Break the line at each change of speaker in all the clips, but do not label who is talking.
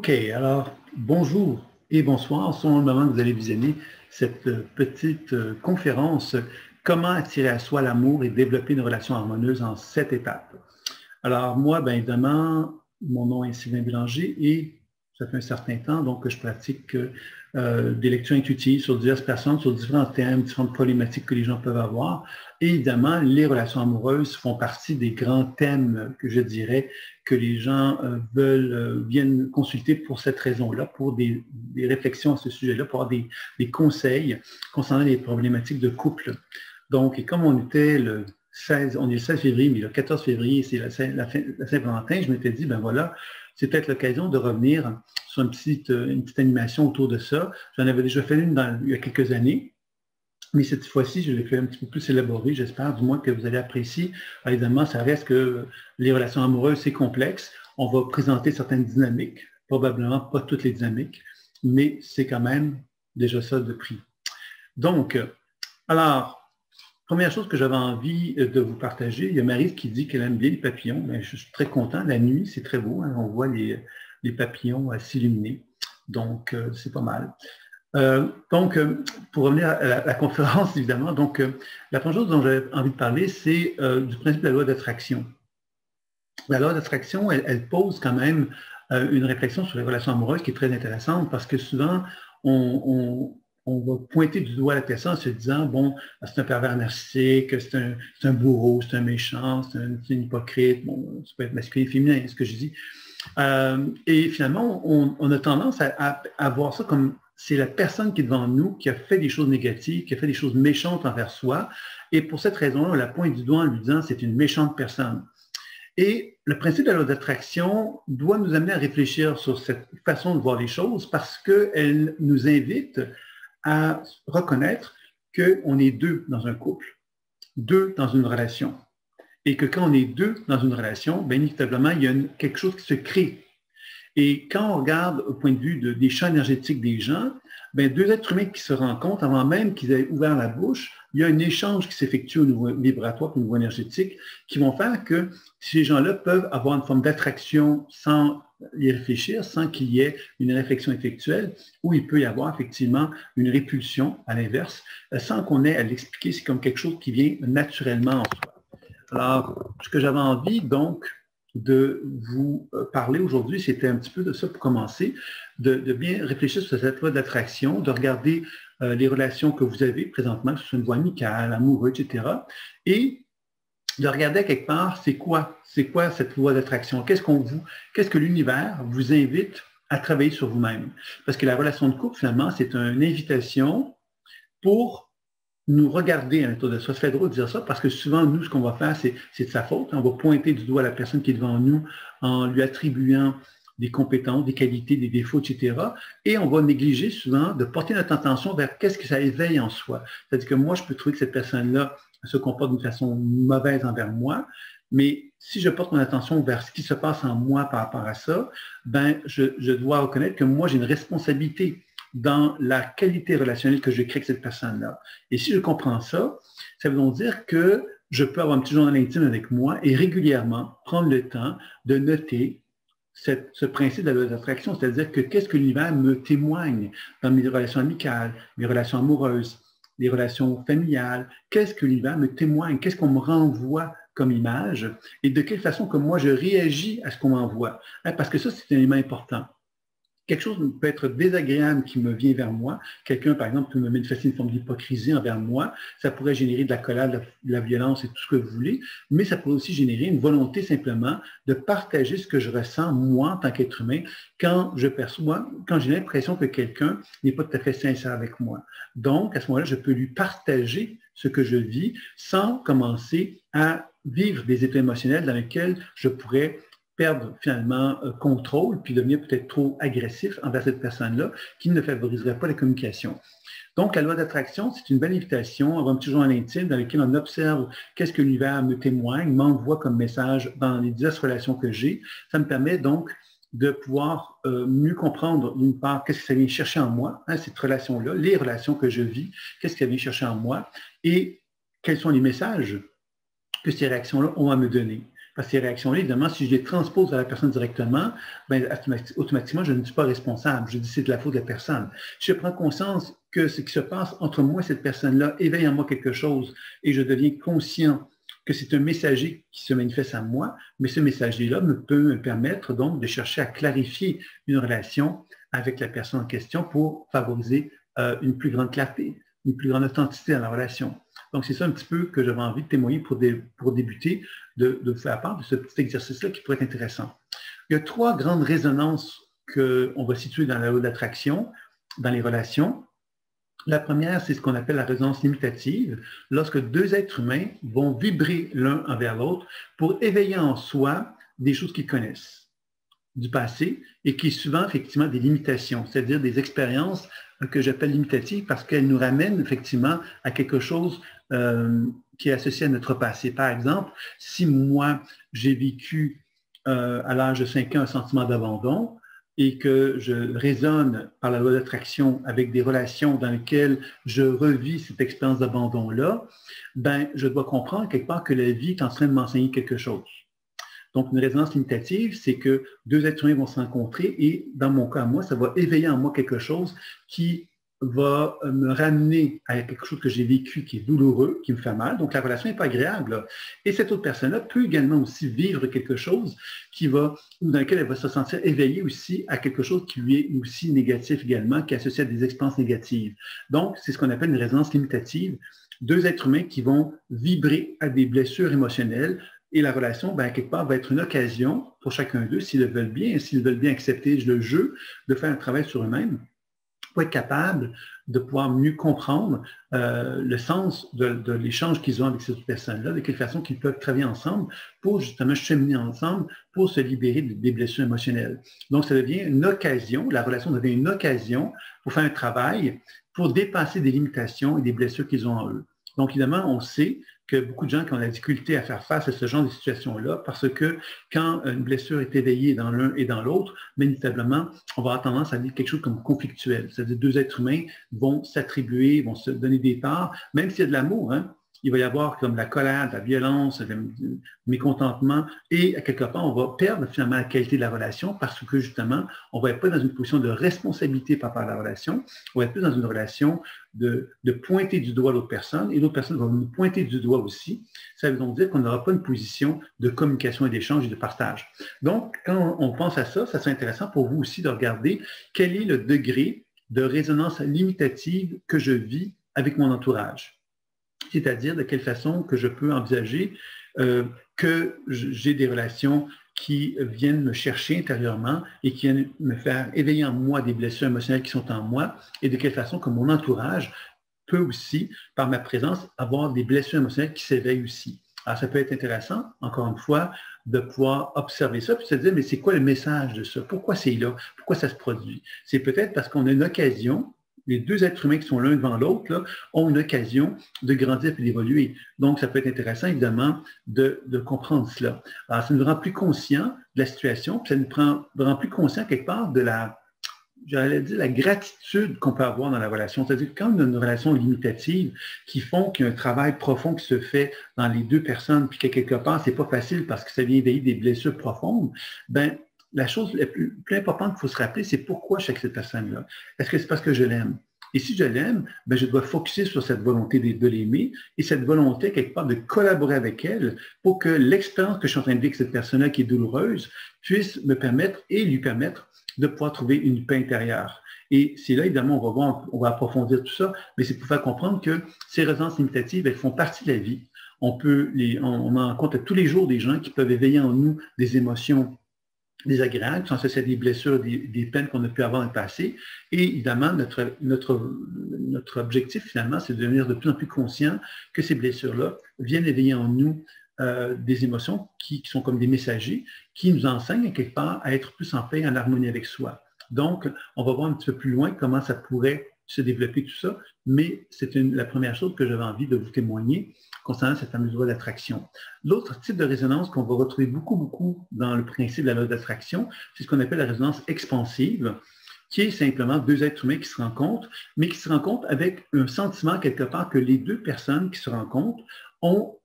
OK, alors bonjour et bonsoir, selon le moment que vous allez visionner cette petite conférence Comment attirer à soi l'amour et développer une relation harmonieuse en 7 étapes. Alors moi, bien évidemment, mon nom est Sylvain Bélanger et ça fait un certain temps donc que je pratique des lectures intuitives sur diverses personnes, sur différents thèmes, différentes problématiques que les gens peuvent avoir. Et évidemment, les relations amoureuses font partie des grands thèmes que je dirais que les gens viennent consulter pour cette raison-là, pour des réflexions à ce sujet-là, pour avoir des conseils concernant les problématiques de couple. Donc, et comme on était le 16, on est le 16 février, mais le 14 février, c'est la Saint-Valentin, je m'étais dit, ben voilà, c'est peut-être l'occasion de revenir sur une petite animation autour de ça. J'en avais déjà fait une il y a quelques années, mais cette fois-ci, je l'ai fait un petit peu plus élaboré, j'espère, du moins que vous allez apprécier. Alors, évidemment, ça reste que les relations amoureuses, c'est complexe. On va présenter certaines dynamiques, probablement pas toutes les dynamiques, mais c'est quand même déjà ça de prix. Donc, alors, première chose que j'avais envie de vous partager, il y a Marie qui dit qu'elle aime bien les papillons. Bien, je suis très content. La nuit, c'est très beau. Hein? On voit les papillons s'illuminer. Donc, c'est pas mal. Donc, pour revenir à la conférence, évidemment, donc, la première chose dont j'avais envie de parler, c'est du principe de la loi d'attraction. La loi d'attraction, elle pose quand même une réflexion sur les relations amoureuses qui est très intéressante parce que souvent, on va pointer du doigt la personne en se disant, bon, c'est un pervers narcissique, c'est un bourreau, c'est un méchant, c'est un hypocrite, bon, ça peut être masculin et féminin, c'est ce que je dis. Et finalement, on a tendance à voir ça comme c'est la personne qui est devant nous, qui a fait des choses négatives, qui a fait des choses méchantes envers soi, et pour cette raison-là, on la pointe du doigt en lui disant, c'est une méchante personne. Et le principe de la loi d'attraction doit nous amener à réfléchir sur cette façon de voir les choses parce qu'elle nous invite à reconnaître qu'on est deux dans un couple, deux dans une relation. Et que quand on est deux dans une relation, bien inévitablement, il y a quelque chose qui se crée. Et quand on regarde au point de vue des champs énergétiques des gens, bien, deux êtres humains qui se rencontrent, avant même qu'ils aient ouvert la bouche, il y a un échange qui s'effectue au niveau vibratoire, au niveau énergétique, qui vont faire que ces gens-là peuvent avoir une forme d'attraction sans y réfléchir, sans qu'il y ait une réflexion effectuelle, ou il peut y avoir effectivement une répulsion à l'inverse, sans qu'on ait à l'expliquer, c'est comme quelque chose qui vient naturellement en soi. Alors, ce que j'avais envie, donc, de vous parler aujourd'hui, c'était un petit peu de ça pour commencer, de bien réfléchir sur cette loi d'attraction, de regarder les relations que vous avez présentement, que ce soit une voie amicale, amoureuse, etc., et de regarder quelque part, c'est quoi cette loi d'attraction? Qu'est-ce que l'univers vous invite à travailler sur vous-même? Parce que la relation de couple, finalement, c'est une invitation pour nous regarder à l'intérieur de soi. Ça fait drôle de dire ça parce que souvent, nous, ce qu'on va faire, c'est de sa faute. On va pointer du doigt la personne qui est devant nous en lui attribuant des compétences, des qualités, des défauts, etc. Et on va négliger souvent de porter notre attention vers qu'est-ce que ça éveille en soi. C'est-à-dire que moi, je peux trouver que cette personne-là se comporte d'une façon mauvaise envers moi, mais si je porte mon attention vers ce qui se passe en moi par rapport à ça, ben, je dois reconnaître que moi, j'ai une responsabilité dans la qualité relationnelle que je crée avec cette personne-là. Et si je comprends ça, ça veut donc dire que je peux avoir un petit journal intime avec moi et régulièrement prendre le temps de noter ce principe de la loi d'attraction, c'est-à-dire que qu'est-ce que l'univers me témoigne dans mes relations amicales, mes relations amoureuses, les relations familiales, qu'est-ce que l'univers me témoigne, qu'est-ce qu'on me renvoie comme image et de quelle façon que moi je réagis à ce qu'on m'envoie. Parce que ça, c'est un élément important. Quelque chose peut être désagréable qui me vient vers moi. Quelqu'un, par exemple, peut me manifester une forme d'hypocrisie envers moi. Ça pourrait générer de la colère, de la violence et tout ce que vous voulez, mais ça pourrait aussi générer une volonté simplement de partager ce que je ressens, moi, en tant qu'être humain, quand j'ai l'impression que quelqu'un n'est pas tout à fait sincère avec moi. Donc, à ce moment-là, je peux lui partager ce que je vis sans commencer à vivre des états émotionnels dans lesquels je pourrais perdre finalement contrôle, puis devenir peut-être trop agressif envers cette personne-là qui ne favoriserait pas la communication. Donc, la loi d'attraction, c'est une belle invitation à avoir un petit journal intime dans lequel on observe qu'est-ce que l'univers me témoigne, m'envoie comme message dans les diverses relations que j'ai. Ça me permet donc de pouvoir mieux comprendre, d'une part, qu'est-ce que ça vient chercher en moi, hein, cette relation-là, les relations que je vis, qu'est-ce que ça vient chercher en moi, et quels sont les messages que ces réactions-là ont à me donner. Parce que ces réactions-là, évidemment, si je les transpose à la personne directement, ben, automatiquement, je ne suis pas responsable. Je dis c'est de la faute de la personne. Si je prends conscience que ce qui se passe entre moi et cette personne-là éveille en moi quelque chose et je deviens conscient que c'est un messager qui se manifeste à moi, mais ce messager-là peut me permettre donc de chercher à clarifier une relation avec la personne en question pour favoriser une plus grande clarté, une plus grande authenticité dans la relation. Donc, c'est ça un petit peu que j'avais envie de témoigner pour débuter, de faire part de ce petit exercice-là qui pourrait être intéressant. Il y a 3 grandes résonances qu'on va situer dans la loi d'attraction, dans les relations. La première, c'est ce qu'on appelle la résonance limitative, lorsque 2 êtres humains vont vibrer l'un envers l'autre pour éveiller en soi des choses qu'ils connaissent du passé et qui est souvent effectivement des limitations, c'est-à-dire des expériences que j'appelle limitatives parce qu'elles nous ramènent effectivement à quelque chose qui est associé à notre passé. Par exemple, si moi, j'ai vécu à l'âge de 5 ans un sentiment d'abandon, et que je résonne par la loi d'attraction avec des relations dans lesquelles je revis cette expérience d'abandon-là, ben, je dois comprendre quelque part que la vie est en train de m'enseigner quelque chose. Donc, une résonance limitative, c'est que 2 êtres humains vont se rencontrer et, dans mon cas, moi, ça va éveiller en moi quelque chose qui va me ramener à quelque chose que j'ai vécu qui est douloureux, qui me fait mal. Donc, la relation n'est pas agréable. Là. Et cette autre personne-là peut également aussi vivre quelque chose ou dans lequel elle va se sentir éveillée aussi à quelque chose qui lui est aussi négatif également, qui est associé à des expériences négatives. Donc, c'est ce qu'on appelle une résonance limitative. 2 êtres humains qui vont vibrer à des blessures émotionnelles. Et la relation, ben, quelque part, va être une occasion pour chacun d'eux, s'ils le veulent bien accepter le jeu, de faire un travail sur eux-mêmes, pour être capable de pouvoir mieux comprendre le sens de l'échange qu'ils ont avec ces autres personnes-là, de quelle façon qu'ils peuvent travailler ensemble pour justement cheminer ensemble, pour se libérer des blessures émotionnelles. Donc, ça devient une occasion, la relation devient une occasion pour faire un travail, pour dépasser des limitations et des blessures qu'ils ont en eux. Donc, évidemment, on sait que beaucoup de gens qui ont la difficulté à faire face à ce genre de situation-là, parce que quand une blessure est éveillée dans l'un et dans l'autre, inévitablement, on va avoir tendance à vivre quelque chose comme conflictuel. C'est-à-dire 2 êtres humains vont s'attribuer, vont se donner des parts, même s'il y a de l'amour, hein, il va y avoir comme la colère, de la violence, le mécontentement, et à quelque part, on va perdre finalement la qualité de la relation parce que justement, on va être pas dans une position de responsabilité par rapport à la relation, on va être plus dans une relation de pointer du doigt l'autre personne, et l'autre personne va nous pointer du doigt aussi. Ça veut donc dire qu'on n'aura pas une position de communication et d'échange et de partage. Donc, quand on pense à ça, ça serait intéressant pour vous aussi de regarder quel est le degré de résonance limitative que je vis avec mon entourage. C'est-à-dire de quelle façon que je peux envisager que j'ai des relations qui viennent me chercher intérieurement et qui viennent me faire éveiller en moi des blessures émotionnelles qui sont en moi et de quelle façon que mon entourage peut aussi, par ma présence, avoir des blessures émotionnelles qui s'éveillent aussi. Alors, ça peut être intéressant, encore une fois, de pouvoir observer ça puis se dire, mais c'est quoi le message de ça? Pourquoi c'est là? Pourquoi ça se produit? C'est peut-être parce qu'on a une occasion. Les 2 êtres humains qui sont l'un devant l'autre ont une occasion de grandir et d'évoluer. Donc, ça peut être intéressant, évidemment, de comprendre cela. Alors, ça nous rend plus conscients de la situation, puis ça nous rend plus conscients quelque part de la gratitude qu'on peut avoir dans la relation. C'est-à-dire que quand on a une relation limitative qui font qu'il y a un travail profond qui se fait dans les 2 personnes, puis que quelque part, c'est pas facile parce que ça vient éveiller des blessures profondes, ben la chose la plus importante qu'il faut se rappeler, c'est pourquoi je suis avec cette personne-là. Est-ce que c'est parce que je l'aime? Et si je l'aime, ben je dois focuser sur cette volonté de l'aimer et cette volonté, quelque part, de collaborer avec elle pour que l'expérience que je suis en train de vivre avec cette personne-là qui est douloureuse puisse me permettre et lui permettre de pouvoir trouver une paix intérieure. Et c'est là, évidemment, on va approfondir tout ça, mais c'est pour faire comprendre que ces résonances limitatives, elles font partie de la vie. On en rencontre tous les jours des gens qui peuvent éveiller en nous des émotions désagréables, qui sont associés à des blessures, des peines qu'on a pu avoir dans le passé. Et évidemment, notre objectif, finalement, c'est de devenir de plus en plus conscient que ces blessures-là viennent éveiller en nous des émotions qui sont comme des messagers, qui nous enseignent, quelque part, à être plus en paix, en harmonie avec soi. Donc, on va voir un petit peu plus loin comment ça pourrait se développer tout ça, mais c'est la première chose que j'avais envie de vous témoigner concernant cette fameuse loi d'attraction. L'autre type de résonance qu'on va retrouver beaucoup dans le principe de la loi d'attraction, c'est ce qu'on appelle la résonance expansive, qui est simplement 2 êtres humains qui se rencontrent, mais qui se rencontrent avec un sentiment quelque part que les 2 personnes qui se rencontrent ont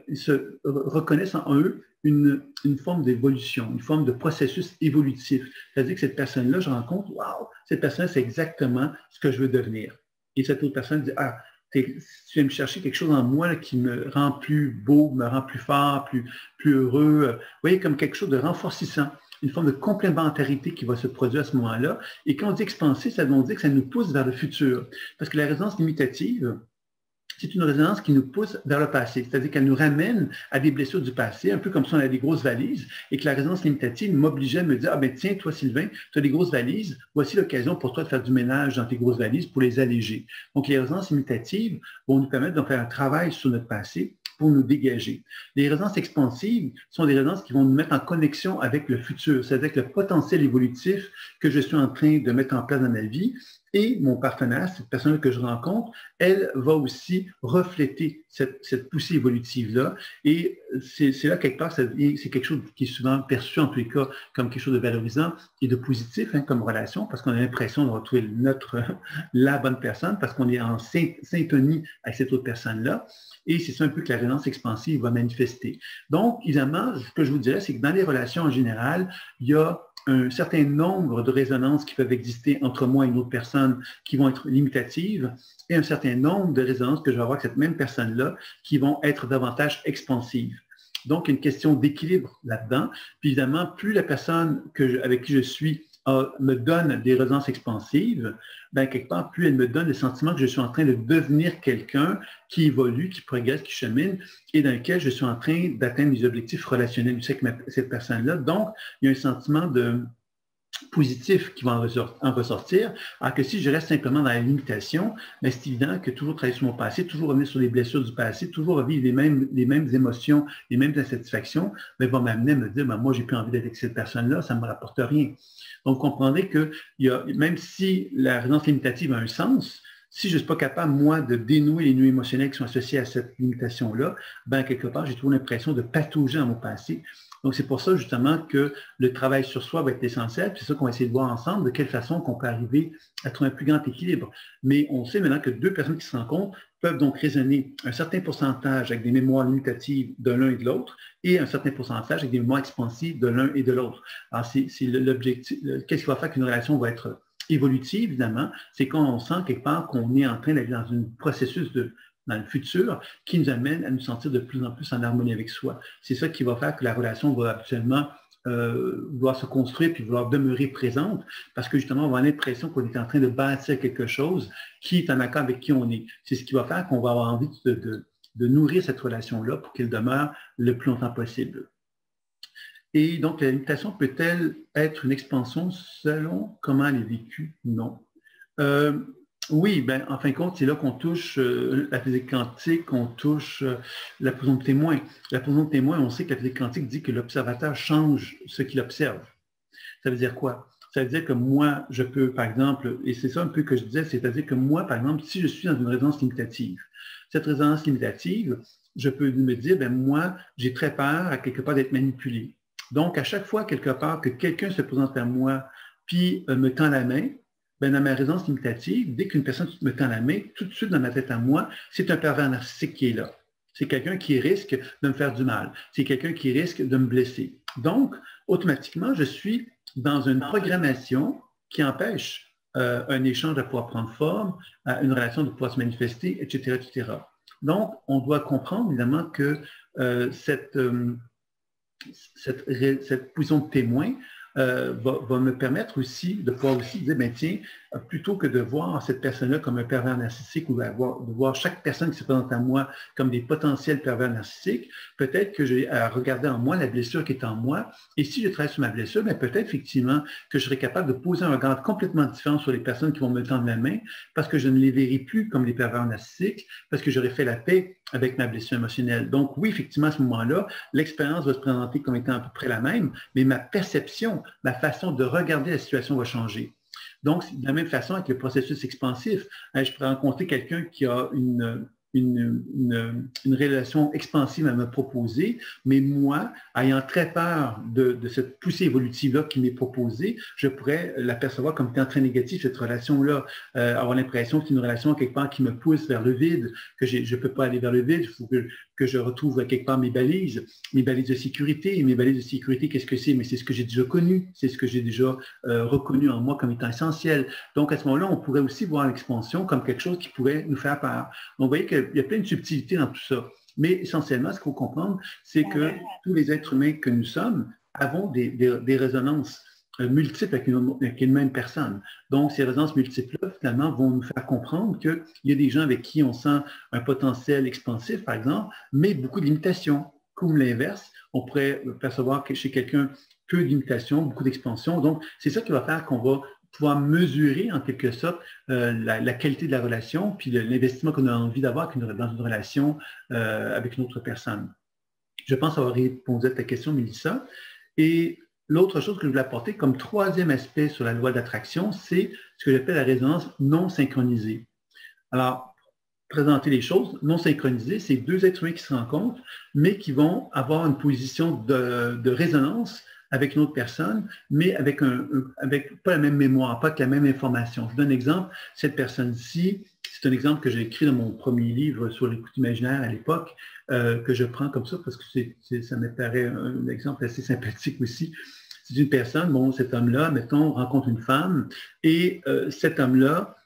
ils se reconnaissent en eux une forme d'évolution, une forme de processus évolutif. C'est-à-dire que cette personne-là, je rencontre, waouh, cette personne, c'est exactement ce que je veux devenir. Et cette autre personne dit, ah, tu viens me chercher quelque chose en moi là, qui me rend plus beau, me rend plus fort, plus heureux. Vous voyez, comme quelque chose de renforcissant, une forme de complémentarité qui va se produire à ce moment-là. Et quand on dit expansif, ça veut dire que ça nous pousse vers le futur. Parce que la résonance limitative, c'est une résonance qui nous pousse vers le passé, c'est-à-dire qu'elle nous ramène à des blessures du passé, un peu comme si on avait des grosses valises, et que la résonance limitative m'obligeait à me dire, ah ben tiens, toi Sylvain, tu as des grosses valises, voici l'occasion pour toi de faire du ménage dans tes grosses valises pour les alléger. Donc les résonances limitatives vont nous permettre de faire un travail sur notre passé pour nous dégager. Les résonances expansives sont des résonances qui vont nous mettre en connexion avec le futur, c'est-à-dire avec le potentiel évolutif que je suis en train de mettre en place dans ma vie. Et mon partenaire, cette personne que je rencontre, elle va aussi refléter cette poussée évolutive-là. Et c'est là, quelque part, c'est quelque chose qui est souvent perçu, en tous les cas, comme quelque chose de valorisant et de positif comme relation, parce qu'on a l'impression de retrouver la bonne personne, parce qu'on est en syntonie avec cette autre personne-là. Et c'est ça un peu que la résonance expansive va manifester. Donc, évidemment, ce que je vous dirais, c'est que dans les relations en général, il y a un certain nombre de résonances qui peuvent exister entre moi et une autre personne qui vont être limitatives et un certain nombre de résonances que je vais avoir avec cette même personne-là qui vont être davantage expansives. Donc, il y a une question d'équilibre là-dedans. Puis évidemment, plus la personne avec qui je suis me donne des résonances expansives, ben, quelque part, plus elle me donne le sentiment que je suis en train de devenir quelqu'un qui évolue, qui progresse, qui chemine, et dans lequel je suis en train d'atteindre mes objectifs relationnels avec cette personne-là. Donc, il y a un sentiment de positif qui va en ressortir, alors que si je reste simplement dans la limitation, ben c'est évident que toujours travailler sur mon passé, toujours revenir sur les blessures du passé, toujours revivre les mêmes émotions, les mêmes insatisfactions, ben, va m'amener à me dire, ben, moi, j'ai plus envie d'être avec cette personne-là, ça ne me rapporte rien. Donc, comprenez que même si la résonance limitative a un sens, si je ne suis pas capable, moi, de dénouer les nœuds émotionnels qui sont associés à cette limitation-là, ben, quelque part, j'ai toujours l'impression de patauger dans mon passé. Donc, c'est pour ça, justement, que le travail sur soi va être essentiel. C'est ça qu'on va essayer de voir ensemble, de quelle façon qu'on peut arriver à trouver un plus grand équilibre. Mais on sait maintenant que deux personnes qui se rencontrent peuvent donc raisonner un certain pourcentage avec des mémoires limitatives de l'un et de l'autre et un certain pourcentage avec des mémoires expansives de l'un et de l'autre. Alors, c'est l'objectif. Qu'est-ce qui va faire qu'une relation va être évolutive, évidemment? C'est quand on sent quelque part qu'on est en train d'aller dans un processus dans le futur, qui nous amène à nous sentir de plus en plus en harmonie avec soi. C'est ça qui va faire que la relation va absolument vouloir se construire puis vouloir demeurer présente, parce que justement, on va avoir l'impression qu'on est en train de bâtir quelque chose qui est en accord avec qui on est. C'est ce qui va faire qu'on va avoir envie de nourrir cette relation-là pour qu'elle demeure le plus longtemps possible. Et donc, la limitation peut-elle être une expansion selon comment elle est vécue? Non. Oui, ben, en fin de compte, c'est là qu'on touche la physique quantique, on touche la position de témoin. La position de témoin, on sait que la physique quantique dit que l'observateur change ce qu'il observe. Ça veut dire quoi? Ça veut dire que moi, je peux, par exemple, et c'est ça un peu que je disais, c'est-à-dire que moi, par exemple, si je suis dans une résonance limitative, cette résonance limitative, je peux me dire, ben moi, j'ai très peur à quelque part d'être manipulé. Donc, à chaque fois, quelque part, que quelqu'un se présente à moi, puis me tend la main, ben, dans ma résonance limitative, dès qu'une personne me tend la main, tout de suite dans ma tête à moi, c'est un pervers narcissique qui est là. C'est quelqu'un qui risque de me faire du mal. C'est quelqu'un qui risque de me blesser. Donc, automatiquement, je suis dans une programmation qui empêche un échange de pouvoir prendre forme, une relation de pouvoir se manifester, etc., etc. Donc, on doit comprendre, évidemment, que cette position de témoin va me permettre aussi de pouvoir aussi dire, ben tiens, plutôt que de voir cette personne-là comme un pervers narcissique ou de voir chaque personne qui se présente à moi comme des potentiels pervers narcissiques, peut-être que j'ai à regarder en moi la blessure qui est en moi. Et si je travaille sur ma blessure, ben peut-être effectivement que je serai capable de poser un regard complètement différent sur les personnes qui vont me tendre la main parce que je ne les verrai plus comme des pervers narcissiques, parce que j'aurai fait la paix avec ma blessure émotionnelle. Donc oui, effectivement, à ce moment-là, l'expérience va se présenter comme étant à peu près la même, mais ma perception, ma façon de regarder la situation va changer. Donc, de la même façon, avec le processus expansif, je pourrais rencontrer quelqu'un qui a une relation expansive à me proposer, mais moi, ayant très peur de cette poussée évolutive-là qui m'est proposée, je pourrais l'apercevoir comme étant très négatif, cette relation-là, avoir l'impression que c'est une relation quelque part qui me pousse vers le vide, que je ne peux pas aller vers le vide, il faut que que je retrouve quelque part mes balises de sécurité. Et mes balises de sécurité, qu'est-ce que c'est? Mais c'est ce que j'ai déjà connu, c'est ce que j'ai déjà reconnu en moi comme étant essentiel. Donc, à ce moment-là, on pourrait aussi voir l'expansion comme quelque chose qui pourrait nous faire peur. Donc, vous voyez qu'il y a plein de subtilités dans tout ça. Mais essentiellement, ce qu'il faut comprendre, c'est que tous les êtres humains que nous sommes avons des résonances multiples avec une même personne. Donc, ces résonances multiples-là, finalement, vont nous faire comprendre qu'il y a des gens avec qui on sent un potentiel expansif, par exemple, mais beaucoup de limitations. Comme l'inverse, on pourrait percevoir que chez quelqu'un peu de limitations, beaucoup d'expansion. Donc, c'est ça qui va faire qu'on va pouvoir mesurer, en quelque sorte, la qualité de la relation, puis l'investissement qu'on a envie d'avoir dans une relation avec une autre personne. Je pense avoir répondu à ta question, Mélissa. Et l'autre chose que je voulais apporter comme troisième aspect sur la loi d'attraction, c'est ce que j'appelle la résonance non synchronisée. Alors, présenter les choses, non synchronisées, c'est deux êtres humains qui se rencontrent, mais qui vont avoir une position de résonance avec une autre personne, mais avec pas la même mémoire, pas avec la même information. Je vous donne un exemple. Cette personne-ci, c'est un exemple que j'ai écrit dans mon premier livre sur l'écoute imaginaire à l'époque, que je prends comme ça parce que ça me paraît un exemple assez sympathique aussi. C'est une personne, bon, cet homme-là, mettons, rencontre une femme et cet homme-là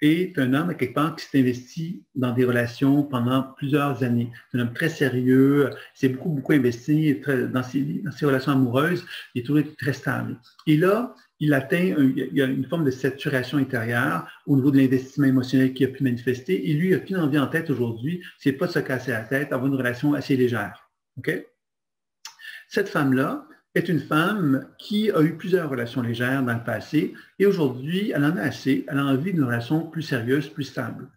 est un homme, à quelque part, qui s'est investi dans des relations pendant plusieurs années. C'est un homme très sérieux, il s'est beaucoup investi dans ses relations amoureuses, il est toujours très stable. Et là, il y a une forme de saturation intérieure au niveau de l'investissement émotionnel qu'il a pu manifester. Et lui, il a qu'une envie en tête aujourd'hui, c'est pas de se casser la tête, avoir une relation assez légère. OK? Cette femme-là est une femme qui a eu plusieurs relations légères dans le passé et aujourd'hui, elle en a assez, elle a envie d'une relation plus sérieuse, plus stable.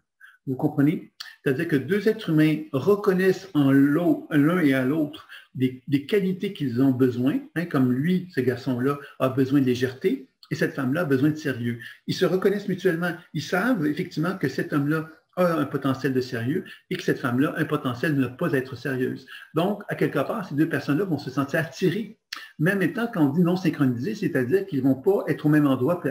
Vous comprenez? C'est-à-dire que deux êtres humains reconnaissent en l'un et à l'autre des qualités qu'ils ont besoin, hein, comme lui, ce garçon-là, a besoin de légèreté et cette femme-là a besoin de sérieux. Ils se reconnaissent mutuellement. Ils savent effectivement que cet homme-là a un potentiel de sérieux et que cette femme-là a un potentiel de ne pas être sérieuse. Donc, à quelque part, ces deux personnes-là vont se sentir attirées. Mais en même temps, quand on dit non synchronisé, c'est-à-dire qu'ils ne vont pas être au même endroit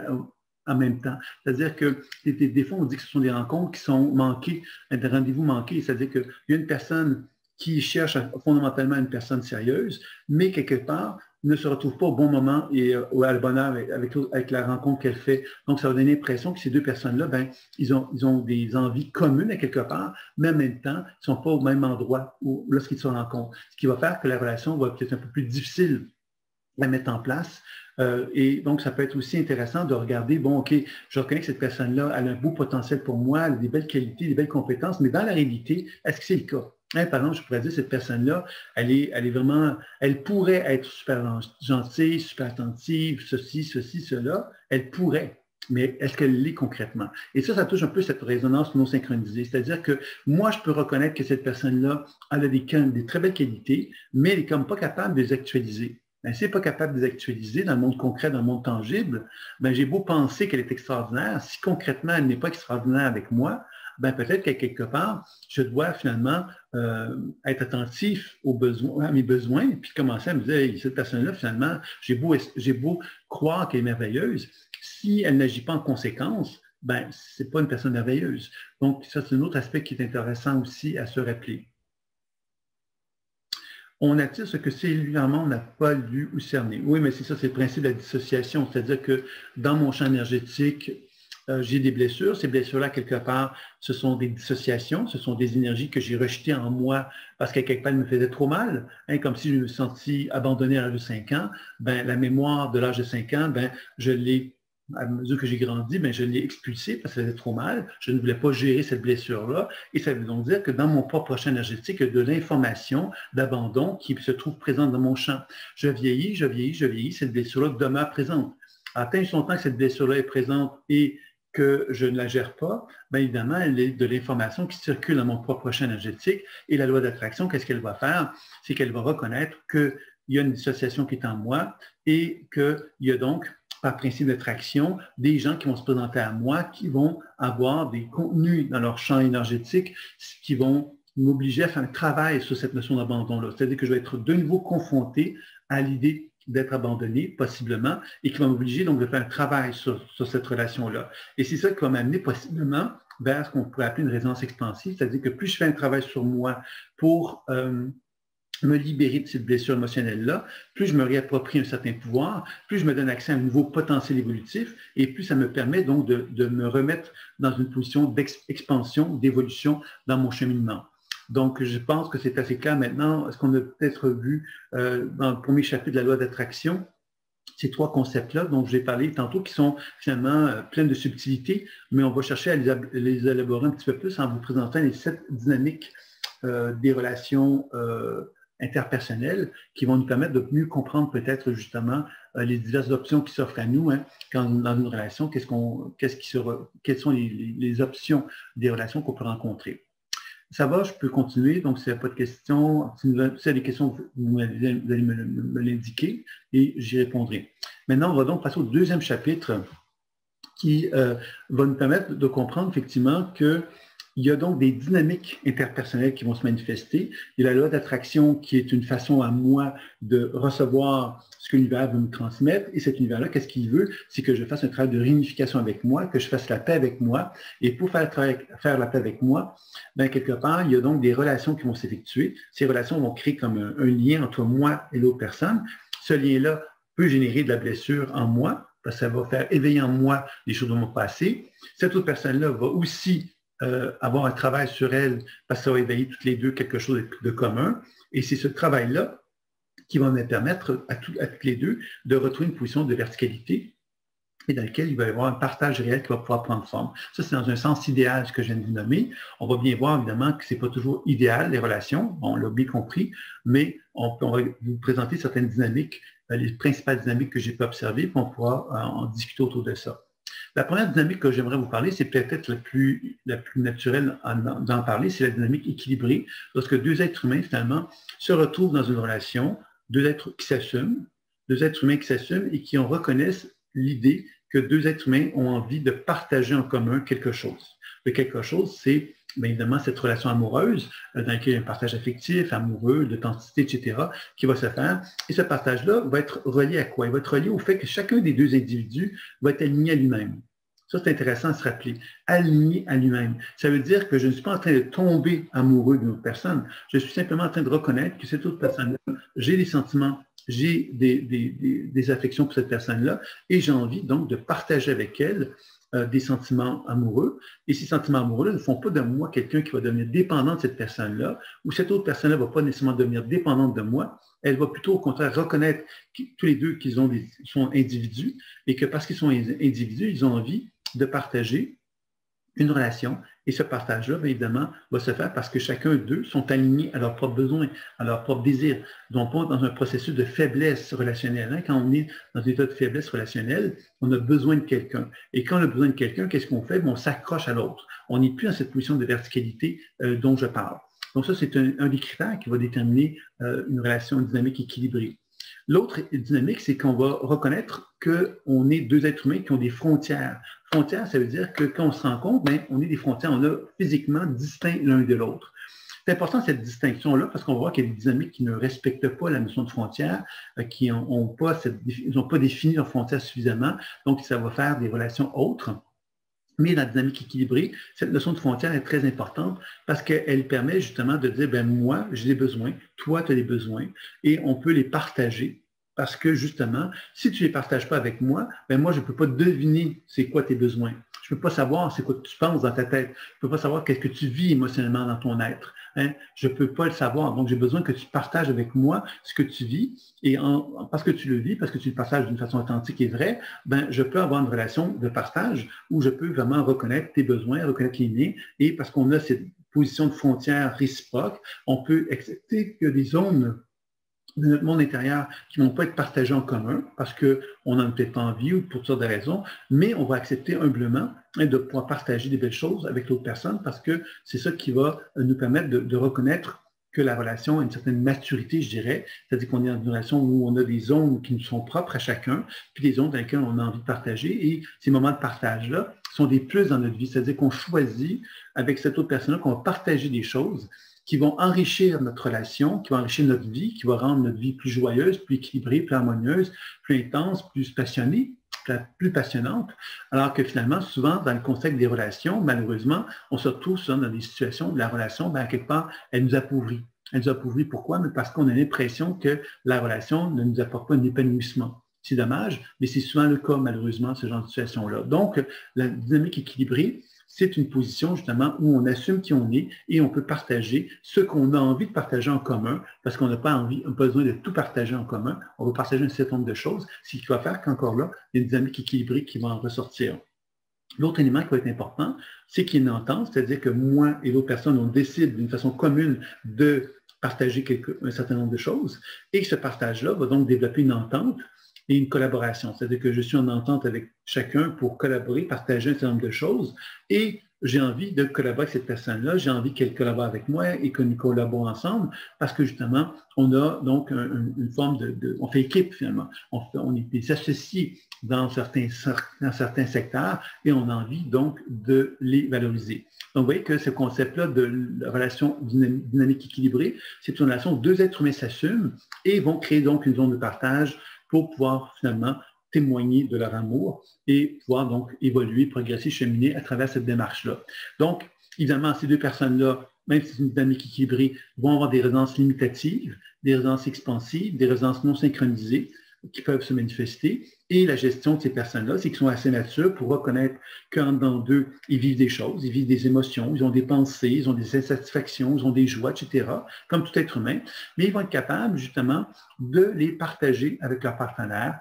en même temps. C'est-à-dire que des fois, on dit que ce sont des rencontres qui sont manquées, des rendez-vous manqués. C'est-à-dire qu'il y a une personne qui cherche fondamentalement une personne sérieuse, mais quelque part, ne se retrouve pas au bon moment et à le bon heure avec la rencontre qu'elle fait. Donc, ça va donner l'impression que ces deux personnes-là, ben, ils ont des envies communes à quelque part, mais en même temps, ils ne sont pas au même endroit lorsqu'ils se rencontrent. Ce qui va faire que la relation va être un peu plus difficile à mettre en place. Et donc, ça peut être aussi intéressant de regarder, bon, OK, je reconnais que cette personne-là, elle a un beau potentiel pour moi, elle a des belles qualités, des belles compétences, mais dans la réalité, est-ce que c'est le cas? Hein, par exemple, je pourrais dire, cette personne-là, elle pourrait être super gentille, super attentive, ceci, cela, elle pourrait. Mais est-ce qu'elle l'est concrètement? Et ça touche un peu cette résonance non synchronisée. C'est-à-dire que moi, je peux reconnaître que cette personne-là, elle a des très belles qualités, mais elle n'est comme pas capable de les actualiser. Ben, si elle n'est pas capable de les actualiser dans le monde concret, dans le monde tangible, ben, j'ai beau penser qu'elle est extraordinaire, si concrètement elle n'est pas extraordinaire avec moi, ben, peut-être qu'à quelque part, je dois finalement être attentif à mes besoins, puis commencer à me dire, hey, cette personne-là, finalement, j'ai beau croire qu'elle est merveilleuse, si elle n'agit pas en conséquence, ben, ce n'est pas une personne merveilleuse. Donc, ça, c'est un autre aspect qui est intéressant aussi à se rappeler. On attire ce que cellulairement on n'a pas lu ou cerné. Oui, mais c'est ça, c'est le principe de la dissociation. C'est-à-dire que dans mon champ énergétique, j'ai des blessures. Ces blessures-là, quelque part, ce sont des dissociations, ce sont des énergies que j'ai rejetées en moi parce qu'à quelque part, elles me faisaient trop mal. Hein, comme si je me sentis abandonné à l'âge de 5 ans. Ben, la mémoire de l'âge de 5 ans, ben, je l'ai à mesure que j'ai grandi, ben, je l'ai expulsé parce que ça faisait trop mal. Je ne voulais pas gérer cette blessure-là. Et ça veut donc dire que dans mon propre champ énergétique, il y a de l'information d'abandon qui se trouve présente dans mon champ. Je vieillis, cette blessure-là demeure présente. À tel son temps que cette blessure-là est présente et que je ne la gère pas, bien évidemment, elle est de l'information qui circule dans mon propre champ énergétique. Et la loi d'attraction, qu'est-ce qu'elle va faire? C'est qu'elle va reconnaître qu'il y a une dissociation qui est en moi et qu'il y a donc par principe d'attraction, des gens qui vont se présenter à moi, qui vont avoir des contenus dans leur champ énergétique, qui vont m'obliger à faire un travail sur cette notion d'abandon-là. C'est-à-dire que je vais être de nouveau confronté à l'idée d'être abandonné, possiblement, et qui va m'obliger donc de faire un travail sur cette relation-là. Et c'est ça qui va m'amener possiblement vers ce qu'on pourrait appeler une résonance expansive, c'est-à-dire que plus je fais un travail sur moi pour me libérer de cette blessure émotionnelle-là, plus je me réapproprie un certain pouvoir, plus je me donne accès à un nouveau potentiel évolutif, et plus ça me permet donc de me remettre dans une position d'expansion, d'évolution dans mon cheminement. Donc, je pense que c'est assez clair maintenant. Ce qu'on a peut-être vu dans le premier chapitre de la loi d'attraction, ces trois concepts-là dont j'ai parlé tantôt, qui sont finalement pleins de subtilité, mais on va chercher à les élaborer un petit peu plus en vous présentant les 7 dynamiques des relations interpersonnelles qui vont nous permettre de mieux comprendre peut-être justement les diverses options qui s'offrent à nous quand dans une relation, quelles sont les options des relations qu'on peut rencontrer. Ça va, je peux continuer. Donc, s'il n'y a pas de questions, si vous avez des questions, vous allez me l'indiquer et j'y répondrai. Maintenant, on va donc passer au deuxième chapitre qui va nous permettre de comprendre effectivement qu'il y a donc des dynamiques interpersonnelles qui vont se manifester. Il y a la loi d'attraction qui est une façon à moi de recevoir ce que l'univers veut me transmettre. Et cet univers-là, qu'est-ce qu'il veut? C'est que je fasse un travail de réunification avec moi, que je fasse la paix avec moi. Et pour faire la paix avec moi, bien, quelque part, il y a donc des relations qui vont s'effectuer. Ces relations vont créer comme un lien entre moi et l'autre personne. Ce lien-là peut générer de la blessure en moi, parce que ça va faire éveiller en moi des choses de mon passé. Cette autre personne-là va aussi avoir un travail sur elle, parce que ça va éveiller toutes les deux quelque chose de commun. Et c'est ce travail-là qui va me permettre à toutes les deux de retrouver une position de verticalité et dans lequel il va y avoir un partage réel qui va pouvoir prendre forme. Ça, c'est dans un sens idéal, ce que je viens de vous nommer. On va bien voir, évidemment, que ce n'est pas toujours idéal, les relations, on l'a bien compris, mais on va vous présenter certaines dynamiques, les principales dynamiques que j'ai pu observer, puis on pourra en discuter autour de ça. La première dynamique que j'aimerais vous parler, c'est peut-être la plus naturelle d'en parler, c'est la dynamique équilibrée, lorsque deux êtres humains, finalement, se retrouvent dans une relation, deux êtres humains qui s'assument et qui en reconnaissent l'idée que deux êtres humains ont envie de partager en commun quelque chose. Le quelque chose, c'est bien évidemment cette relation amoureuse dans laquelle il y a un partage affectif, amoureux, d'authenticité, etc., qui va se faire. Et ce partage-là va être relié à quoi? Il va être relié au fait que chacun des deux individus va être aligné à lui-même. Ça, c'est intéressant à se rappeler. Aligné à lui-même. Ça veut dire que je ne suis pas en train de tomber amoureux d'une autre personne. Je suis simplement en train de reconnaître que cette autre personne-là, j'ai des sentiments, j'ai des affections pour cette personne-là et j'ai envie donc de partager avec elle des sentiments amoureux. Et ces sentiments amoureux-là ne font pas de moi quelqu'un qui va devenir dépendant de cette personne-là ou cette autre personne-là ne va pas nécessairement devenir dépendante de moi. Elle va plutôt au contraire reconnaître tous les deux qu'ils sont individus et que parce qu'ils sont individus, ils ont envie de partager une relation. Et ce partage-là, bien évidemment, va se faire parce que chacun d'eux sont alignés à leurs propres besoins, à leurs propres désirs. Ils ne sont pas dans un processus de faiblesse relationnelle. Quand on est dans un état de faiblesse relationnelle, on a besoin de quelqu'un. Et quand on a besoin de quelqu'un, qu'est-ce qu'on fait? On s'accroche à l'autre. On n'est plus dans cette position de verticalité dont je parle. Donc ça, c'est un des critères qui va déterminer une relation, une dynamique équilibrée. L'autre dynamique, c'est qu'on va reconnaître qu'on est deux êtres humains qui ont des frontières. Frontières, ça veut dire que quand on se rencontre, bien, on est des frontières, on est physiquement distincts l'un de l'autre. C'est important cette distinction-là parce qu'on va voir qu'il y a des dynamiques qui ne respectent pas la notion de frontière, qui n'ont pas défini leurs frontières suffisamment, donc ça va faire des relations autres. Mais dans la dynamique équilibrée, cette notion de frontière est très importante parce qu'elle permet justement de dire, ben moi, j'ai des besoins, toi, tu as des besoins, et on peut les partager. Parce que justement, si tu ne les partages pas avec moi, ben moi, je ne peux pas deviner c'est quoi tes besoins. Je ne peux pas savoir c'est quoi tu penses dans ta tête. Je ne peux pas savoir qu'est-ce que tu vis émotionnellement dans ton être. Je ne peux pas le savoir. Donc, j'ai besoin que tu partages avec moi ce que tu vis. Et parce que tu le vis, parce que tu le partages d'une façon authentique et vraie, ben, je peux avoir une relation de partage où je peux vraiment reconnaître tes besoins, reconnaître les miens. Et parce qu'on a cette position de frontière réciproque, on peut accepter que des zones de notre monde intérieur qui ne vont pas être partagés en commun parce qu'on n'en a peut-être pas envie ou pour toutes sortes de raisons, mais on va accepter humblement de pouvoir partager des belles choses avec l'autre personne parce que c'est ça qui va nous permettre de reconnaître que la relation a une certaine maturité, je dirais, c'est-à-dire qu'on est dans une relation où on a des zones qui nous sont propres à chacun, puis des zones dans lesquelles on a envie de partager, et ces moments de partage-là sont des plus dans notre vie, c'est-à-dire qu'on choisit avec cette autre personne-là qu'on va partager des choses qui vont enrichir notre relation, qui vont enrichir notre vie, qui vont rendre notre vie plus joyeuse, plus équilibrée, plus harmonieuse, plus intense, plus passionnée, plus passionnante, alors que finalement, souvent, dans le contexte des relations, malheureusement, on se retrouve souvent dans des situations où la relation, à quelque part, elle nous appauvrit. Elle nous appauvrit pourquoi? Mais parce qu'on a l'impression que la relation ne nous apporte pas un épanouissement. C'est dommage, mais c'est souvent le cas, malheureusement, ce genre de situation-là. Donc, la dynamique équilibrée, c'est une position justement où on assume qui on est et on peut partager ce qu'on a envie de partager en commun parce qu'on n'a pas besoin de tout partager en commun. On va partager un certain nombre de choses, ce qui va faire qu'encore là, il y a une dynamique équilibrée qui va en ressortir. L'autre élément qui va être important, c'est qu'il y ait une entente, c'est-à-dire que moi et l'autre personne, on décide d'une façon commune de partager un certain nombre de choses et ce partage-là va donc développer une entente et une collaboration. C'est-à-dire que je suis en entente avec chacun pour collaborer, partager un certain nombre de choses et j'ai envie de collaborer avec cette personne-là, j'ai envie qu'elle collabore avec moi et que nous collaborons ensemble parce que justement, on a donc une forme on fait équipe finalement. On est des associés dans certains secteurs et on a envie donc de les valoriser. Donc, vous voyez que ce concept-là de la relation dynamique équilibrée, c'est une relation où deux êtres humains s'assument et vont créer donc une zone de partage pour pouvoir finalement témoigner de leur amour et pouvoir donc évoluer, progresser, cheminer à travers cette démarche-là. Donc, évidemment, ces deux personnes-là, même si c'est une dynamique équilibrée, vont avoir des résonances limitatives, des résonances expansives, des résonances non synchronisées qui peuvent se manifester. Et la gestion de ces personnes-là, c'est qu'ils sont assez matures pour reconnaître qu'en dedans d'eux, ils vivent des choses, ils vivent des émotions, ils ont des pensées, ils ont des insatisfactions, ils ont des joies, etc., comme tout être humain. Mais ils vont être capables, justement, de les partager avec leur partenaire,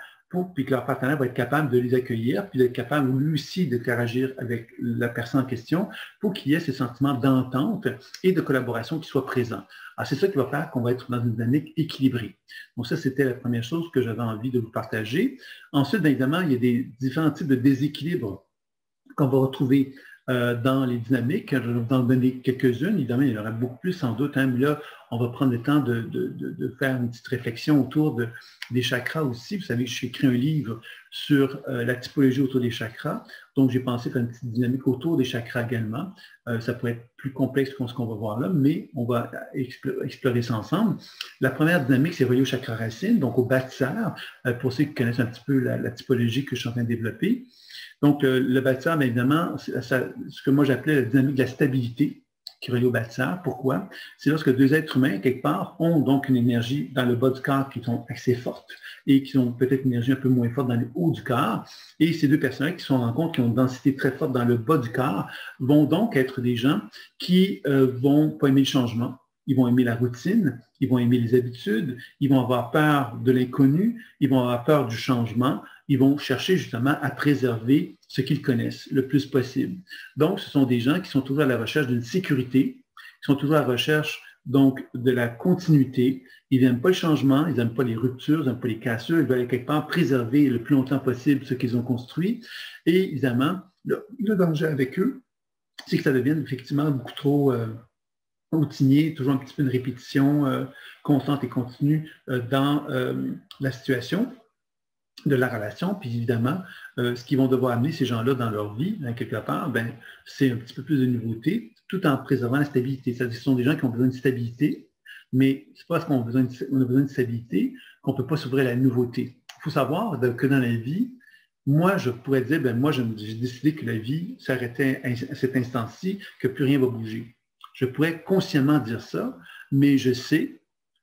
puis que leur partenaire va être capable de les accueillir, puis d'être capable lui aussi d'interagir avec la personne en question pour qu'il y ait ce sentiment d'entente et de collaboration qui soit présent. Alors, c'est ça qui va faire qu'on va être dans une dynamique équilibrée. Donc, ça, c'était la première chose que j'avais envie de vous partager. Ensuite, bien évidemment, il y a des différents types de déséquilibres qu'on va retrouver dans les dynamiques. Je vais vous en donner quelques-unes. Évidemment, il y en aura beaucoup plus sans doute, hein, mais là, on va prendre le temps de faire une petite réflexion autour des chakras aussi. Vous savez que j'ai écrit un livre sur la typologie autour des chakras. Donc, j'ai pensé faire une petite dynamique autour des chakras également. Ça pourrait être plus complexe que ce qu'on va voir là, mais on va explorer ça ensemble. La première dynamique, c'est relié au chakra racine, donc au bâtisseur, pour ceux qui connaissent un petit peu la typologie que je suis en train de développer. Donc, le bâtisseur, bien évidemment, c'est ce que moi j'appelais la dynamique de la stabilité qui relie au bâtisseur. Pourquoi? C'est lorsque deux êtres humains, quelque part, ont donc une énergie dans le bas du corps qui sont assez forte et qui ont peut-être une énergie un peu moins forte dans le haut du corps. Et ces deux personnes qui sont en rencontre, qui ont une densité très forte dans le bas du corps, vont donc être des gens qui vont pas aimer le changement. Ils vont aimer la routine, ils vont aimer les habitudes, ils vont avoir peur de l'inconnu, ils vont avoir peur du changement, ils vont chercher justement à préserver ce qu'ils connaissent le plus possible. Donc, ce sont des gens qui sont toujours à la recherche d'une sécurité, qui sont toujours à la recherche donc de la continuité. Ils n'aiment pas le changement, ils n'aiment pas les ruptures, ils n'aiment pas les cassures, ils veulent quelque part préserver le plus longtemps possible ce qu'ils ont construit. Et évidemment, le danger avec eux, c'est que ça devienne effectivement beaucoup trop routinier, toujours un petit peu une répétition constante et continue dans la situation de la relation. Puis évidemment, ce qu'ils vont devoir amener ces gens-là dans leur vie, hein, quelque part, c'est un petit peu plus de nouveauté, tout en préservant la stabilité. C'est-à-dire que ce sont des gens qui ont besoin de stabilité, mais c'est pas parce qu'on a besoin de stabilité qu'on ne peut pas s'ouvrir à la nouveauté. Il faut savoir que dans la vie, moi, je pourrais dire, moi, j'ai décidé que la vie s'arrêtait à cet instant-ci, que plus rien va bouger. Je pourrais consciemment dire ça, mais je sais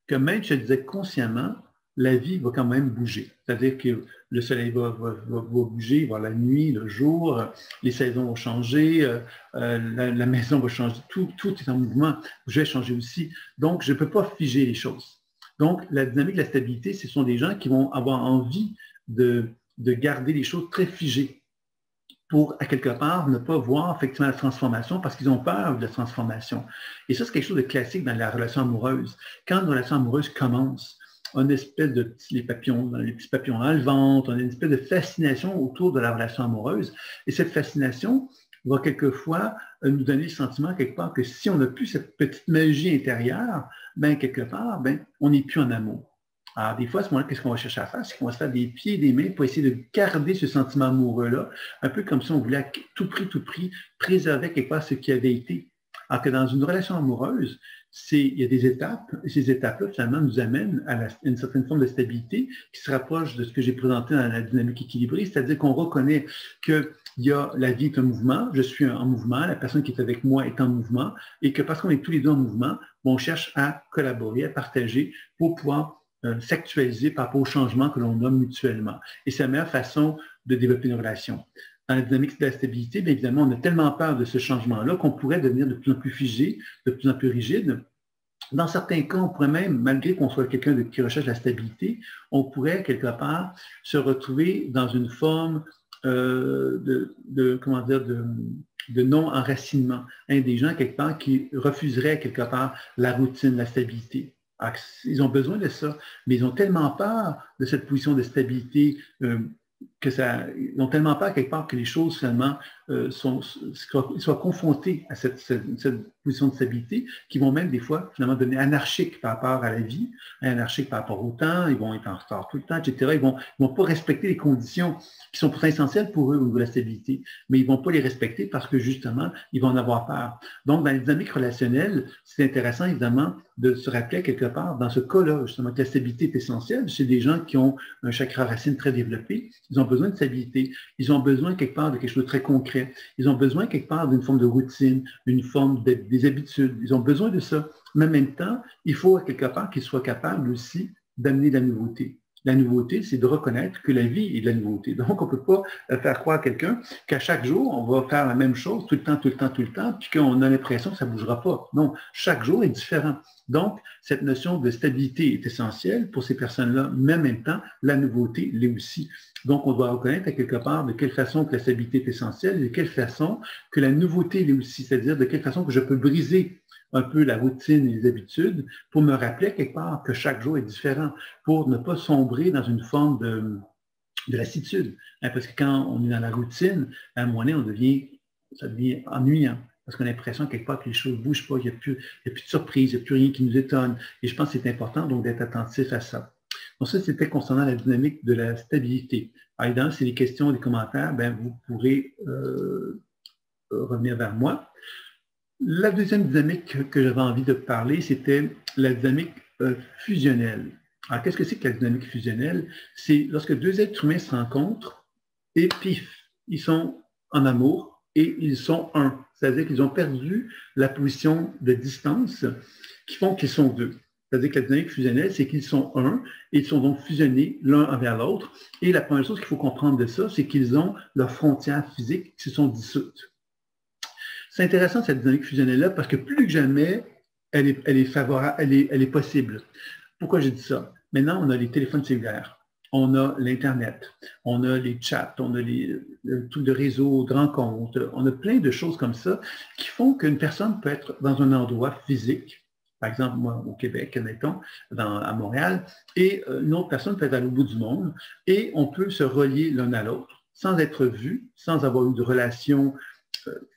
que même si je disais consciemment, la vie va quand même bouger. C'est-à-dire que le soleil va bouger, il va y avoir la nuit, le jour, les saisons vont changer, la maison va changer, tout est en mouvement. Je vais changer aussi. Donc, je ne peux pas figer les choses. Donc, la dynamique de la stabilité, ce sont des gens qui vont avoir envie de garder les choses très figées pour, à quelque part, ne pas voir effectivement la transformation parce qu'ils ont peur de la transformation. Et ça, c'est quelque chose de classique dans la relation amoureuse. Quand une relation amoureuse commence, on a une espèce de les petits papillons dans le ventre, on a une espèce de fascination autour de la relation amoureuse. Et cette fascination va quelquefois nous donner le sentiment, quelque part, que si on n'a plus cette petite magie intérieure, quelque part, on n'est plus en amour. Alors, des fois, à ce moment-là, qu'est-ce qu'on va chercher à faire? C'est qu'on va se faire des pieds et des mains pour essayer de garder ce sentiment amoureux-là, un peu comme si on voulait à tout prix, préserver quelque part ce qui avait été. Alors que dans une relation amoureuse, il y a des étapes, et ces étapes-là, finalement, nous amènent à une certaine forme de stabilité qui se rapproche de ce que j'ai présenté dans la dynamique équilibrée, c'est-à-dire qu'on reconnaît que la vie est un mouvement, je suis en mouvement, la personne qui est avec moi est en mouvement, et que parce qu'on est tous les deux en mouvement, on cherche à collaborer, à partager pour pouvoir s'actualiser par rapport aux changements que l'on nomme mutuellement. Et c'est la meilleure façon de développer une relation. Dans la dynamique de la stabilité, bien évidemment, on a tellement peur de ce changement-là qu'on pourrait devenir de plus en plus figé, de plus en plus rigide. Dans certains cas, on pourrait même, malgré qu'on soit quelqu'un qui recherche la stabilité, on pourrait quelque part se retrouver dans une forme de non-enracinement. Des gens, quelque part, qui refuseraient, quelque part, la routine, la stabilité. Alors, ils ont besoin de ça, mais ils ont tellement peur de cette position de stabilité ils ont tellement peur, quelque part, que les choses, finalement, soient confrontées à cette position de stabilité, qui vont même, des fois, finalement, devenir anarchiques par rapport à la vie, anarchiques par rapport au temps, ils vont être en retard tout le temps, etc. Ils vont pas respecter les conditions qui sont pourtant essentielles pour eux au niveau de la stabilité, mais ils vont pas les respecter parce que, justement, ils vont en avoir peur. Donc, dans les dynamiques relationnelles, c'est intéressant, évidemment, de se rappeler, quelque part, dans ce cas-là, justement, que la stabilité est essentielle chez des gens qui ont un chakra racine très développé. Ils ont besoin de stabilité. Ils ont besoin, quelque part, de quelque chose de très concret. Ils ont besoin, quelque part, d'une forme de routine, d'une forme des habitudes. Ils ont besoin de ça. Mais en même temps, il faut, quelque part, qu'ils soient capables aussi d'amener de la nouveauté. La nouveauté, c'est de reconnaître que la vie est de la nouveauté. Donc, on ne peut pas faire croire à quelqu'un qu'à chaque jour, on va faire la même chose tout le temps, tout le temps, tout le temps, puis qu'on a l'impression que ça ne bougera pas. Non, chaque jour est différent. Donc, cette notion de stabilité est essentielle pour ces personnes-là, mais en même temps, la nouveauté l'est aussi. Donc, on doit reconnaître à quelque part de quelle façon que la stabilité est essentielle et de quelle façon que la nouveauté l'est aussi, c'est-à-dire de quelle façon que je peux briser un peu la routine et les habitudes pour me rappeler quelque part que chaque jour est différent, pour ne pas sombrer dans une forme de lassitude. Parce que quand on est dans la routine, à un moment donné, ça devient ennuyant. Parce qu'on a l'impression quelque part que les choses ne bougent pas, il n'y a plus de surprise, il n'y a plus rien qui nous étonne. Et je pense que c'est important donc d'être attentif à ça. Donc ça, c'était concernant la dynamique de la stabilité. Alors évidemment, si les questions, les commentaires, vous pourrez revenir vers moi. La deuxième dynamique que j'avais envie de parler, c'était la dynamique fusionnelle. Alors, qu'est-ce que c'est que la dynamique fusionnelle? C'est lorsque deux êtres humains se rencontrent et pif, ils sont en amour et ils sont un. C'est-à-dire qu'ils ont perdu la position de distance qui font qu'ils sont deux. C'est-à-dire que la dynamique fusionnelle, c'est qu'ils sont un et ils sont donc fusionnés l'un envers l'autre. Et la première chose qu'il faut comprendre de ça, c'est qu'ils ont leurs frontières physiques qui se sont dissoutes. C'est intéressant cette dynamique fusionnelle-là parce que plus que jamais, elle est favorable, elle est possible. Pourquoi j'ai dit ça? Maintenant, on a les téléphones cellulaires, on a l'Internet, on a les chats, on a tout le réseau de rencontres, on a plein de choses comme ça qui font qu'une personne peut être dans un endroit physique, par exemple, moi, au Québec, admettons, à Montréal, et une autre personne peut être à l'autre bout du monde, et on peut se relier l'un à l'autre sans être vu, sans avoir eu de relation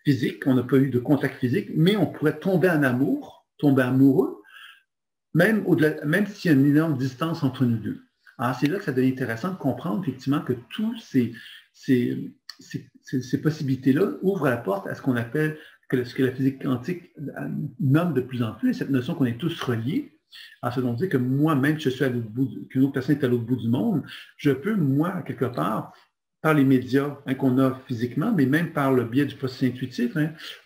physique, on n'a pas eu de contact physique, mais on pourrait tomber en amour, tomber amoureux, même s'il y a une énorme distance entre nous deux. Alors, c'est là que ça devient intéressant de comprendre effectivement que toutes ces possibilités-là ouvrent la porte à ce qu'on appelle, ce que la physique quantique nomme de plus en plus, cette notion qu'on est tous reliés. Alors, ça veut dire que moi, même si je suis à l'autre bout, qu'une autre personne est à l'autre bout du monde, je peux, moi, quelque part, par les médias qu'on a physiquement, mais même par le biais du processus intuitif,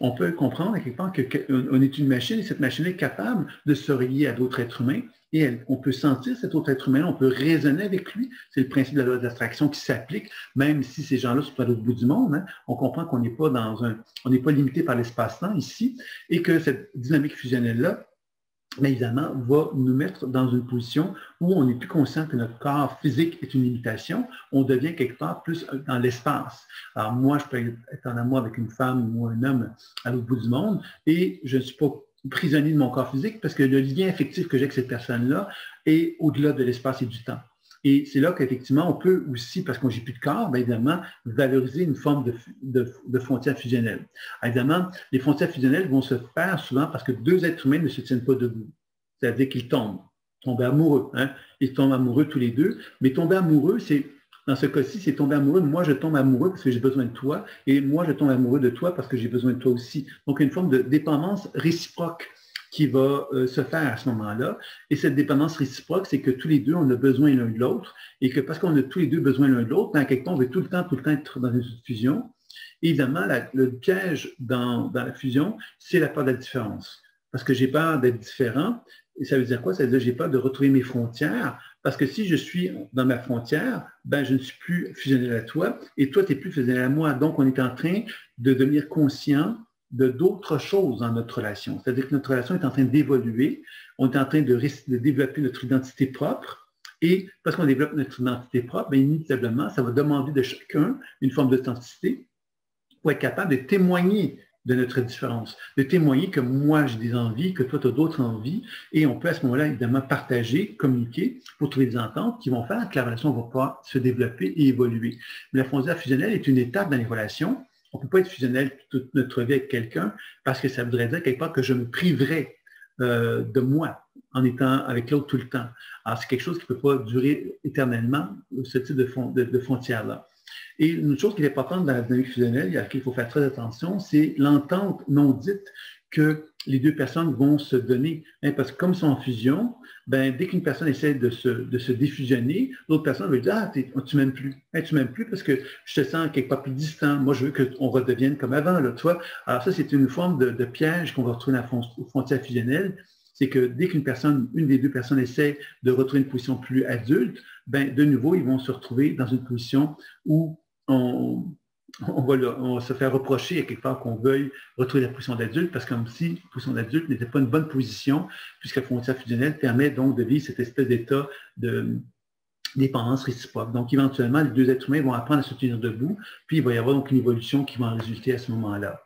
on peut comprendre à quelque part qu'on est une machine et cette machine est capable de se relier à d'autres êtres humains et on peut sentir cet autre être humain, on peut raisonner avec lui. C'est le principe de la loi d'attraction qui s'applique, même si ces gens-là sont à l'autre bout du monde. On comprend qu'on n'est pas on n'est pas limité par l'espace-temps ici et que cette dynamique fusionnelle-là, mais évidemment, va nous mettre dans une position où on n'est plus conscient que notre corps physique est une limitation, on devient quelque part plus dans l'espace. Alors moi, je peux être en amour avec une femme ou un homme à l'autre bout du monde et je ne suis pas prisonnier de mon corps physique parce que le lien affectif que j'ai avec cette personne-là est au-delà de l'espace et du temps. Et c'est là qu'effectivement, on peut aussi, parce qu'on n'a plus de corps, évidemment, valoriser une forme de frontière fusionnelle. Évidemment, les frontières fusionnelles vont se faire souvent parce que deux êtres humains ne se tiennent pas debout. C'est-à-dire qu'ils tombent amoureux. Ils tombent amoureux tous les deux. Mais tomber amoureux, dans ce cas-ci, c'est tomber amoureux. Moi, je tombe amoureux parce que j'ai besoin de toi. Et moi, je tombe amoureux de toi parce que j'ai besoin de toi aussi. Donc, une forme de dépendance réciproque qui va se faire à ce moment-là. Et cette dépendance réciproque, c'est que tous les deux, on a besoin l'un de l'autre et que parce qu'on a tous les deux besoin l'un de l'autre, ben, quelque part, on veut tout le temps être dans une fusion. Et évidemment, le piège dans la fusion, c'est la peur de la différence. Parce que j'ai peur d'être différent. Et ça veut dire quoi? Ça veut dire que j'ai peur de retrouver mes frontières. Parce que si je suis dans ma frontière, ben, je ne suis plus fusionnel à toi et toi, tu n'es plus fusionnel à moi. Donc, on est en train de devenir conscient de d'autres choses dans notre relation. C'est-à-dire que notre relation est en train d'évoluer. On est en train de développer notre identité propre. Et parce qu'on développe notre identité propre, bien, inévitablement, ça va demander de chacun une forme d'authenticité pour être capable de témoigner de notre différence, de témoigner que moi, j'ai des envies, que toi, tu as d'autres envies, et on peut à ce moment-là, évidemment, partager, communiquer pour trouver des ententes qui vont faire que la relation va pouvoir se développer et évoluer. Mais la frontière fusionnelle est une étape dans les relations. On ne peut pas être fusionnel toute notre vie avec quelqu'un parce que ça voudrait dire quelque part que je me priverais de moi en étant avec l'autre tout le temps. Alors, c'est quelque chose qui ne peut pas durer éternellement, ce type de frontière-là. Et une chose qui est importante dans la dynamique fusionnelle, à laquelle il faut faire très attention, c'est l'entente non dite que les deux personnes vont se donner. Parce que comme ils sont en fusion, ben, dès qu'une personne essaie de se défusionner, l'autre personne va dire « Ah, tu m'aimes plus. Tu m'aimes plus parce que je te sens quelque part plus distant. Moi, je veux qu'on redevienne comme avant. » Là, tu vois? Alors ça, c'est une forme de piège qu'on va retrouver dans la frontière fusionnelle. C'est que dès une des deux personnes essaie de retrouver une position plus adulte, ben, de nouveau, ils vont se retrouver dans une position où on va se faire reprocher à quelque part qu'on veuille retrouver la position d'adulte, parce que comme si la position d'adulte n'était pas une bonne position, puisque la frontière fusionnelle permet donc de vivre cette espèce d'état de dépendance réciproque. Donc, éventuellement, les deux êtres humains vont apprendre à se tenir debout, puis il va y avoir donc une évolution qui va en résulter à ce moment-là.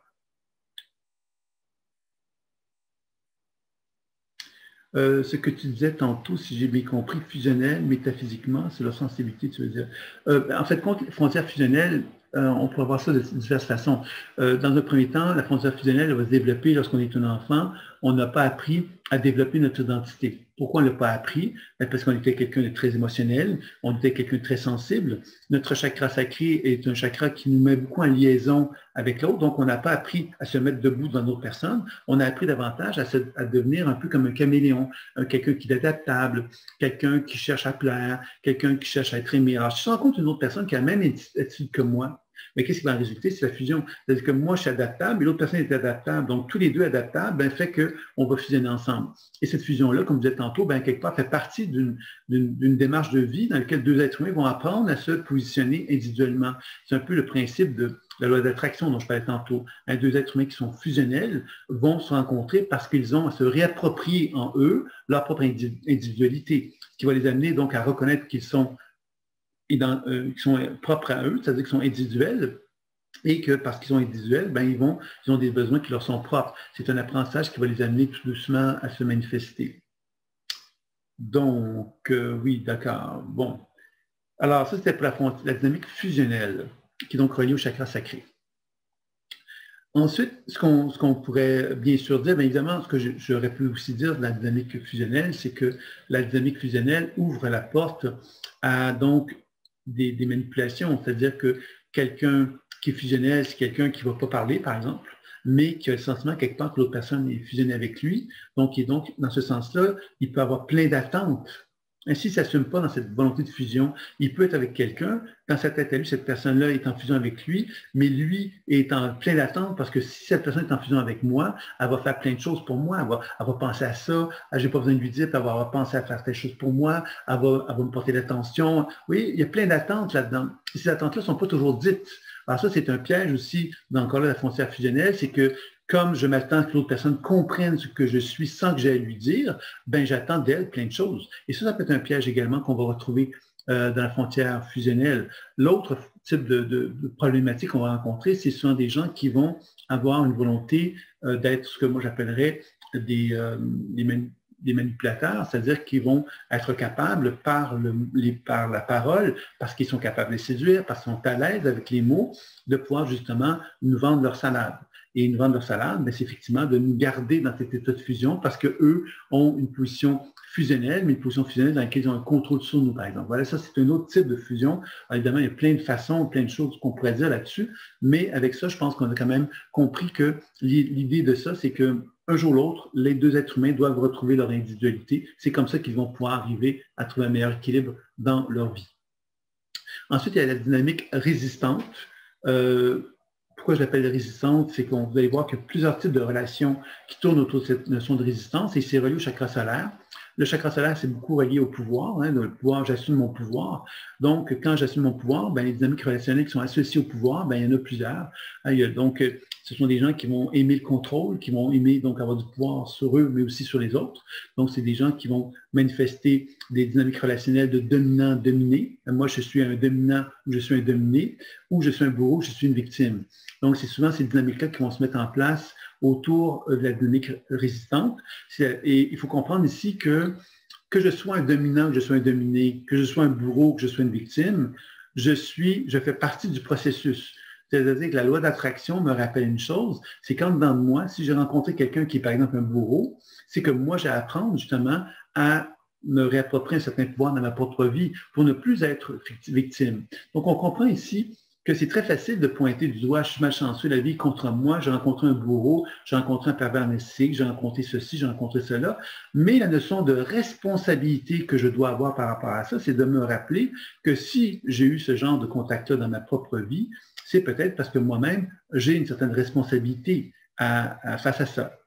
Ce que tu disais tantôt, si j'ai bien compris, fusionnel, métaphysiquement, c'est leur sensibilité, tu veux dire. En fait, contre les frontières fusionnelles, on peut voir ça de diverses façons. Dans un premier temps, la frontière fusionnelle elle va se développer lorsqu'on est un enfant. On n'a pas appris à développer notre identité. Pourquoi on ne l'a pas appris? Parce qu'on était quelqu'un de très émotionnel, on était quelqu'un de très sensible. Notre chakra sacré est un chakra qui nous met beaucoup en liaison avec l'autre, donc on n'a pas appris à se mettre debout devant d'autres personnes. On a appris davantage à devenir un peu comme un caméléon, quelqu'un qui est adaptable, quelqu'un qui cherche à plaire, quelqu'un qui cherche à être aimé. Alors, si je rencontre une autre personne qui a la même attitude que moi, mais qu'est-ce qui va en résulter? C'est la fusion. C'est-à-dire que moi, je suis adaptable et l'autre personne est adaptable. Donc, tous les deux adaptables, ben, fait qu'on va fusionner ensemble. Et cette fusion-là, comme vous disais tantôt, ben, quelque part, fait partie d'une démarche de vie dans laquelle deux êtres humains vont apprendre à se positionner individuellement. C'est un peu le principe de la loi d'attraction dont je parlais tantôt. Deux êtres humains qui sont fusionnels vont se rencontrer parce qu'ils ont à se réapproprier en eux leur propre individualité, qui va les amener donc à reconnaître qu'ils sont qui sont propres à eux, c'est-à-dire qu'ils sont individuels, et que parce qu'ils sont individuels, ben, ils ont des besoins qui leur sont propres. C'est un apprentissage qui va les amener tout doucement à se manifester. Donc, oui, d'accord. Bon. Alors, ça, c'était pour la dynamique fusionnelle, qui est donc reliée au chakra sacré. Ensuite, ce qu'on pourrait bien sûr dire, bien évidemment, ce que j'aurais pu aussi dire de la dynamique fusionnelle, c'est que la dynamique fusionnelle ouvre la porte à donc des manipulations, c'est-à-dire que quelqu'un qui est fusionnel, c'est quelqu'un qui ne va pas parler, par exemple, mais qui a le sentiment quelque part que l'autre personne est fusionnée avec lui. Donc, dans ce sens-là, il peut avoir plein d'attentes. Ainsi, il ne s'assume pas dans cette volonté de fusion. Il peut être avec quelqu'un, dans sa tête à lui, cette personne-là est en fusion avec lui, mais lui est en plein d'attente parce que si cette personne est en fusion avec moi, elle va faire plein de choses pour moi. Elle va penser à ça, je n'ai pas besoin de lui dire, puis elle va penser à faire telle chose pour moi, elle va me porter l'attention. Oui, il y a plein d'attentes là-dedans. Et ces attentes-là ne sont pas toujours dites. Alors ça, c'est un piège aussi dans le cas de la frontière fusionnelle, c'est que comme je m'attends que l'autre personne comprenne ce que je suis sans que j'aie à lui dire, ben j'attends d'elle plein de choses. Et ça peut être un piège également qu'on va retrouver dans la frontière fusionnelle. L'autre type de problématique qu'on va rencontrer, c'est souvent des gens qui vont avoir une volonté d'être ce que moi j'appellerais des manipulateurs, c'est-à-dire qu'ils vont être capables par la parole, parce qu'ils sont capables de séduire, parce qu'ils sont à l'aise avec les mots, de pouvoir justement nous vendre leur salade. Et nous vendre leur salade, c'est effectivement de nous garder dans cet état de fusion parce qu'eux ont une position fusionnelle, mais une position fusionnelle dans laquelle ils ont un contrôle sur nous, par exemple. Voilà, ça, c'est un autre type de fusion. Alors, évidemment, il y a plein de façons, plein de choses qu'on pourrait dire là-dessus, mais avec ça, je pense qu'on a quand même compris que l'idée de ça, c'est que un jour ou l'autre, les deux êtres humains doivent retrouver leur individualité. C'est comme ça qu'ils vont pouvoir arriver à trouver un meilleur équilibre dans leur vie. Ensuite, il y a la dynamique résistante. Pourquoi je l'appelle résistante? C'est qu'on vous allez voir qu'il y a plusieurs types de relations qui tournent autour de cette notion de résistance et c'est relié au chakra solaire. Le chakra solaire, c'est beaucoup relié au pouvoir. Hein, le pouvoir, j'assume mon pouvoir. Donc, quand j'assume mon pouvoir, ben, les dynamiques relationnelles qui sont associées au pouvoir, ben, il y en a plusieurs. Donc, ce sont des gens qui vont aimer le contrôle, qui vont aimer donc avoir du pouvoir sur eux, mais aussi sur les autres. Donc, c'est des gens qui vont manifester des dynamiques relationnelles de dominant-dominé. Moi, je suis un dominant ou je suis un dominé, ou je suis un bourreau, je suis une victime. Donc, c'est souvent ces dynamiques-là qui vont se mettre en place autour de la dynamique résistante. Et il faut comprendre ici que je sois un dominant, que je sois un dominé, que je sois un bourreau, que je sois une victime, je fais partie du processus. C'est-à-dire que la loi d'attraction me rappelle une chose, c'est quand dans moi, si j'ai rencontré quelqu'un qui est par exemple un bourreau, c'est que moi j'ai à apprendre justement à me réapproprier un certain pouvoir dans ma propre vie pour ne plus être victime. Donc on comprend ici que c'est très facile de pointer du doigt, je suis malchanceux, la vie est contre moi, j'ai rencontré un bourreau, j'ai rencontré un pervers narcissique, j'ai rencontré ceci, j'ai rencontré cela. Mais la notion de responsabilité que je dois avoir par rapport à ça, c'est de me rappeler que si j'ai eu ce genre de contact-là dans ma propre vie, c'est peut-être parce que moi-même, j'ai une certaine responsabilité face à ça.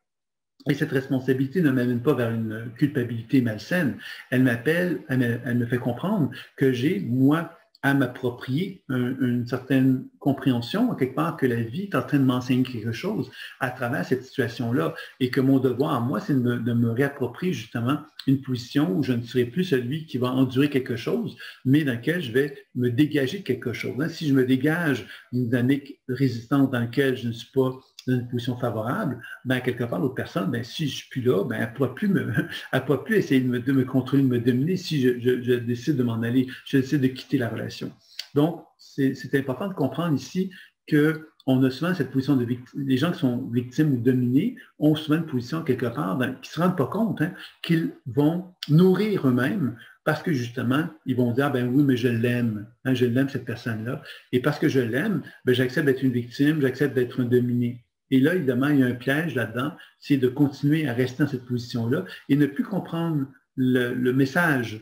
Et cette responsabilité ne m'amène pas vers une culpabilité malsaine. Elle me fait comprendre que j'ai, moi, à m'approprier une certaine compréhension, quelque part, que la vie est en train de m'enseigner quelque chose à travers cette situation-là et que mon devoir à moi, c'est de me réapproprier justement une position où je ne serai plus celui qui va endurer quelque chose, mais dans lequel je vais me dégager de quelque chose. Si je me dégage d'une dynamique résistante dans laquelle je ne suis pas dans une position favorable, ben, quelque part, l'autre personne, ben, si je ne suis plus là, ben, elle ne pourra plus essayer de me contrôler, de me dominer si je décide de m'en aller, je décide de quitter la relation. Donc, c'est important de comprendre ici qu'on a souvent cette position de victime. Les gens qui sont victimes ou dominés ont souvent une position quelque part qui ne se rendent pas compte qu'ils vont nourrir eux-mêmes parce que justement, ils vont dire, ben oui, mais je l'aime, je l'aime cette personne-là. Et parce que je l'aime, ben, j'accepte d'être une victime, j'accepte d'être un dominé. Et là, évidemment, il y a un piège là-dedans, c'est de continuer à rester dans cette position-là et ne plus comprendre le message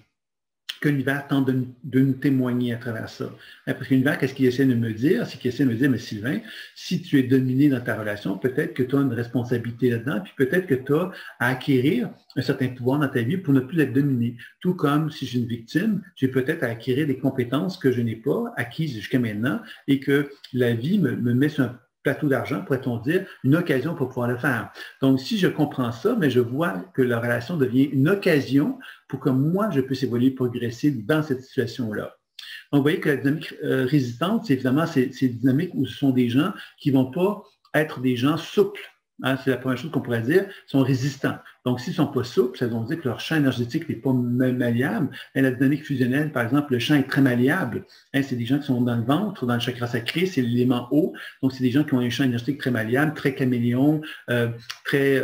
que l'univers tente de nous témoigner à travers ça. Parce que l'univers, qu'est-ce qu'il essaie de me dire? C'est qu'il essaie de me dire, mais Sylvain, si tu es dominé dans ta relation, peut-être que tu as une responsabilité là-dedans, puis peut-être que tu as à acquérir un certain pouvoir dans ta vie pour ne plus être dominé. Tout comme si je suis une victime, j'ai peut-être à acquérir des compétences que je n'ai pas acquises jusqu'à maintenant et que la vie me met sur un plateau d'argent, pourrait-on dire, une occasion pour pouvoir le faire. Donc, si je comprends ça, mais je vois que la relation devient une occasion pour que moi, je puisse évoluer, progresser dans cette situation-là. Donc, vous voyez que la dynamique résistante, c'est évidemment ces dynamiques où ce sont des gens qui ne vont pas être des gens souples. C'est la première chose qu'on pourrait dire, ils sont résistants. Donc, s'ils ne sont pas souples, ça veut dire que leur champ énergétique n'est pas malléable. Et la dynamique fusionnelle, par exemple, le champ est très malléable. C'est des gens qui sont dans le ventre, dans le chakra sacré, c'est l'élément haut. Donc, c'est des gens qui ont un champ énergétique très malléable, très caméléon, très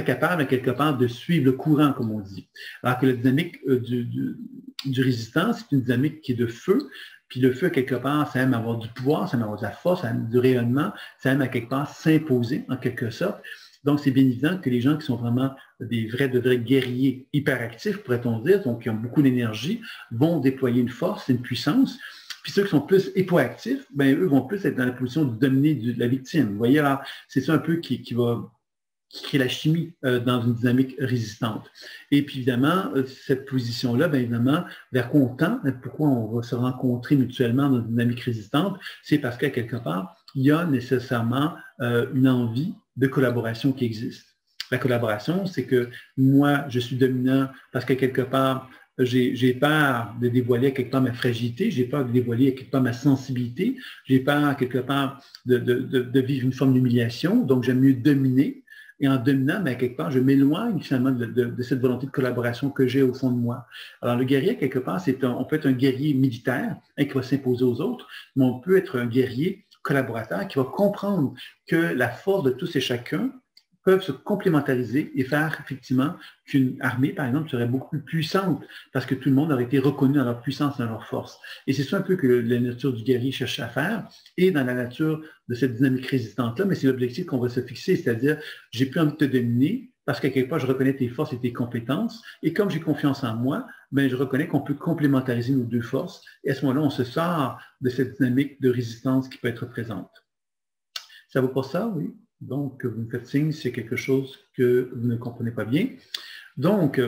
capable, quelque part, de suivre le courant, comme on dit. Alors que la dynamique du résistant, c'est une dynamique qui est de feu. Puis le feu, quelque part, ça aime avoir du pouvoir, ça aime avoir de la force, ça aime du rayonnement, ça aime à quelque part s'imposer, en quelque sorte. Donc, c'est bien évident que les gens qui sont vraiment de vrais guerriers hyperactifs, pourrait-on dire, donc qui ont beaucoup d'énergie, vont déployer une force, une puissance. Puis ceux qui sont plus hypoactifs, ben eux vont plus être dans la position de dominer la victime. Vous voyez, alors, c'est ça un peu qui crée la chimie dans une dynamique résistante. Et puis évidemment, cette position-là, bien évidemment, vers quoi on tend, pourquoi on va se rencontrer mutuellement dans une dynamique résistante, c'est parce qu'à quelque part, il y a nécessairement une envie de collaboration qui existe. La collaboration, c'est que moi, je suis dominant parce que quelque part, j'ai peur de dévoiler quelque part ma fragilité, j'ai peur de dévoiler quelque part ma sensibilité, j'ai peur quelque part de vivre une forme d'humiliation, donc j'aime mieux dominer. Et en dominant, bien, quelque part, je m'éloigne finalement de cette volonté de collaboration que j'ai au fond de moi. Alors, le guerrier, quelque part, on peut être un guerrier militaire qui va s'imposer aux autres, mais on peut être un guerrier collaborateur qui va comprendre que la force de tous et chacun peuvent se complémentariser et faire effectivement qu'une armée, par exemple, serait beaucoup plus puissante parce que tout le monde aurait été reconnu dans leur puissance, dans leur force. Et c'est ça un peu que la nature du guerrier cherche à faire et dans la nature de cette dynamique résistante-là, mais c'est l'objectif qu'on va se fixer, c'est-à-dire, j'ai plus envie de te dominer parce qu'à quelque part, je reconnais tes forces et tes compétences et comme j'ai confiance en moi, ben, je reconnais qu'on peut complémentariser nos deux forces et à ce moment-là, on se sort de cette dynamique de résistance qui peut être présente. Ça vaut pour ça, oui? Donc, vous me faites signe si c'est quelque chose que vous ne comprenez pas bien. Donc,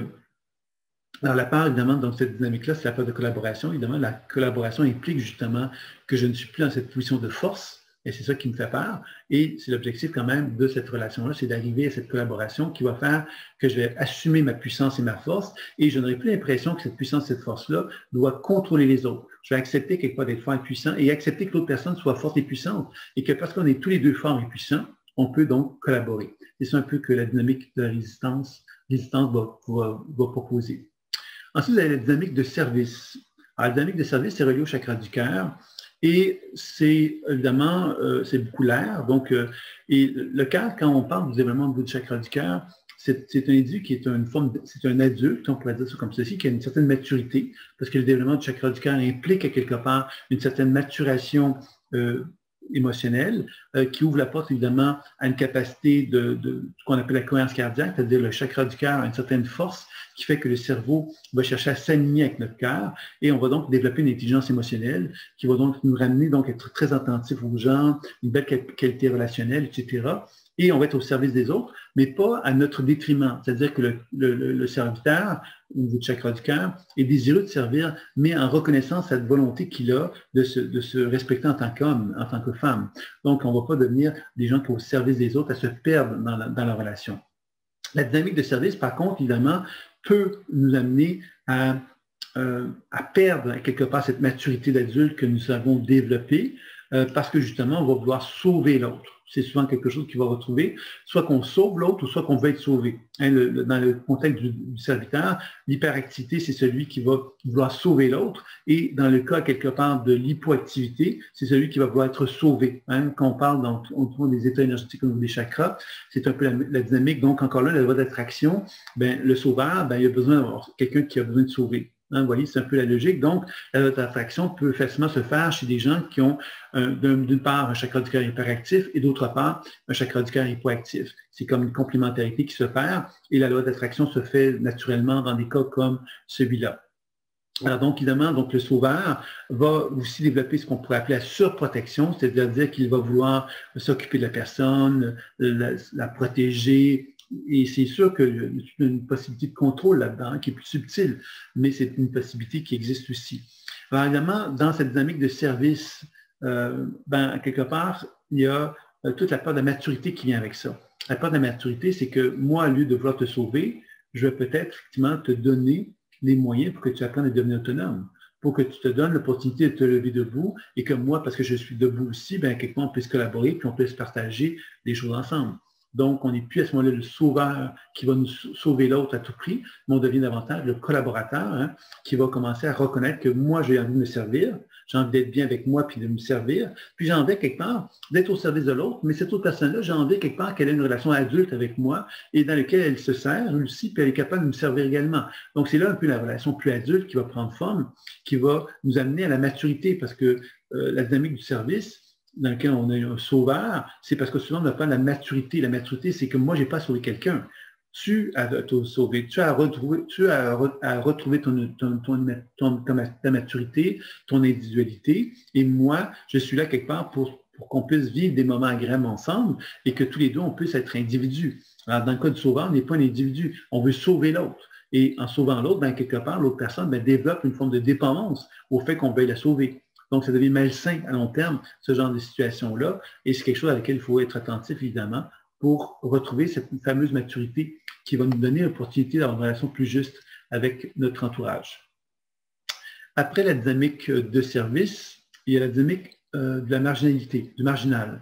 dans la part, évidemment, dans cette dynamique-là, c'est la part de collaboration. Évidemment, la collaboration implique justement que je ne suis plus dans cette position de force, et c'est ça qui me fait peur. Et c'est l'objectif quand même de cette relation-là, c'est d'arriver à cette collaboration qui va faire que je vais assumer ma puissance et ma force, et je n'aurai plus l'impression que cette puissance, cette force-là doit contrôler les autres. Je vais accepter quelque part d'être fort et puissant, et accepter que l'autre personne soit forte et puissante, et que parce qu'on est tous les deux forts et puissants, on peut donc collaborer. C'est ça un peu que la dynamique de la résistance va proposer. Ensuite, vous avez la dynamique de service. Alors, la dynamique de service, c'est relié au chakra du cœur et c'est évidemment, c'est beaucoup l'air. Donc, et le cœur, quand on parle du développement du chakra du cœur, c'est un individu qui est une forme, c'est un adulte, on pourrait dire ça comme ceci, qui a une certaine maturité, parce que le développement du chakra du cœur implique à quelque part une certaine maturation émotionnelle qui ouvre la porte évidemment à une capacité de ce qu'on appelle la cohérence cardiaque, c'est-à-dire le chakra du cœur a une certaine force qui fait que le cerveau va chercher à s'aligner avec notre cœur et on va donc développer une intelligence émotionnelle qui va donc nous ramener donc à être très attentif aux gens, une belle qualité relationnelle, etc. Et on va être au service des autres, mais pas à notre détriment. C'est-à-dire que le serviteur, au niveau du chakra du cœur, est désireux de servir, mais en reconnaissant cette volonté qu'il a de se respecter en tant qu'homme, en tant que femme. Donc, on ne va pas devenir des gens qui sont au service des autres, à se perdre dans la relation. La dynamique de service, par contre, évidemment, peut nous amener à perdre quelque part cette maturité d'adulte que nous avons développée parce que justement, on va vouloir sauver l'autre. C'est souvent quelque chose qu'il va retrouver, soit qu'on sauve l'autre ou soit qu'on veut être sauvé. Hein, dans le contexte du serviteur, l'hyperactivité, c'est celui qui va vouloir sauver l'autre et dans le cas quelque part de l'hypoactivité, c'est celui qui va vouloir être sauvé. Hein, quand on parle autour des états énergétiques au niveau des chakras, c'est un peu la dynamique. Donc encore là, la loi d'attraction, ben, le sauveur, ben, il y a besoin d'avoir quelqu'un qui a besoin de sauver. Hein, vous voyez, c'est un peu la logique. Donc, la loi d'attraction peut facilement se faire chez des gens qui ont d'une part un chakra du cœur hyperactif et d'autre part un chakra du cœur hypoactif. C'est comme une complémentarité qui se perd et la loi d'attraction se fait naturellement dans des cas comme celui-là. Alors donc, évidemment, donc, le sauveur va aussi développer ce qu'on pourrait appeler la surprotection, c'est-à-dire qu'il va vouloir s'occuper de la personne, la protéger, et c'est sûr qu'il y a une possibilité de contrôle là-dedans qui est plus subtile, mais c'est une possibilité qui existe aussi. Alors évidemment, dans cette dynamique de service, ben, quelque part, il y a toute la part de maturité qui vient avec ça. La part de maturité, c'est que moi, au lieu de vouloir te sauver, je vais peut-être effectivement te donner les moyens pour que tu apprennes à devenir autonome, pour que tu te donnes l'opportunité de te lever debout et que moi, parce que je suis debout aussi, bien, quelque part, on puisse collaborer puis on puisse partager des choses ensemble. Donc, on n'est plus à ce moment-là le sauveur qui va nous sauver l'autre à tout prix, mais on devient davantage le collaborateur hein, qui va commencer à reconnaître que moi, j'ai envie de me servir, j'ai envie d'être bien avec moi puis de me servir, puis j'ai envie quelque part d'être au service de l'autre, mais cette autre personne-là, j'ai envie quelque part qu'elle ait une relation adulte avec moi et dans laquelle elle se sert aussi, puis elle est capable de me servir également. Donc, c'est là un peu la relation plus adulte qui va prendre forme, qui va nous amener à la maturité parce que la dynamique du service, dans lequel on est un sauveur, c'est parce que souvent on n'a pas la maturité. La maturité, c'est que moi, je n'ai pas sauvé quelqu'un. Tu as te sauvé, tu as retrouvé ta maturité, ton individualité, et moi, je suis là quelque part pour qu'on puisse vivre des moments agréables ensemble et que tous les deux, on puisse être individus. Alors, dans le cas du sauveur, on n'est pas un individu, on veut sauver l'autre. Et en sauvant l'autre, ben, quelque part, l'autre personne développe une forme de dépendance au fait qu'on veuille la sauver. Donc, ça devient malsain à long terme, ce genre de situation-là, et c'est quelque chose à laquelle il faut être attentif, évidemment, pour retrouver cette fameuse maturité qui va nous donner l'opportunité d'avoir une relation plus juste avec notre entourage. Après la dynamique de service, il y a la dynamique de la marginalité, du marginal,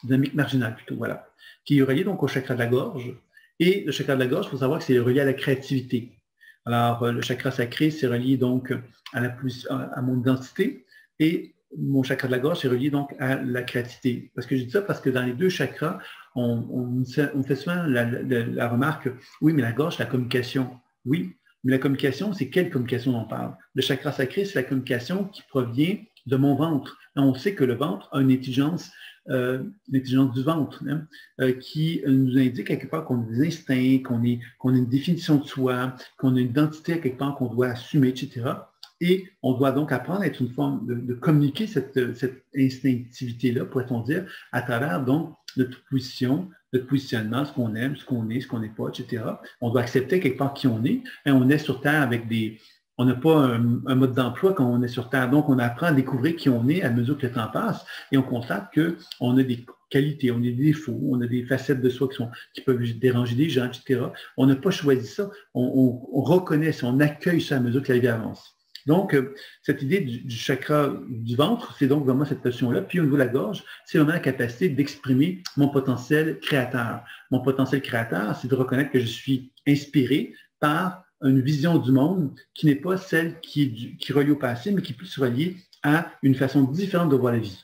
dynamique marginale plutôt, voilà, qui est reliée donc au chakra de la gorge. Et le chakra de la gorge, il faut savoir que c'est relié à la créativité. Alors, le chakra sacré, c'est relié donc à mon identité. Et mon chakra de la gorge est relié donc à la créativité. Parce que je dis ça parce que dans les deux chakras, on fait souvent la remarque, oui, mais la gorge, c'est la communication. Oui, mais la communication, c'est quelle communication on parle? Le chakra sacré, c'est la communication qui provient de mon ventre. On sait que le ventre a une intelligence du ventre, hein, qui nous indique quelque part qu'on a des instincts, qu'on a une définition de soi, qu'on a une identité à quelque part qu'on doit assumer, etc. Et on doit donc apprendre à être une forme de communiquer cette instinctivité-là, pourrait-on dire, à travers donc notre position, notre positionnement, ce qu'on aime, ce qu'on est, ce qu'on n'est pas, etc. On doit accepter quelque part qui on est. Et on est sur Terre avec on n'a pas un mode d'emploi quand on est sur Terre. Donc, on apprend à découvrir qui on est à mesure que le temps passe et on constate qu'on a des qualités, on a des défauts, on a des facettes de soi qui peuvent déranger des gens, etc. On n'a pas choisi ça. On reconnaît ça, on accueille ça à mesure que la vie avance. Donc, cette idée du chakra du ventre, c'est donc vraiment cette notion-là. Puis au niveau de la gorge, c'est vraiment la capacité d'exprimer mon potentiel créateur. Mon potentiel créateur, c'est de reconnaître que je suis inspiré par une vision du monde qui n'est pas celle qui relie au passé, mais qui est plus reliée à une façon différente de voir la vie.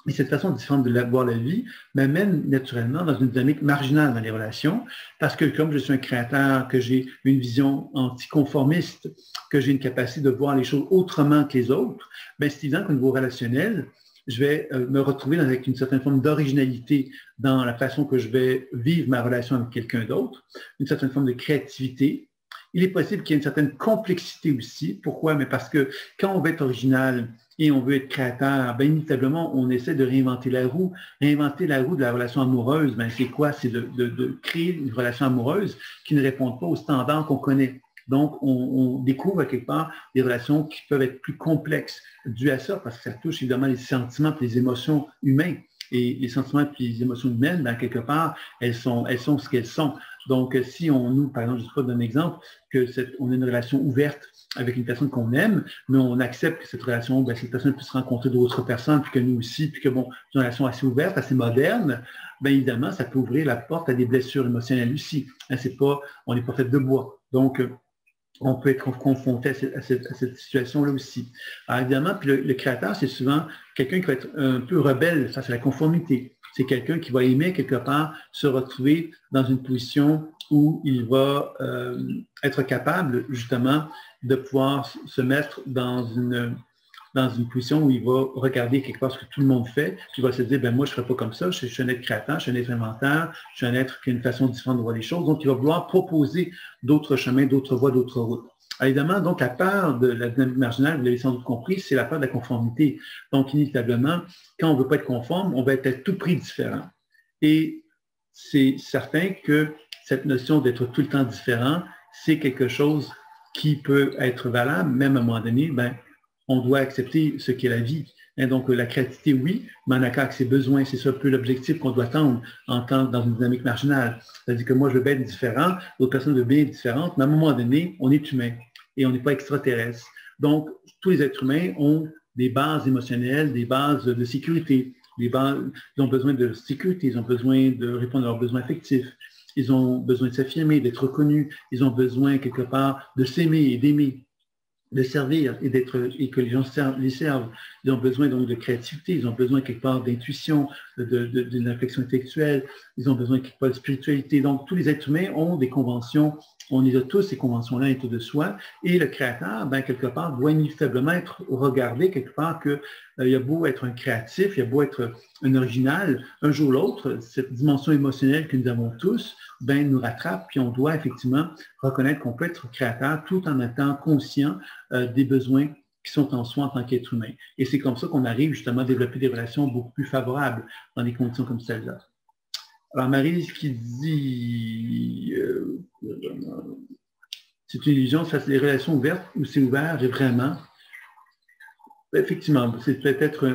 Et cette façon différente de voir la vie m'amène naturellement dans une dynamique marginale dans les relations, parce que comme je suis un créateur, que j'ai une vision anticonformiste, que j'ai une capacité de voir les choses autrement que les autres, bien, c'est évident qu'au niveau relationnel, je vais me retrouver avec une certaine forme d'originalité dans la façon que je vais vivre ma relation avec quelqu'un d'autre, une certaine forme de créativité. Il est possible qu'il y ait une certaine complexité aussi. Pourquoi? Mais parce que quand on veut être original et on veut être créateur, bien inévitablement, on essaie de réinventer la roue. Réinventer la roue de la relation amoureuse, bien, c'est quoi? C'est de créer une relation amoureuse qui ne répond pas aux standards qu'on connaît. Donc, on découvre à quelque part des relations qui peuvent être plus complexes dues à ça, parce que ça touche évidemment les sentiments et les émotions humaines. Et les sentiments et les émotions humaines, bien, quelque part, elles sont ce qu'elles sont. Donc, si par exemple, je ne sais pas donner un exemple, on a une relation ouverte avec une personne qu'on aime, mais on accepte que cette relation, bien, cette personne puisse rencontrer d'autres personnes, puis que nous aussi, puis que bon, c'est une relation assez ouverte, assez moderne, bien évidemment, ça peut ouvrir la porte à des blessures émotionnelles aussi. Hein, on n'est pas fait de bois. Donc, on peut être confronté à cette situation-là aussi. Alors évidemment, puis le créateur, c'est souvent quelqu'un qui va être un peu rebelle face à la conformité. C'est quelqu'un qui va aimer quelque part se retrouver dans une position où il va être capable justement de pouvoir se mettre dans une position où il va regarder quelque part ce que tout le monde fait, puis il va se dire, ben moi, je ne ferai pas comme ça, je suis un être créateur, je suis un être inventeur, je suis un être qui a une façon différente de voir les choses, donc il va vouloir proposer d'autres chemins, d'autres voies, d'autres routes. Alors, évidemment, donc la peur de la dynamique marginale, vous l'avez sans doute compris, c'est la peur de la conformité. Donc, inévitablement, quand on ne veut pas être conforme, on va être à tout prix différent. Et c'est certain que cette notion d'être tout le temps différent, c'est quelque chose qui peut être valable, même à un moment donné, ben, on doit accepter ce qu'est la vie. Et donc, la créativité, oui, mais en accord avec ses besoins, c'est ça un peu l'objectif qu'on doit tendre dans une dynamique marginale. C'est-à-dire que moi, je veux bien être différent, d'autres personnes veulent bien être différentes, mais à un moment donné, on est humain et on n'est pas extraterrestre. Donc, tous les êtres humains ont des bases émotionnelles, des bases de sécurité. Ils ont besoin de sécurité, ils ont besoin de répondre à leurs besoins affectifs. Ils ont besoin de s'affirmer, d'être reconnus. Ils ont besoin, quelque part, de s'aimer et d'aimer, de servir et que les gens les servent. Ils ont besoin donc de créativité, ils ont besoin quelque part d'intuition, d'une réflexion intellectuelle, ils ont besoin quelque part de spiritualité. Donc, tous les êtres humains ont des conventions, on les a tous, ces conventions-là, autour de soi, et le créateur, ben, quelque part, doit inévitablement être regardé quelque part que il a beau être un créatif, il a beau être un original, un jour ou l'autre, cette dimension émotionnelle que nous avons tous, ben, nous rattrape, puis on doit effectivement reconnaître qu'on peut être créateur tout en étant conscient des besoins qui sont en soi en tant qu'être humain. Et c'est comme ça qu'on arrive justement à développer des relations beaucoup plus favorables dans des conditions comme celle-là. Alors, Marie, ce qui dit, c'est une illusion, ça c'est des relations ouvertes ou c'est ouvert et vraiment. Effectivement, c'est peut-être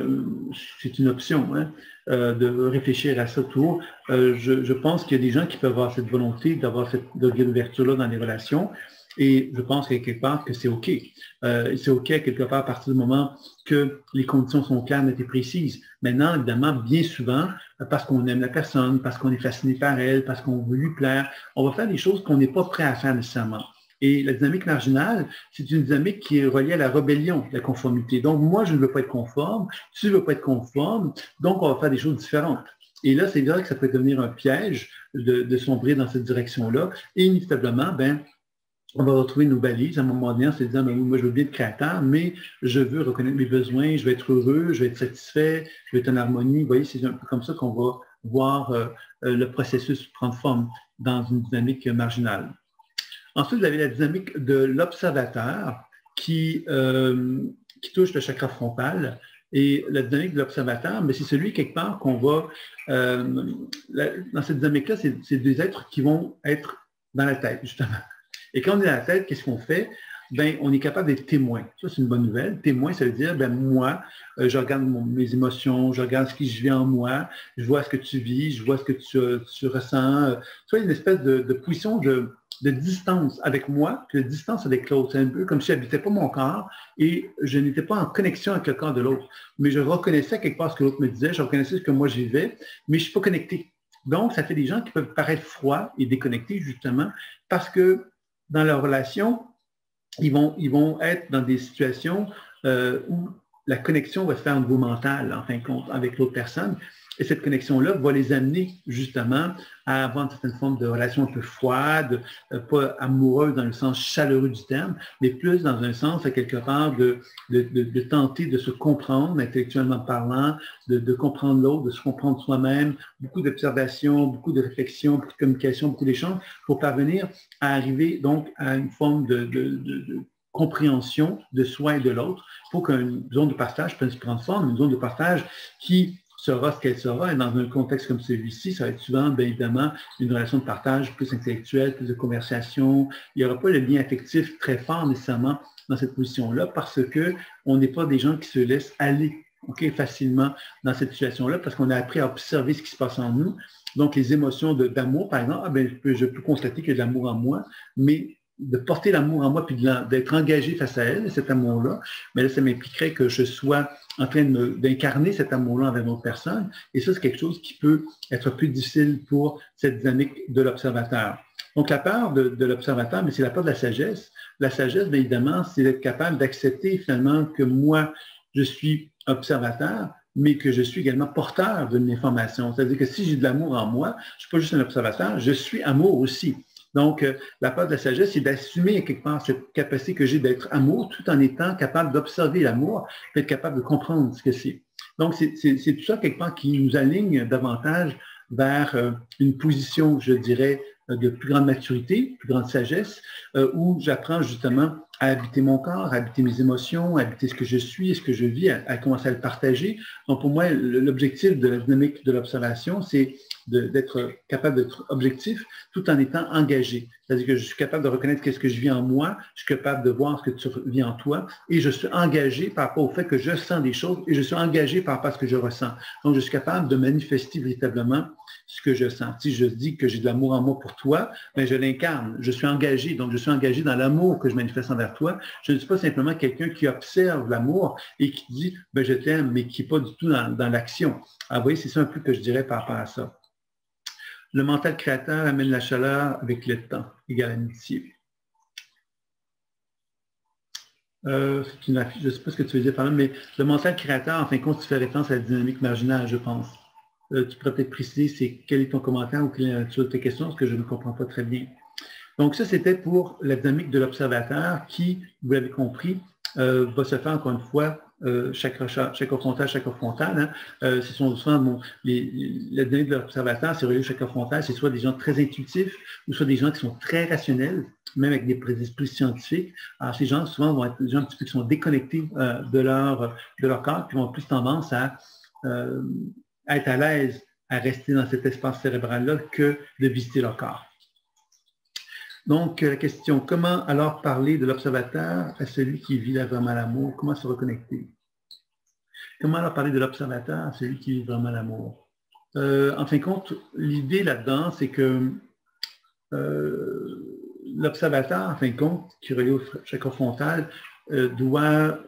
c'est une option hein, de réfléchir à ça tout. Je pense qu'il y a des gens qui peuvent avoir cette volonté d'avoir cette degré d'ouverture-là dans les relations. Et je pense quelque part que c'est OK. C'est OK quelque part à partir du moment que les conditions sont claires, nettes et précises. Maintenant, évidemment, bien souvent, parce qu'on aime la personne, parce qu'on est fasciné par elle, parce qu'on veut lui plaire, on va faire des choses qu'on n'est pas prêt à faire nécessairement. Et la dynamique marginale, c'est une dynamique qui est reliée à la rébellion, la conformité. Donc, moi, je ne veux pas être conforme, tu ne veux pas être conforme, donc on va faire des choses différentes. Et là, c'est vrai que ça peut devenir un piège de sombrer dans cette direction-là. Et inévitablement, ben, on va retrouver nos balises à un moment donné en se disant, ben, moi, je veux bien être créateur, mais je veux reconnaître mes besoins, je veux être heureux, je veux être satisfait, je veux être en harmonie. Vous voyez, c'est un peu comme ça qu'on va voir le processus prendre forme dans une dynamique marginale. Ensuite, vous avez la dynamique de l'observateur qui touche le chakra frontal. Et la dynamique de l'observateur, c'est celui, quelque part, qu'on va... dans cette dynamique-là, c'est des êtres qui vont être dans la tête, justement. Et quand on est dans la tête, qu'est-ce qu'on fait? Ben, on est capable d'être témoin. Ça, c'est une bonne nouvelle. Témoin, ça veut dire, ben, moi, je regarde mes émotions, je regarde ce qui je vis en moi, je vois ce que tu vis, je vois ce que tu ressens. Tu vois, une espèce de position de distance avec moi, puis de distance avec l'autre. C'est un peu comme si je n'habitais pas mon corps et je n'étais pas en connexion avec le corps de l'autre. Mais je reconnaissais quelque part ce que l'autre me disait, je reconnaissais ce que moi je vivais, mais je ne suis pas connecté. Donc, ça fait des gens qui peuvent paraître froids et déconnectés, justement, parce que dans leur relation, ils vont être dans des situations où la connexion va se faire au niveau mental, en fin de compte, avec l'autre personne. Et cette connexion-là va les amener justement à avoir une certaine forme de relation un peu froide, pas amoureuse dans le sens chaleureux du terme, mais plus dans un sens, à quelque part, de tenter de se comprendre, intellectuellement parlant, de comprendre l'autre, de se comprendre soi-même, beaucoup d'observation, beaucoup de réflexion, beaucoup de communication, beaucoup d'échanges, pour parvenir à arriver donc à une forme de compréhension de soi et de l'autre, pour qu'une zone de partage puisse prendre forme, une zone de partage qui sera ce qu'elle sera. Et dans un contexte comme celui-ci, ça va être souvent, bien évidemment, une relation de partage plus intellectuelle, plus de conversation. Il n'y aura pas le lien affectif très fort nécessairement dans cette position-là parce qu'on n'est pas des gens qui se laissent aller facilement dans cette situation-là parce qu'on a appris à observer ce qui se passe en nous. Donc, les émotions d'amour, par exemple, je peux constater qu'il y a de l'amour en moi, mais de porter l'amour en moi puis d'être engagé face à elle, cet amour-là, mais là, ça m'impliquerait que je sois en train d'incarner cet amour-là envers d'autres personnes. Et ça, c'est quelque chose qui peut être plus difficile pour cette dynamique de l'observateur. Donc, la peur de l'observateur, mais c'est la peur de la sagesse. La sagesse, bien évidemment, c'est d'être capable d'accepter finalement que moi, je suis observateur, mais que je suis également porteur d'une information. C'est-à-dire que si j'ai de l'amour en moi, je ne suis pas juste un observateur, je suis amour aussi. Donc, la part de la sagesse, c'est d'assumer quelque part cette capacité que j'ai d'être amour tout en étant capable d'observer l'amour, d'être capable de comprendre ce que c'est. Donc, c'est tout ça quelque part qui nous aligne davantage vers une position, je dirais, de plus grande maturité, plus grande sagesse, où j'apprends justement à habiter mon corps, à habiter mes émotions, à habiter ce que je suis et ce que je vis, à commencer à le partager. Donc, pour moi, l'objectif de la dynamique de l'observation, c'est d'être capable d'être objectif tout en étant engagé. C'est-à-dire que je suis capable de reconnaître qu'est-ce que je vis en moi, je suis capable de voir ce que tu vis en toi, et je suis engagé par rapport au fait que je sens des choses, et je suis engagé par rapport à ce que je ressens. Donc, je suis capable de manifester véritablement ce que je sens. Si je dis que j'ai de l'amour en moi pour toi, bien, je l'incarne, je suis engagé, donc je suis engagé dans l'amour que je manifeste envers toi. Je ne suis pas simplement quelqu'un qui observe l'amour et qui dit « je t'aime », mais qui n'est pas du tout dans l'action. Ah, vous voyez, c'est ça un peu que je dirais par rapport à ça. Le mental créateur amène la chaleur avec le temps, égale amitié. C'est une affiche, je ne sais pas ce que tu veux dire par là, mais le mental créateur, en fin de compte, tu fais référence à la dynamique marginale, je pense. Tu pourrais peut-être préciser quel est ton commentaire ou quelle est la nature de tes questions, parce que je ne comprends pas très bien. Donc, ça, c'était pour la dynamique de l'observateur qui, vous l'avez compris, va se faire encore une fois chakra frontal. Hein. Ce sont souvent la dynamique de l'observateur, c'est relié au chakra frontal, c'est soit des gens très intuitifs ou soit des gens qui sont très rationnels, même avec des prédispositions scientifiques. Alors, ces gens, souvent, vont être des gens un petit peu qui sont déconnectés de leur corps, qui vont plus tendance à être à l'aise à rester dans cet espace cérébral-là que de visiter leur corps. Donc, la question, comment alors parler de l'observateur à celui qui vit vraiment l'amour? Comment se reconnecter? Comment alors parler de l'observateur à celui qui vit vraiment l'amour? En fin de compte, l'idée là-dedans, c'est que l'observateur, en fin de compte, qui relie au chakra frontal, doit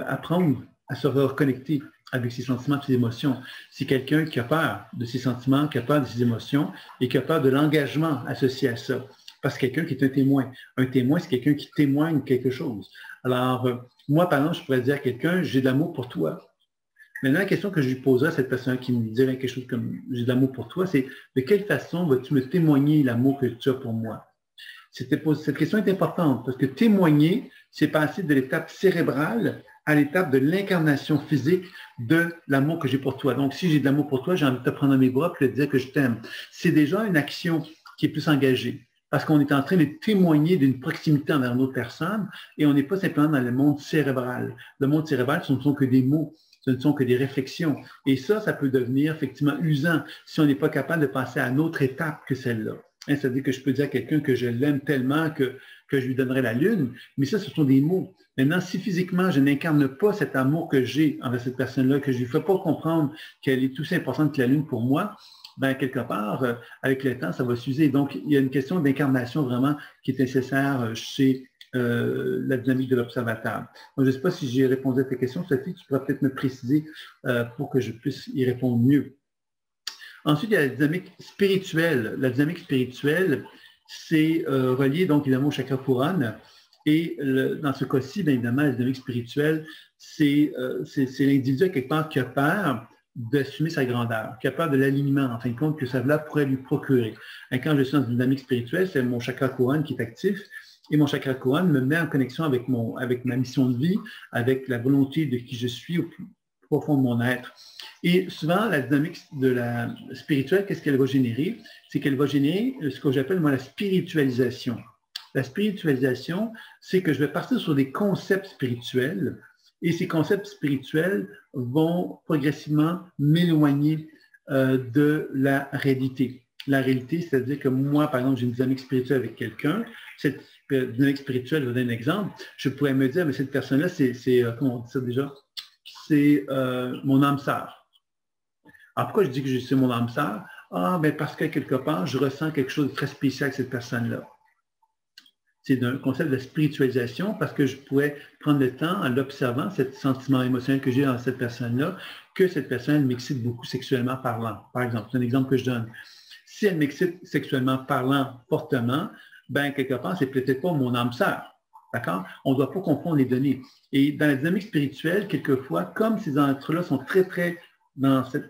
apprendre à se reconnecter avec ses sentiments et ses émotions. C'est quelqu'un qui a peur de ses sentiments, qui a peur de ses émotions et qui a peur de l'engagement associé à ça. parce que quelqu'un qui est un témoin. Un témoin, c'est quelqu'un qui témoigne quelque chose. Alors, moi, par exemple, je pourrais dire à quelqu'un, j'ai de l'amour pour toi. Maintenant, la question que je lui poserais à cette personne qui me dirait quelque chose comme j'ai de l'amour pour toi, c'est de quelle façon vas-tu me témoigner l'amour que tu as pour moi? Cette question est importante parce que témoigner, c'est passer de l'étape cérébrale à l'étape de l'incarnation physique de l'amour que j'ai pour toi. Donc, si j'ai de l'amour pour toi, j'ai envie de te prendre dans mes bras et de te dire que je t'aime. C'est déjà une action qui est plus engagée parce qu'on est en train de témoigner d'une proximité envers une autre personne et on n'est pas simplement dans le monde cérébral. Le monde cérébral, ce ne sont que des mots. Ce ne sont que des réflexions. Et ça peut devenir effectivement usant si on n'est pas capable de passer à une autre étape que celle-là. C'est-à-dire que je peux dire à quelqu'un que je l'aime tellement que je lui donnerai la lune, mais ça, ce sont des mots. Maintenant, si physiquement, je n'incarne pas cet amour que j'ai envers cette personne-là, que je ne lui fais pas comprendre qu'elle est tout aussi importante que la lune pour moi, ben quelque part, avec le temps, ça va s'user. Donc, il y a une question d'incarnation vraiment qui est nécessaire chez la dynamique de l'observateur. Je ne sais pas si j'ai répondu à ta question, Sophie, tu pourras peut-être me préciser pour que je puisse y répondre mieux. Ensuite, il y a la dynamique spirituelle. La dynamique spirituelle, c'est relié donc évidemment au chakra couronne. Et dans ce cas-ci, bien évidemment, la dynamique spirituelle, c'est l'individu quelque part qui a peur d'assumer sa grandeur, qui a peur de l'alignement, en fin de compte, que cela pourrait lui procurer. Et quand je suis dans une dynamique spirituelle, c'est mon chakra couronne qui est actif. Et mon chakra couronne me met en connexion avec ma mission de vie, avec la volonté de qui je suis au plus profond de mon être. Et souvent, la dynamique de la spirituelle, qu'est-ce qu'elle va générer? C'est qu'elle va générer ce que j'appelle, moi, la spiritualisation. La spiritualisation, c'est que je vais partir sur des concepts spirituels et ces concepts spirituels vont progressivement m'éloigner de la réalité. La réalité, c'est-à-dire que moi, par exemple, j'ai une dynamique spirituelle avec quelqu'un, cette dynamique spirituelle, je vais donner un exemple, je pourrais me dire, mais cette personne-là, comment on dit ça déjà? C'est mon âme sœur. Alors, pourquoi je dis que c'est mon âme sœur? Ah, bien parce que quelque part, je ressens quelque chose de très spécial avec cette personne-là. C'est un concept de spiritualisation parce que je pourrais prendre le temps en l'observant, ce sentiment émotionnel que j'ai dans cette personne-là, que cette personne m'excite beaucoup sexuellement parlant. Par exemple, c'est un exemple que je donne. Si elle m'excite sexuellement parlant fortement, ben quelque part, c'est peut-être pas mon âme sœur. D'accord? On ne doit pas confondre les données. Et dans la dynamique spirituelle, quelquefois, comme ces êtres-là sont très, très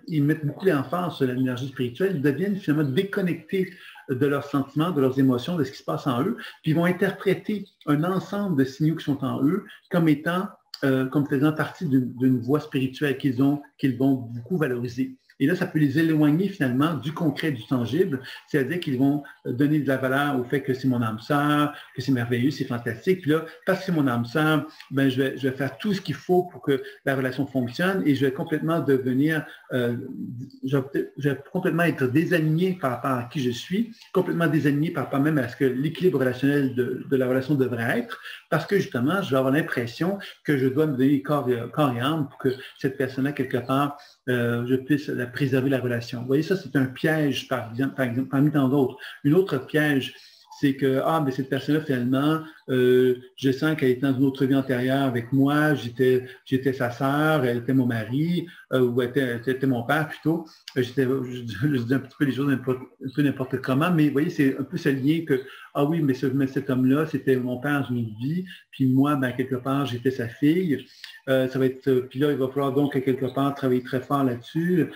ils mettent beaucoup d'emphase sur l'énergie spirituelle, ils deviennent finalement déconnectés de leurs sentiments, de leurs émotions, de ce qui se passe en eux, puis ils vont interpréter un ensemble de signaux qui sont en eux comme étant, comme faisant partie d'une voie spirituelle qu'ils vont beaucoup valoriser. Et là, ça peut les éloigner finalement du concret, du tangible, c'est-à-dire qu'ils vont donner de la valeur au fait que c'est mon âme sœur, que c'est merveilleux, c'est fantastique. Puis là, parce que c'est mon âme sœur, ben, je vais faire tout ce qu'il faut pour que la relation fonctionne et je vais complètement devenir, je vais complètement être désaligné par rapport à qui je suis, complètement désaligné par rapport même à ce que l'équilibre relationnel de la relation devrait être, parce que justement, je vais avoir l'impression que je dois me donner corps et âme pour que cette personne-là, quelque part, je puisse préserver la relation. Vous voyez, ça, c'est un piège, par exemple, parmi tant d'autres. Une autre piège, c'est que, mais cette personne-là, finalement, je sens qu'elle est dans une autre vie antérieure avec moi, j'étais sa sœur, elle était mon mari, ou elle était mon père plutôt. Je dis un petit peu les choses un peu n'importe comment, mais vous voyez, c'est un peu ce lien que, oui, mais cet homme-là, c'était mon père dans une vie, puis moi, ben, quelque part, j'étais sa fille. Ça va être, puis là, il va falloir donc, quelque part, travailler très fort là-dessus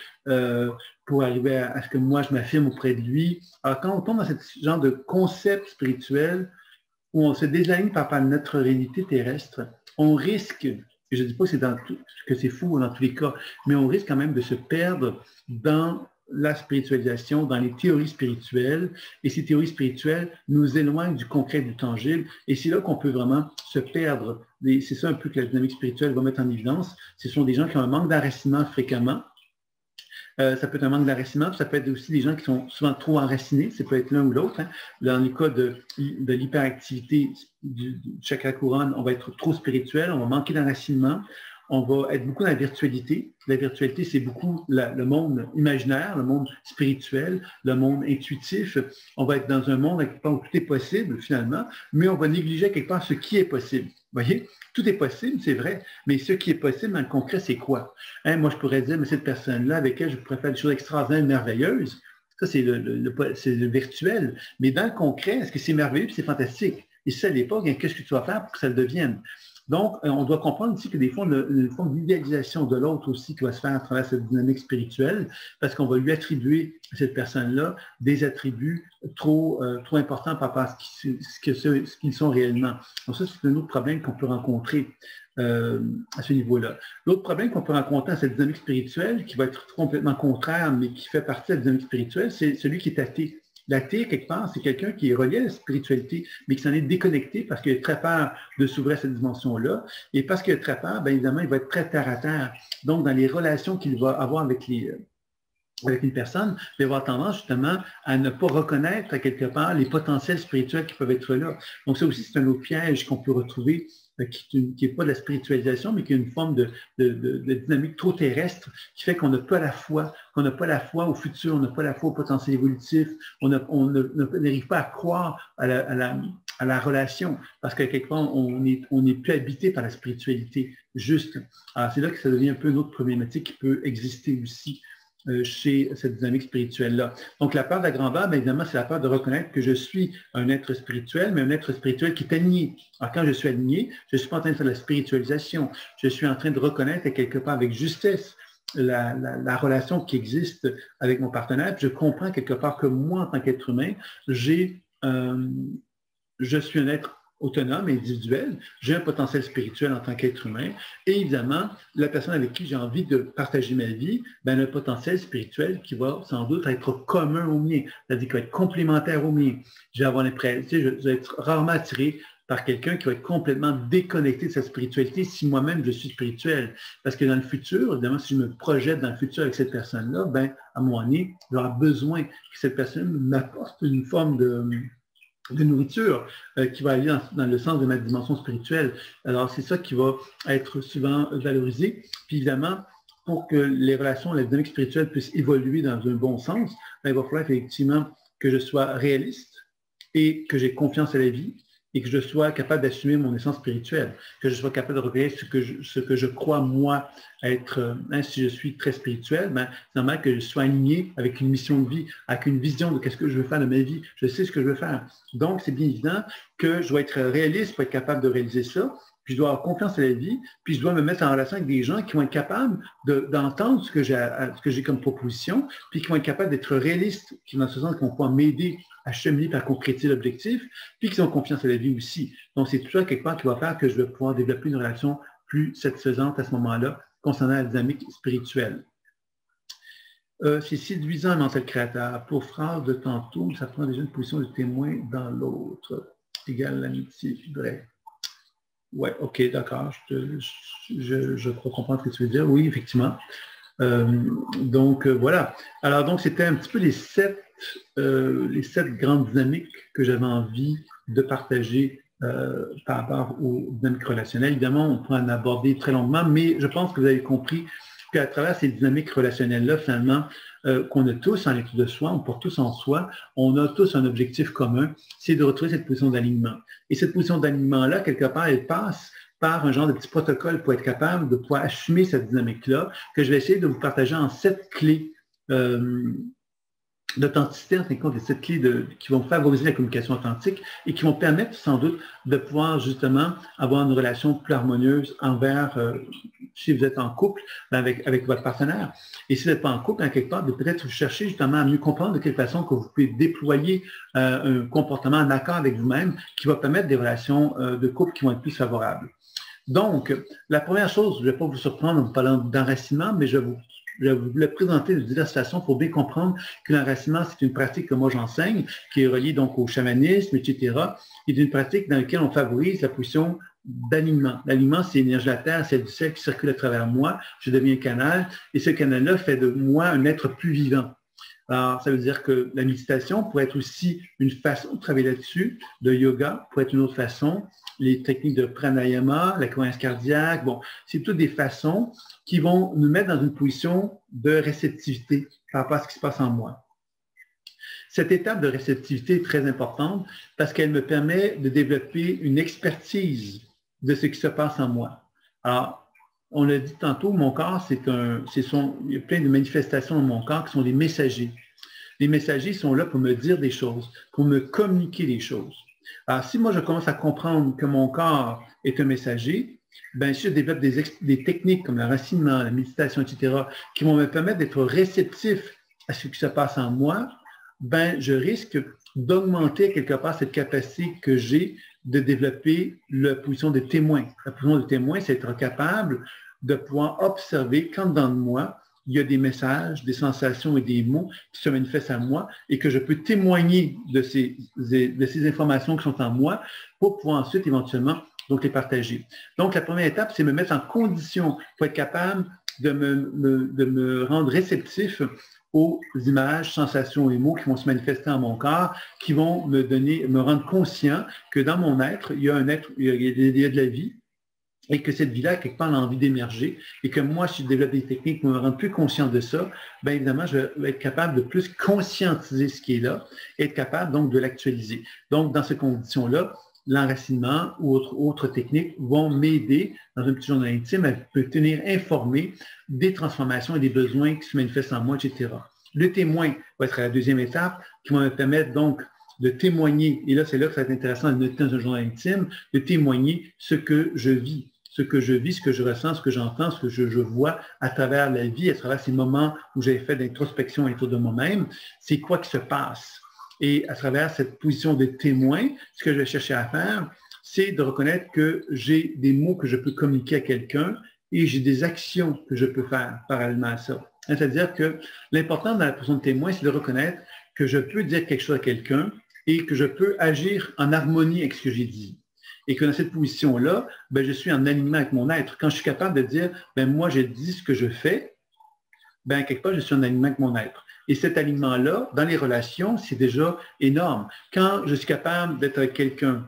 pour arriver à ce que moi, je m'affirme auprès de lui. Alors, quand on tombe dans ce genre de concept spirituel où on se désigne par rapport à notre réalité terrestre, on risque, et je ne dis pas que c'est fou dans tous les cas, mais on risque quand même de se perdre dans la spiritualisation, dans les théories spirituelles, et ces théories spirituelles nous éloignent du concret, du tangible, et c'est là qu'on peut vraiment se perdre. C'est ça un peu que la dynamique spirituelle va mettre en évidence. Ce sont des gens qui ont un manque d'enracinement fréquemment. Ça peut être un manque d'enracinement, ça peut être aussi des gens qui sont souvent trop enracinés, ça peut être l'un ou l'autre. Hein. Dans le cas de l'hyperactivité du chakra couronne, on va être trop spirituel, on va manquer d'enracinement, on va être beaucoup dans la virtualité. La virtualité, c'est beaucoup le monde imaginaire, le monde spirituel, le monde intuitif. On va être dans un monde où tout est possible, finalement, mais on va négliger quelque part ce qui est possible. Vous voyez, tout est possible, c'est vrai, mais ce qui est possible dans le concret, c'est quoi? Hein, moi, je pourrais dire, mais cette personne-là, avec elle, je pourrais faire des choses extraordinaires, merveilleuses, Ça, c'est le virtuel. Mais dans le concret, est-ce que c'est merveilleux et c'est fantastique? Et si ça l'est pas, qu'est-ce que tu vas faire pour que ça le devienne? Donc, on doit comprendre aussi que des fois, on a une forme d'idéalisation de l'autre aussi qui va se faire à travers cette dynamique spirituelle, parce qu'on va lui attribuer à cette personne-là des attributs trop importants par rapport à ce qu'ils sont réellement. Donc ça, c'est un autre problème qu'on peut rencontrer à ce niveau-là. L'autre problème qu'on peut rencontrer dans cette dynamique spirituelle, qui va être complètement contraire, mais qui fait partie de la dynamique spirituelle, c'est celui qui est athée. L'athée, quelque part, c'est quelqu'un qui est relié à la spiritualité, mais qui s'en est déconnecté parce qu'il a très peur de s'ouvrir à cette dimension-là. Et parce qu'il a très peur, bien évidemment, il va être très terre à terre. Donc, dans les relations qu'il va avoir avec une personne, il va avoir tendance justement à ne pas reconnaître à quelque part les potentiels spirituels qui peuvent être là. Donc, ça aussi, c'est un autre piège qu'on peut retrouver qui n'est pas de la spiritualisation, mais qui est une forme de dynamique trop terrestre qui fait qu'on n'a pas la foi, au futur, on n'a pas la foi au potentiel évolutif, on n'arrive pas à croire à la relation, parce qu'à quelque part, on n'est plus habité par la spiritualité juste. Alors, c'est là que ça devient un peu une autre problématique qui peut exister aussi chez cette dynamique spirituelle-là. Donc, la peur de la grandeur, bien évidemment, c'est la peur de reconnaître que je suis un être spirituel, mais un être spirituel qui est aligné. Alors, quand je suis aligné, je ne suis pas en train de faire de la spiritualisation. Je suis en train de reconnaître quelque part avec justesse la relation qui existe avec mon partenaire. Puis je comprends quelque part que moi, en tant qu'être humain, je suis un être autonome, individuel, j'ai un potentiel spirituel en tant qu'être humain, et évidemment, la personne avec qui j'ai envie de partager ma vie, ben, a un potentiel spirituel qui va sans doute être commun au mien, c'est-à-dire qu'il va être complémentaire au mien. Je vais avoir l'impression, je vais être rarement attiré par quelqu'un qui va être complètement déconnecté de sa spiritualité si moi-même je suis spirituel. Parce que dans le futur, évidemment, si je me projette dans le futur avec cette personne-là, ben, à un moment donné, j'aurai besoin que cette personne m'apporte une forme de nourriture qui va aller dans le sens de ma dimension spirituelle. Alors, c'est ça qui va être souvent valorisé. Puis évidemment, pour que les relations, la dynamique spirituelle puissent évoluer dans un bon sens, ben, il va falloir effectivement que je sois réaliste et que j'ai confiance à la vie et que je sois capable d'assumer mon essence spirituelle, que je sois capable de reconnaître ce que je crois, moi, être, si je suis très spirituel, ben, c'est normal que je sois aligné avec une mission de vie, avec une vision de qu'est-ce que je veux faire de ma vie. Je sais ce que je veux faire. Donc, c'est bien évident que je dois être réaliste pour être capable de réaliser ça, puis je dois avoir confiance à la vie, puis je dois me mettre en relation avec des gens qui vont être capables d'entendre ce que j'ai comme proposition, puis qui vont être capables d'être réalistes, qui dans ce sens qui vont pouvoir m'aider à cheminer, à concrétiser l'objectif, puis qui ont confiance à la vie aussi. Donc, c'est tout ça, quelque part, qui va faire que je vais pouvoir développer une relation plus satisfaisante à ce moment-là, concernant la dynamique spirituelle. C'est séduisant, mental créateur. Pour phrase de tantôt, ça prend déjà une position de témoin dans l'autre. Égale l'amitié, vrai. Oui, OK, d'accord. Je crois comprendre ce que tu veux dire. Oui, effectivement. Donc, voilà. Alors, donc, c'était un petit peu les sept grandes dynamiques que j'avais envie de partager par rapport aux dynamiques relationnelles. Évidemment, on peut en aborder très longuement, mais je pense que vous avez compris qu'à travers ces dynamiques relationnelles-là, finalement, qu'on a tous en l'étude de soi, on porte tous en soi, on a tous un objectif commun, c'est de retrouver cette position d'alignement. Et cette position d'alignement-là, quelque part, elle passe par un genre de petit protocole pour être capable de pouvoir assumer cette dynamique-là, que je vais essayer de vous partager en 7 clés d'authenticité, en fin de compte, des 7 clés qui vont favoriser la communication authentique et qui vont permettre sans doute de pouvoir justement avoir une relation plus harmonieuse envers, si vous êtes en couple, avec votre partenaire. Et si vous n'êtes pas en couple, en quelque part, de peut-être chercher justement à mieux comprendre de quelle façon que vous pouvez déployer un comportement en accord avec vous-même qui va permettre des relations de couple qui vont être plus favorables. Donc, la première chose, je ne vais pas vous surprendre en parlant d'enracinement, mais je vais vous le présenter de diverses façons pour bien comprendre que l'enracinement, c'est une pratique que moi j'enseigne, qui est reliée donc au chamanisme, etc., et d'une pratique dans laquelle on favorise la position d'alignement. L'alignement, c'est l'énergie de la Terre, c'est du ciel qui circule à travers moi, je deviens un canal, et ce canal-là fait de moi un être plus vivant. Alors, ça veut dire que la méditation pourrait être aussi une façon de travailler là-dessus, de yoga pourrait être une autre façon, les techniques de pranayama, la cohérence cardiaque, bon, c'est toutes des façons qui vont nous mettre dans une position de réceptivité par rapport à ce qui se passe en moi. Cette étape de réceptivité est très importante parce qu'elle me permet de développer une expertise de ce qui se passe en moi. Alors, on l'a dit tantôt, mon corps, il y a plein de manifestations dans mon corps qui sont des messagers. Les messagers sont là pour me dire des choses, pour me communiquer des choses. Alors, si moi, je commence à comprendre que mon corps est un messager, ben, si je développe des techniques comme le racinement, la méditation, etc., qui vont me permettre d'être réceptif à ce qui se passe en moi, ben, je risque d'augmenter quelque part cette capacité que j'ai de développer la position de témoin. La position de témoin, c'est être capable de pouvoir observer quand dans moi, il y a des messages, des sensations et des mots qui se manifestent à moi et que je peux témoigner de ces informations qui sont en moi pour pouvoir ensuite éventuellement donc les partager. Donc, la première étape, c'est me mettre en condition pour être capable de me rendre réceptif aux images, sensations et mots qui vont se manifester en mon corps, qui vont me rendre conscient que dans mon être, il y a de la vie et que cette vie-là, quelque part, a envie d'émerger et que moi, si je développe des techniques pour me rendre plus conscient de ça, bien évidemment, je vais être capable de plus conscientiser ce qui est là et être capable donc de l'actualiser. Donc, dans ces conditions-là, l'enracinement ou autres techniques vont m'aider dans un petit journal intime à me tenir informé des transformations et des besoins qui se manifestent en moi, etc. Le témoin va être à la deuxième étape qui va me permettre donc de témoigner, et là, c'est là que ça va être intéressant de noter dans un journal intime, de témoigner ce que je vis, ce que je ressens, ce que j'entends, ce que je vois à travers la vie, à travers ces moments où j'ai fait d'introspection autour de moi-même, c'est quoi qui se passe. Et à travers cette position de témoin, ce que je vais chercher à faire, c'est de reconnaître que j'ai des mots que je peux communiquer à quelqu'un et j'ai des actions que je peux faire parallèlement à ça. C'est-à-dire que l'important dans la position de témoin, c'est de reconnaître que je peux dire quelque chose à quelqu'un et que je peux agir en harmonie avec ce que j'ai dit. Et que dans cette position-là, ben, je suis en alignement avec mon être. Quand je suis capable de dire, ben, moi, j'ai dit ce que je fais, ben, quelque part, je suis en alignement avec mon être. Et cet alignement-là, dans les relations, c'est déjà énorme. Quand je suis capable d'être avec quelqu'un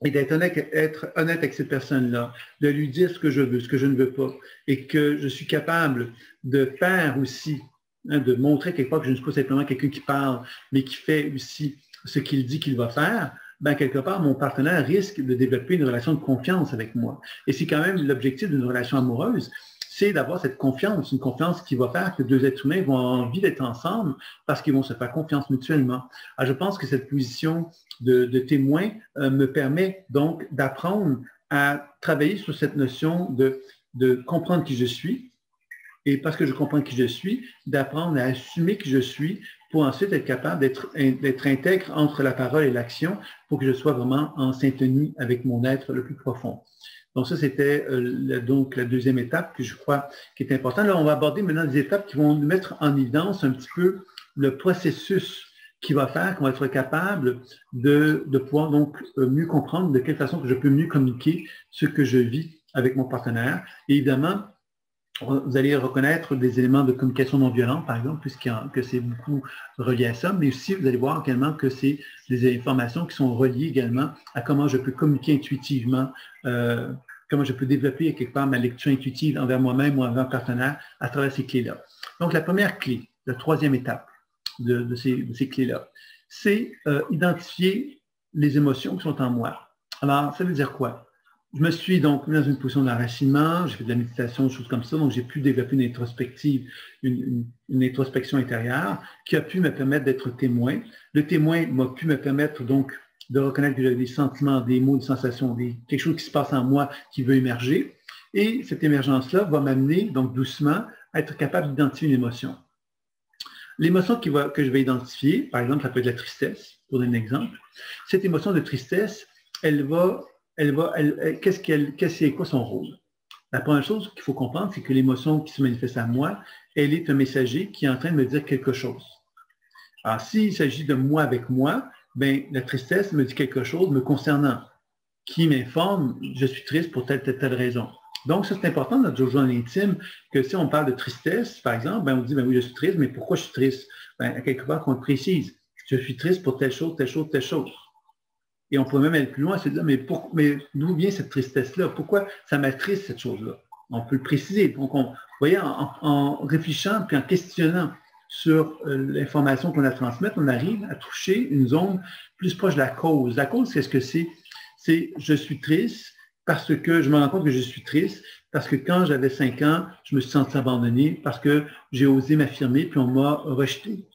et d'être honnête avec cette personne-là, de lui dire ce que je veux, ce que je ne veux pas, et que je suis capable de faire aussi, de montrer quelque part que je ne suis pas simplement quelqu'un qui parle, mais qui fait aussi ce qu'il dit qu'il va faire, ben, quelque part, mon partenaire risque de développer une relation de confiance avec moi. Et c'est quand même l'objectif d'une relation amoureuse, c'est d'avoir cette confiance, une confiance qui va faire que deux êtres humains vont avoir envie d'être ensemble parce qu'ils vont se faire confiance mutuellement. Alors, je pense que cette position de témoin me permet donc d'apprendre à travailler sur cette notion de comprendre qui je suis, et parce que je comprends qui je suis, d'apprendre à assumer qui je suis pour ensuite être capable d'être intègre entre la parole et l'action pour que je sois vraiment en syntonie avec mon être le plus profond. Donc ça, c'était donc la deuxième étape que je crois qui est importante. Là, on va aborder maintenant des étapes qui vont nous mettre en évidence un petit peu le processus qui va faire qu'on va être capable de pouvoir donc mieux comprendre de quelle façon que je peux mieux communiquer ce que je vis avec mon partenaire. Et évidemment, vous allez reconnaître des éléments de communication non violente, par exemple, puisque c'est beaucoup relié à ça, mais aussi vous allez voir également que c'est des informations qui sont reliées également à comment je peux communiquer intuitivement, comment je peux développer quelque part ma lecture intuitive envers moi-même ou envers un partenaire à travers ces clés-là. Donc, la première clé, la troisième étape de ces clés-là, c'est identifier les émotions qui sont en moi. Alors, ça veut dire quoi? Je me suis donc mis dans une position d'enracinement, j'ai fait de la méditation, des choses comme ça, donc j'ai pu développer une introspective, une introspection intérieure qui a pu me permettre d'être témoin. Le témoin m'a pu me permettre donc de reconnaître que j'avais des sentiments, des mots, des sensations, quelque chose qui se passe en moi qui veut émerger. Et cette émergence-là va m'amener donc doucement à être capable d'identifier une émotion. L'émotion que je vais identifier, par exemple, ça peut être la tristesse, pour donner un exemple. Cette émotion de tristesse, c'est quoi son rôle? La première chose qu'il faut comprendre, c'est que l'émotion qui se manifeste à moi, elle est un messager qui est en train de me dire quelque chose. Alors, s'il s'agit de moi avec moi, ben, la tristesse me dit quelque chose me concernant, qui m'informe, je suis triste pour telle raison. Donc, ça, c'est important dans notre journal intime, que si on parle de tristesse, par exemple, ben, on dit, ben oui, je suis triste, mais pourquoi je suis triste? Ben, à quelque part qu'on précise, je suis triste pour telle chose, telle chose, telle chose. Et on pourrait même aller plus loin et se dire, mais d'où vient cette tristesse-là? Pourquoi ça m'attriste, cette chose-là? On peut le préciser. Donc, vous voyez, en réfléchissant puis en questionnant sur l'information qu'on a transmise, on arrive à toucher une zone plus proche de la cause. La cause, qu'est-ce que c'est? C'est je suis triste parce que je me rends compte que je suis triste, parce que quand j'avais 5 ans, je me suis senti abandonné, parce que j'ai osé m'affirmer puis on m'a rejeté.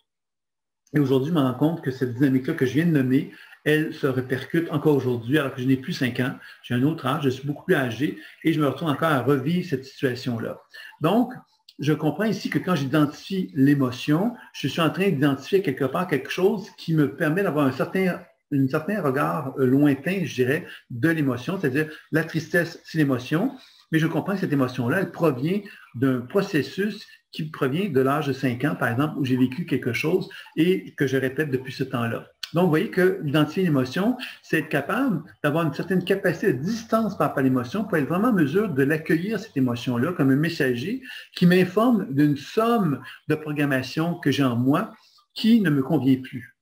Et aujourd'hui, je me rends compte que cette dynamique-là que je viens de nommer, elle se répercute encore aujourd'hui, alors que je n'ai plus 5 ans, j'ai un autre âge, je suis beaucoup plus âgé et je me retrouve encore à revivre cette situation-là. Donc, je comprends ici que quand j'identifie l'émotion, je suis en train d'identifier quelque part quelque chose qui me permet d'avoir un certain regard lointain, je dirais, de l'émotion, c'est-à-dire la tristesse, c'est l'émotion, mais je comprends que cette émotion-là, elle provient d'un processus qui provient de l'âge de 5 ans, par exemple, où j'ai vécu quelque chose et que je répète depuis ce temps-là. Donc, vous voyez que d'identifier l'émotion, c'est être capable d'avoir une certaine capacité de distance par rapport à l'émotion pour être vraiment en mesure de l'accueillir, cette émotion-là, comme un messager qui m'informe d'une somme de programmation que j'ai en moi qui ne me convient plus.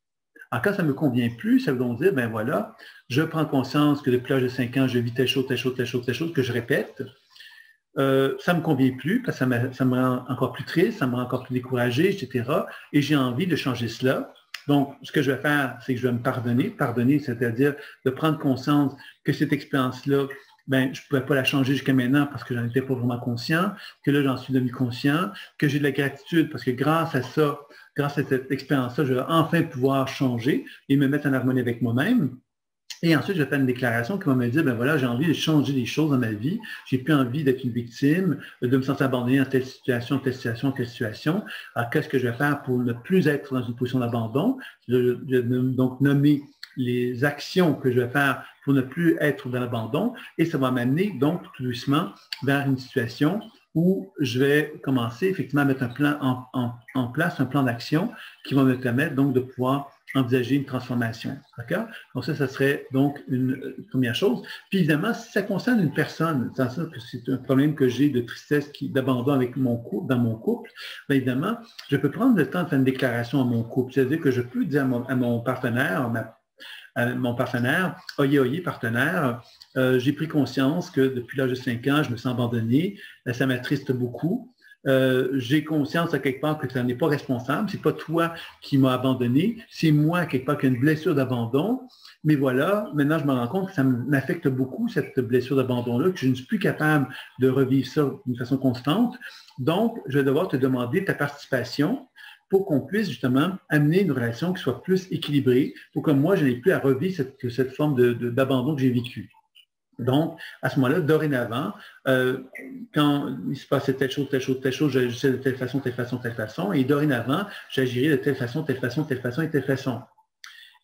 Alors, quand ça ne me convient plus, ça veut donc dire, ben voilà, je prends conscience que depuis l'âge de 5 ans, je vis telle chose, telle chose, telle chose, telle chose, que je répète. Ça ne me convient plus parce que ça me rend encore plus triste, ça me rend encore plus découragé, etc. Et j'ai envie de changer cela. Donc, ce que je vais faire, c'est que je vais me pardonner. Pardonner, c'est-à-dire de prendre conscience que cette expérience-là, ben, je ne pouvais pas la changer jusqu'à maintenant parce que je n'en étais pas vraiment conscient, que là, j'en suis devenu conscient, que j'ai de la gratitude parce que grâce à ça, grâce à cette expérience-là, je vais enfin pouvoir changer et me mettre en harmonie avec moi-même. Et ensuite, je vais faire une déclaration qui va me dire, ben voilà, j'ai envie de changer des choses dans ma vie. J'ai plus envie d'être une victime, de me sentir abandonné dans telle situation, telle situation, telle situation. Alors, qu'est-ce que je vais faire pour ne plus être dans une position d'abandon? Je vais donc nommer les actions que je vais faire pour ne plus être dans l'abandon. Et ça va m'amener donc tout doucement vers une situation où je vais commencer effectivement à mettre un plan en place, un plan d'action qui va me permettre donc de pouvoir envisager une transformation. D'accord? Donc ça serait donc une première chose. Puis évidemment, si ça concerne une personne, c'est un problème que j'ai de tristesse, d'abandon avec mon couple, dans mon couple, bien évidemment, je peux prendre le temps de faire une déclaration à mon couple. C'est-à-dire que je peux dire à mon partenaire, oyez, partenaire, j'ai pris conscience que depuis l'âge de 5 ans, je me sens abandonné, ça m'attriste beaucoup. J'ai conscience à quelque part que ça n'est pas responsable, c'est pas toi qui m'as abandonné, c'est moi à quelque part qui a une blessure d'abandon, mais voilà, maintenant je me rends compte que ça m'affecte beaucoup, cette blessure d'abandon-là, que je ne suis plus capable de revivre ça d'une façon constante, donc je vais devoir te demander ta participation pour qu'on puisse justement amener une relation qui soit plus équilibrée, pour que moi je n'ai plus à revivre cette forme d'abandon que j'ai vécue. Donc, à ce moment-là, dorénavant, quand il se passait telle chose, j'agissais de telle façon, telle façon, telle façon, et dorénavant, j'agirai de telle façon, telle façon, telle façon et telle façon.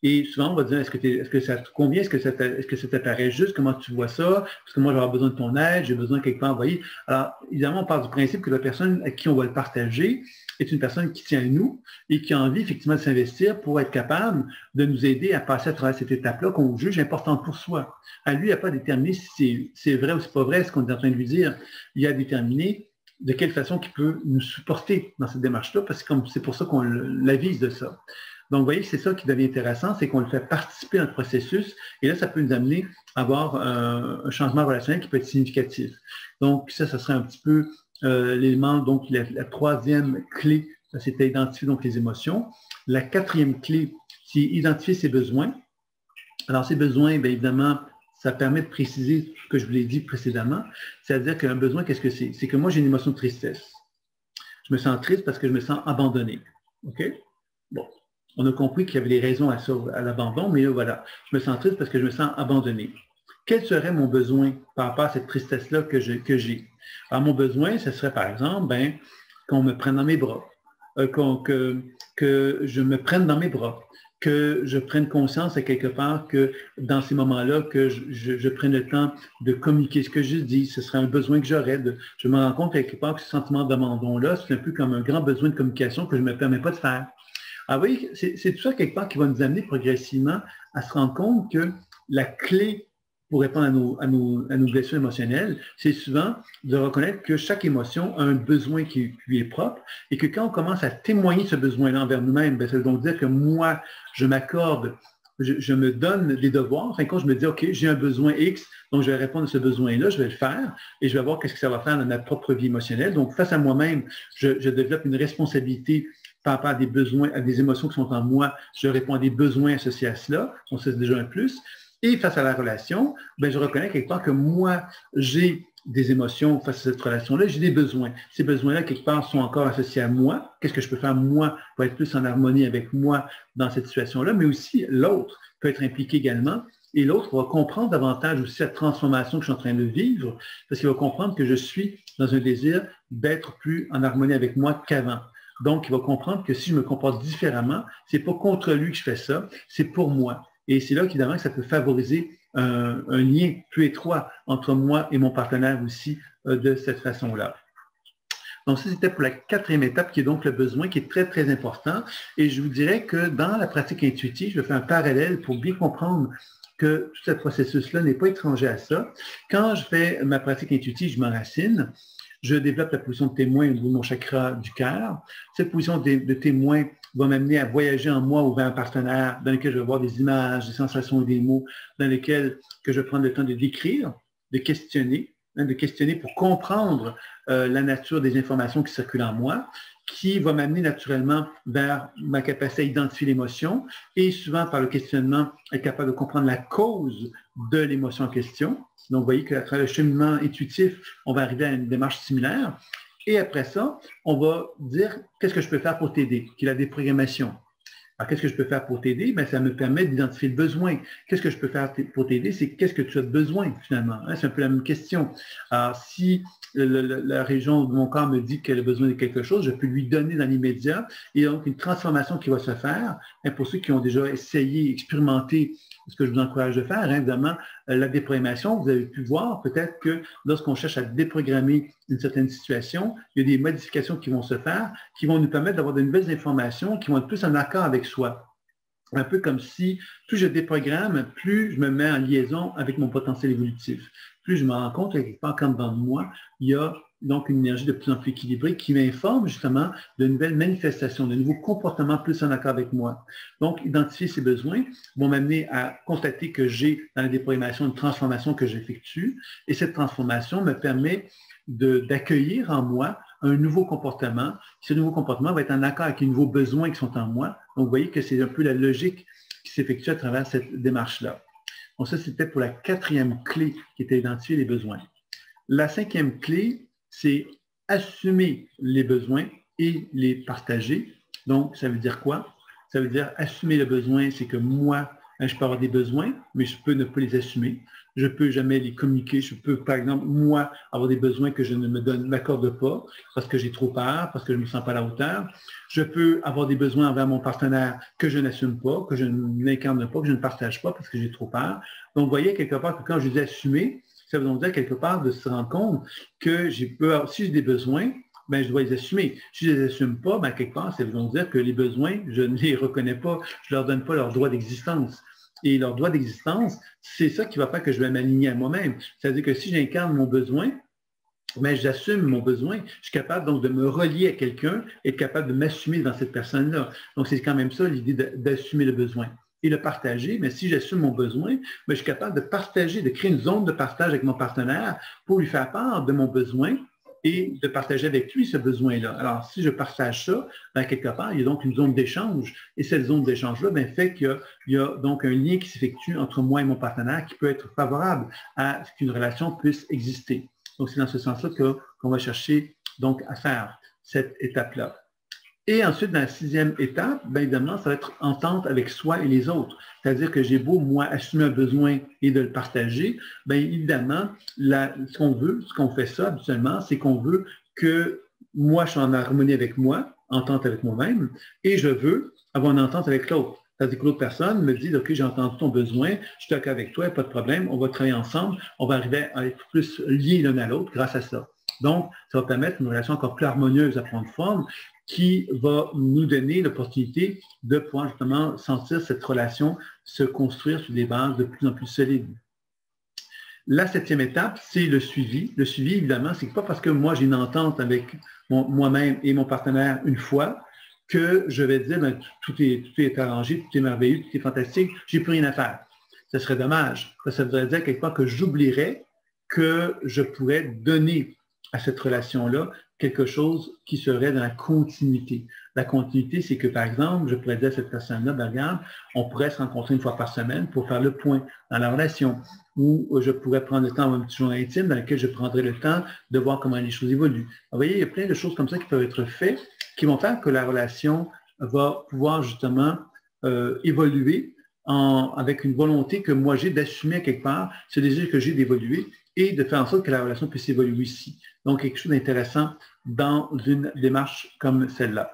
Et souvent, on va dire, est-ce que ça te convient? Est-ce que ça t'apparaît juste? Comment tu vois ça? Parce que moi, je vais avoir besoin de ton aide, j'ai besoin quelque part, vous voyez. Alors, évidemment, on part du principe que la personne à qui on va le partager est une personne qui tient à nous et qui a envie, effectivement, de s'investir pour être capable de nous aider à passer à travers cette étape-là qu'on juge importante pour soi. À lui, il n'a pas déterminé si c'est vrai ou c'est pas vrai ce qu'on est en train de lui dire. Il a déterminé de quelle façon il peut nous supporter dans cette démarche-là, parce que c'est pour ça qu'on l'avise de ça. Donc, vous voyez, c'est ça qui devient intéressant, c'est qu'on le fait participer dans le processus, et là, ça peut nous amener à avoir un changement relationnel qui peut être significatif. Donc, ça serait un petit peu l'élément, donc la troisième clé, c'était identifier donc les émotions. La quatrième clé, c'est identifier ses besoins. Alors, ces besoins, bien évidemment, ça permet de préciser ce que je vous l'ai dit précédemment, c'est-à-dire qu'un besoin, qu'est-ce que c'est? C'est que moi, j'ai une émotion de tristesse. Je me sens triste parce que je me sens abandonné. OK? Bon. On a compris qu'il y avait des raisons à l'abandon, mais là, voilà, je me sens triste parce que je me sens abandonné. Quel serait mon besoin par rapport à cette tristesse-là que j'ai? Alors, mon besoin, ce serait, par exemple, qu'on me prenne dans mes bras, que je me prenne dans mes bras, que je prenne conscience à quelque part que dans ces moments-là, que je prenne le temps de communiquer ce que je dis. Ce serait un besoin que j'aurais. Je me rends compte quelque part que ce sentiment d'abandon-là, c'est un peu comme un grand besoin de communication que je ne me permets pas de faire. Ah oui, c'est tout ça quelque part qui va nous amener progressivement à se rendre compte que la clé pour répondre à nos blessures émotionnelles, c'est souvent de reconnaître que chaque émotion a un besoin qui lui est propre et que quand on commence à témoigner ce besoin-là envers nous-mêmes, ça veut donc dire que moi, je m'accorde, je me donne des devoirs. Enfin, quand je me dis, OK, j'ai un besoin X, donc je vais répondre à ce besoin-là, je vais le faire et je vais voir qu'est-ce que ça va faire dans ma propre vie émotionnelle. Donc, face à moi-même, je développe une responsabilité par rapport à des besoins, à des émotions qui sont en moi, je réponds à des besoins associés à cela. Donc, c'est déjà un plus. Et face à la relation, je reconnais quelque part que moi, j'ai des émotions face à cette relation-là, j'ai des besoins. Ces besoins-là, quelque part, sont encore associés à moi. Qu'est-ce que je peux faire, moi, pour être plus en harmonie avec moi dans cette situation-là, mais aussi l'autre peut être impliqué également. Et l'autre va comprendre davantage aussi cette transformation que je suis en train de vivre, parce qu'il va comprendre que je suis dans un désir d'être plus en harmonie avec moi qu'avant. Donc, il va comprendre que si je me comporte différemment, c'est pas contre lui que je fais ça, c'est pour moi. Et c'est là, évidemment, que ça peut favoriser un lien plus étroit entre moi et mon partenaire aussi de cette façon-là. Donc, ça, c'était pour la quatrième étape, qui est donc le besoin, qui est très, très important. Et je vous dirais que dans la pratique intuitive, je fais un parallèle pour bien comprendre que tout ce processus-là n'est pas étranger à ça. Quand je fais ma pratique intuitive, je m'enracine, je développe la position de témoin au niveau de mon chakra du cœur. Cette position de témoin va m'amener à voyager en moi ou vers un partenaire dans lequel je vais voir des images, des sensations et des mots, dans lesquels que je prends le temps de décrire, de questionner pour comprendre la nature des informations qui circulent en moi, qui va m'amener naturellement vers ma capacité à identifier l'émotion et souvent par le questionnement, être capable de comprendre la cause de l'émotion en question. Donc, vous voyez qu'à travers le cheminement intuitif, on va arriver à une démarche similaire. Et après ça, on va dire qu'est-ce que je peux faire pour t'aider, qui est la déprogrammation. Alors, qu'est-ce que je peux faire pour t'aider? Bien, ça me permet d'identifier le besoin. Qu'est-ce que je peux faire pour t'aider? C'est qu'est-ce que tu as besoin, finalement? Hein? C'est un peu la même question. Alors, si la région de mon corps me dit qu'elle a besoin de quelque chose, je peux lui donner dans l'immédiat. Et donc, une transformation qui va se faire. Et pour ceux qui ont déjà essayé, expérimenté ce que je vous encourage de faire, hein, évidemment, la déprogrammation, vous avez pu voir peut-être que lorsqu'on cherche à déprogrammer une certaine situation, il y a des modifications qui vont se faire, qui vont nous permettre d'avoir de nouvelles informations, qui vont être plus en accord avec soi. Un peu comme si plus je déprogramme, plus je me mets en liaison avec mon potentiel évolutif. Plus je me rends compte quelque part qu'en dedans de moi, il y a donc une énergie de plus en plus équilibrée qui m'informe justement de nouvelles manifestations, de nouveaux comportements plus en accord avec moi. Donc, identifier ces besoins vont m'amener à constater que j'ai dans la déprogrammation une transformation que j'effectue et cette transformation me permet d'accueillir en moi un nouveau comportement. Ce nouveau comportement va être en accord avec les nouveaux besoins qui sont en moi. Donc, vous voyez que c'est un peu la logique qui s'effectue à travers cette démarche-là. Donc, ça, c'était pour la quatrième clé qui était identifier les besoins. La cinquième clé, c'est assumer les besoins et les partager. Donc, ça veut dire quoi? Ça veut dire assumer le besoin, c'est que moi, je peux avoir des besoins, mais je peux ne pas les assumer. Je ne peux jamais les communiquer. Je peux, par exemple, moi, avoir des besoins que je ne m'accorde pas parce que j'ai trop peur, parce que je ne me sens pas à la hauteur. Je peux avoir des besoins envers mon partenaire que je n'assume pas, que je n'incarne pas, que je ne partage pas parce que j'ai trop peur. Donc, vous voyez quelque part que quand je dis assumer, ça veut donc dire quelque part de se rendre compte que si j'ai des besoins, ben, je dois les assumer. Si je ne les assume pas, ben, quelque part, ça veut donc dire que les besoins, je ne les reconnais pas, je ne leur donne pas leur droit d'existence. Et leur droit d'existence, c'est ça qui va faire que je vais m'aligner à moi-même. C'est-à-dire que si j'incarne mon besoin, ben, j'assume mon besoin, je suis capable donc de me relier à quelqu'un et être capable de m'assumer dans cette personne-là. Donc, c'est quand même ça l'idée d'assumer le besoin. Et le partager, mais si j'assume mon besoin, ben, je suis capable de partager, de créer une zone de partage avec mon partenaire pour lui faire part de mon besoin et de partager avec lui ce besoin-là. Alors, si je partage ça, ben, quelque part, il y a donc une zone d'échange. Et cette zone d'échange-là ben, fait qu'il y a donc un lien qui s'effectue entre moi et mon partenaire qui peut être favorable à ce qu'une relation puisse exister. Donc, c'est dans ce sens-là qu'on va chercher donc à faire cette étape-là. Et ensuite, dans la sixième étape, bien évidemment, ça va être entente avec soi et les autres. C'est-à-dire que j'ai beau, moi, assumer un besoin et de le partager, bien évidemment, ce qu'on veut, ce qu'on fait ça habituellement, c'est qu'on veut que moi, je sois en harmonie avec moi, entente avec moi-même, et je veux avoir une entente avec l'autre. C'est-à-dire que l'autre personne me dit, OK, j'ai entendu ton besoin, je suis d'accord avec toi, pas de problème, on va travailler ensemble, on va arriver à être plus liés l'un à l'autre grâce à ça. Donc, ça va permettre une relation encore plus harmonieuse à prendre forme qui va nous donner l'opportunité de pouvoir justement sentir cette relation se construire sur des bases de plus en plus solides. La septième étape, c'est le suivi. Le suivi, évidemment, c'est pas parce que moi, j'ai une entente avec moi-même et mon partenaire une fois que je vais dire ben, tout est arrangé, tout est merveilleux, tout est fantastique, j'ai plus rien à faire. Ce serait dommage. Ça voudrait dire quelque part que j'oublierais que je pourrais donner à cette relation-là quelque chose qui serait dans la continuité. La continuité, c'est que, par exemple, je pourrais dire à cette personne-là, ben, regarde, on pourrait se rencontrer une fois par semaine pour faire le point dans la relation, ou je pourrais prendre le temps d'un petit journal intime dans lequel je prendrai le temps de voir comment les choses évoluent. Vous voyez, il y a plein de choses comme ça qui peuvent être faites, qui vont faire que la relation va pouvoir justement évoluer avec une volonté que moi j'ai d'assumer quelque part ce désir que j'ai d'évoluer et de faire en sorte que la relation puisse évoluer ici. Donc, quelque chose d'intéressant dans une démarche comme celle-là.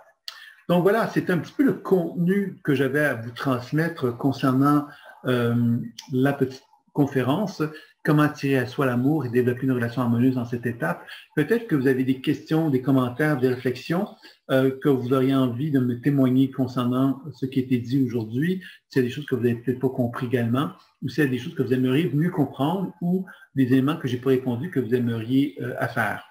Donc voilà, c'est un petit peu le contenu que j'avais à vous transmettre concernant la petite conférence, comment attirer à soi l'amour et développer une relation harmonieuse dans cette étape. Peut-être que vous avez des questions, des commentaires, des réflexions que vous auriez envie de me témoigner concernant ce qui a été dit aujourd'hui. S'il y a des choses que vous n'avez peut-être pas compris également, ou s'il y a des choses que vous aimeriez mieux comprendre, ou des éléments que je n'ai pas répondu que vous aimeriez à faire.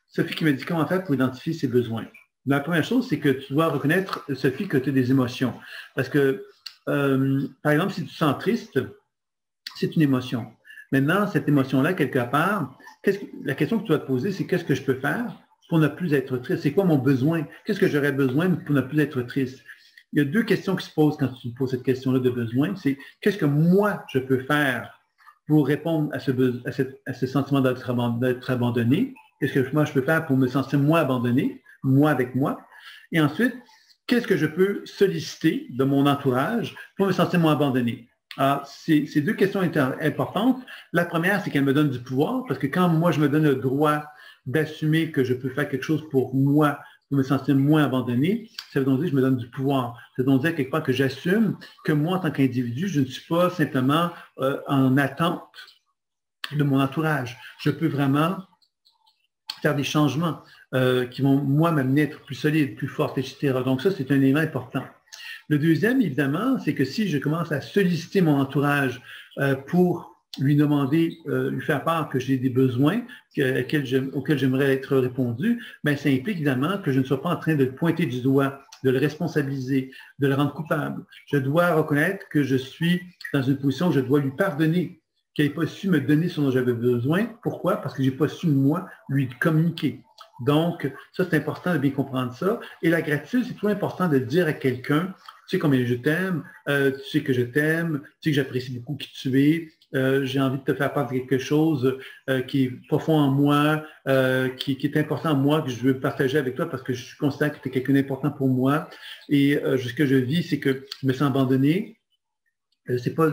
Sophie qui me dit comment faire pour identifier ses besoins. La première chose, c'est que tu dois reconnaître, Sophie, que tu as des émotions. Parce que, par exemple, si tu te sens triste, c'est une émotion. Maintenant, cette émotion-là, quelque part, la question que tu dois te poser, c'est qu'est-ce que je peux faire pour ne plus être triste? C'est quoi mon besoin? Qu'est-ce que j'aurais besoin pour ne plus être triste? Il y a deux questions qui se posent quand tu poses cette question-là de besoin. C'est qu'est-ce que moi, je peux faire pour répondre à ce sentiment d'être abandonné? Qu'est-ce que moi, je peux faire pour me sentir moins abandonné, moi avec moi? Et ensuite, qu'est-ce que je peux solliciter de mon entourage pour me sentir moins abandonné? Alors, ces deux questions importantes. La première, c'est qu'elle me donne du pouvoir, parce que quand moi, je me donne le droit d'assumer que je peux faire quelque chose pour moi, pour me sentir moins abandonné, ça veut donc dire que je me donne du pouvoir. Ça veut donc dire quelque part que j'assume que moi, en tant qu'individu, je ne suis pas simplement en attente de mon entourage. Je peux vraiment faire des changements qui vont, moi, m'amener à être plus solide, plus forte, etc. Donc ça, c'est un élément important. Le deuxième, évidemment, c'est que si je commence à solliciter mon entourage pour lui demander, lui faire part que j'ai des besoins auxquels j'aimerais être répondu, bien, ça implique évidemment que je ne sois pas en train de le pointer du doigt, de le responsabiliser, de le rendre coupable. Je dois reconnaître que je suis dans une position où je dois lui pardonner, qu'il n'ait pas su me donner ce dont j'avais besoin. Pourquoi? Parce que je n'ai pas su, moi, lui communiquer. Donc, ça, c'est important de bien comprendre ça. Et la gratitude, c'est toujours important de dire à quelqu'un, tu sais combien je t'aime, tu sais que je t'aime, tu sais que j'apprécie beaucoup qui tu es, j'ai envie de te faire part de quelque chose qui est profond en moi, qui est important en moi, que je veux partager avec toi parce que je considère que tu es quelqu'un d'important pour moi. Et ce que je vis, c'est que je me sens abandonné. C'est pas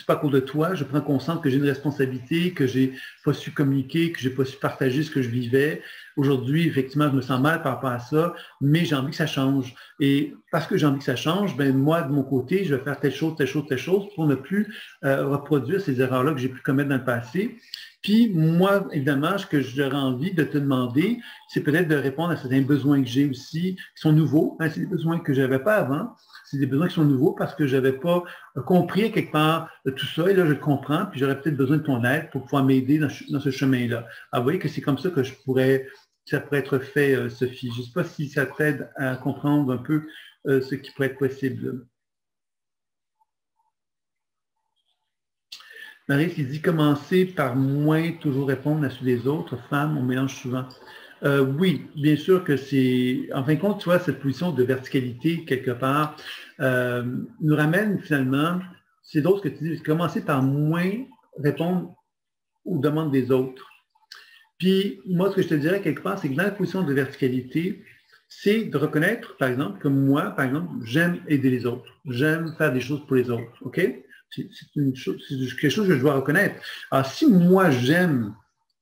à cause de toi. Je prends conscience que j'ai une responsabilité, que j'ai pas su communiquer, que j'ai pas su partager ce que je vivais. Aujourd'hui, effectivement, je me sens mal par rapport à ça, mais j'ai envie que ça change. Et parce que j'ai envie que ça change, ben moi, de mon côté, je vais faire telle chose, telle chose, telle chose pour ne plus reproduire ces erreurs-là que j'ai pu commettre dans le passé. Puis moi, évidemment, ce que j'aurais envie de te demander, c'est peut-être de répondre à certains besoins que j'ai aussi, qui sont nouveaux. C'est des besoins que je n'avais pas avant. C'est des besoins qui sont nouveaux parce que je n'avais pas compris quelque part tout ça. Et là, je le comprends, puis j'aurais peut-être besoin de ton aide pour pouvoir m'aider dans ce chemin-là. Alors, vous voyez que c'est comme ça que ça pourrait être fait, Sophie. Je ne sais pas si ça t'aide à comprendre un peu ce qui pourrait être possible. Marie qui dit commencer par moins toujours répondre à ceux des autres femmes, on mélange souvent. Oui, bien sûr que c'est, en fin de compte, tu vois, cette position de verticalité, quelque part, nous ramène finalement, c'est d'autres que tu dis, commencer par moins répondre aux demandes des autres. Puis, moi, ce que je te dirais quelque part, c'est que dans la position de verticalité, c'est de reconnaître, par exemple, que moi, par exemple, j'aime aider les autres. J'aime faire des choses pour les autres, OK? C'est quelque chose que je dois reconnaître. Alors, si moi, j'aime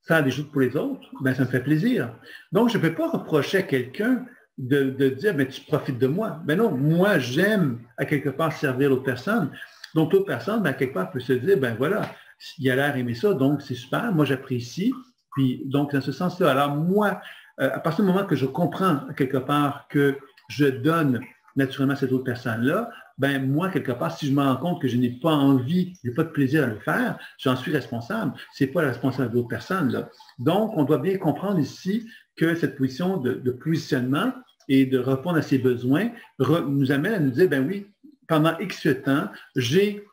faire des choses pour les autres, ben, ça me fait plaisir. Donc, je ne peux pas reprocher à quelqu'un de dire, ben, tu profites de moi. Ben non, moi, j'aime à quelque part servir l'autre personne. Donc, l'autre personne, ben, à quelque part, peut se dire, ben voilà, il a l'air d'aimer ça, donc c'est super, moi, j'apprécie. Puis, donc, dans ce sens-là, alors moi, à partir du moment que je comprends quelque part que je donne naturellement à cette autre personne-là, ben moi, quelque part, si je me rends compte que je n'ai pas envie, je n'ai pas de plaisir à le faire, j'en suis responsable. Ce n'est pas la responsabilité de l'autre personne, là. Donc, on doit bien comprendre ici que cette position de positionnement et de répondre à ses besoins nous amène à nous dire, ben oui, pendant X temps, j'ai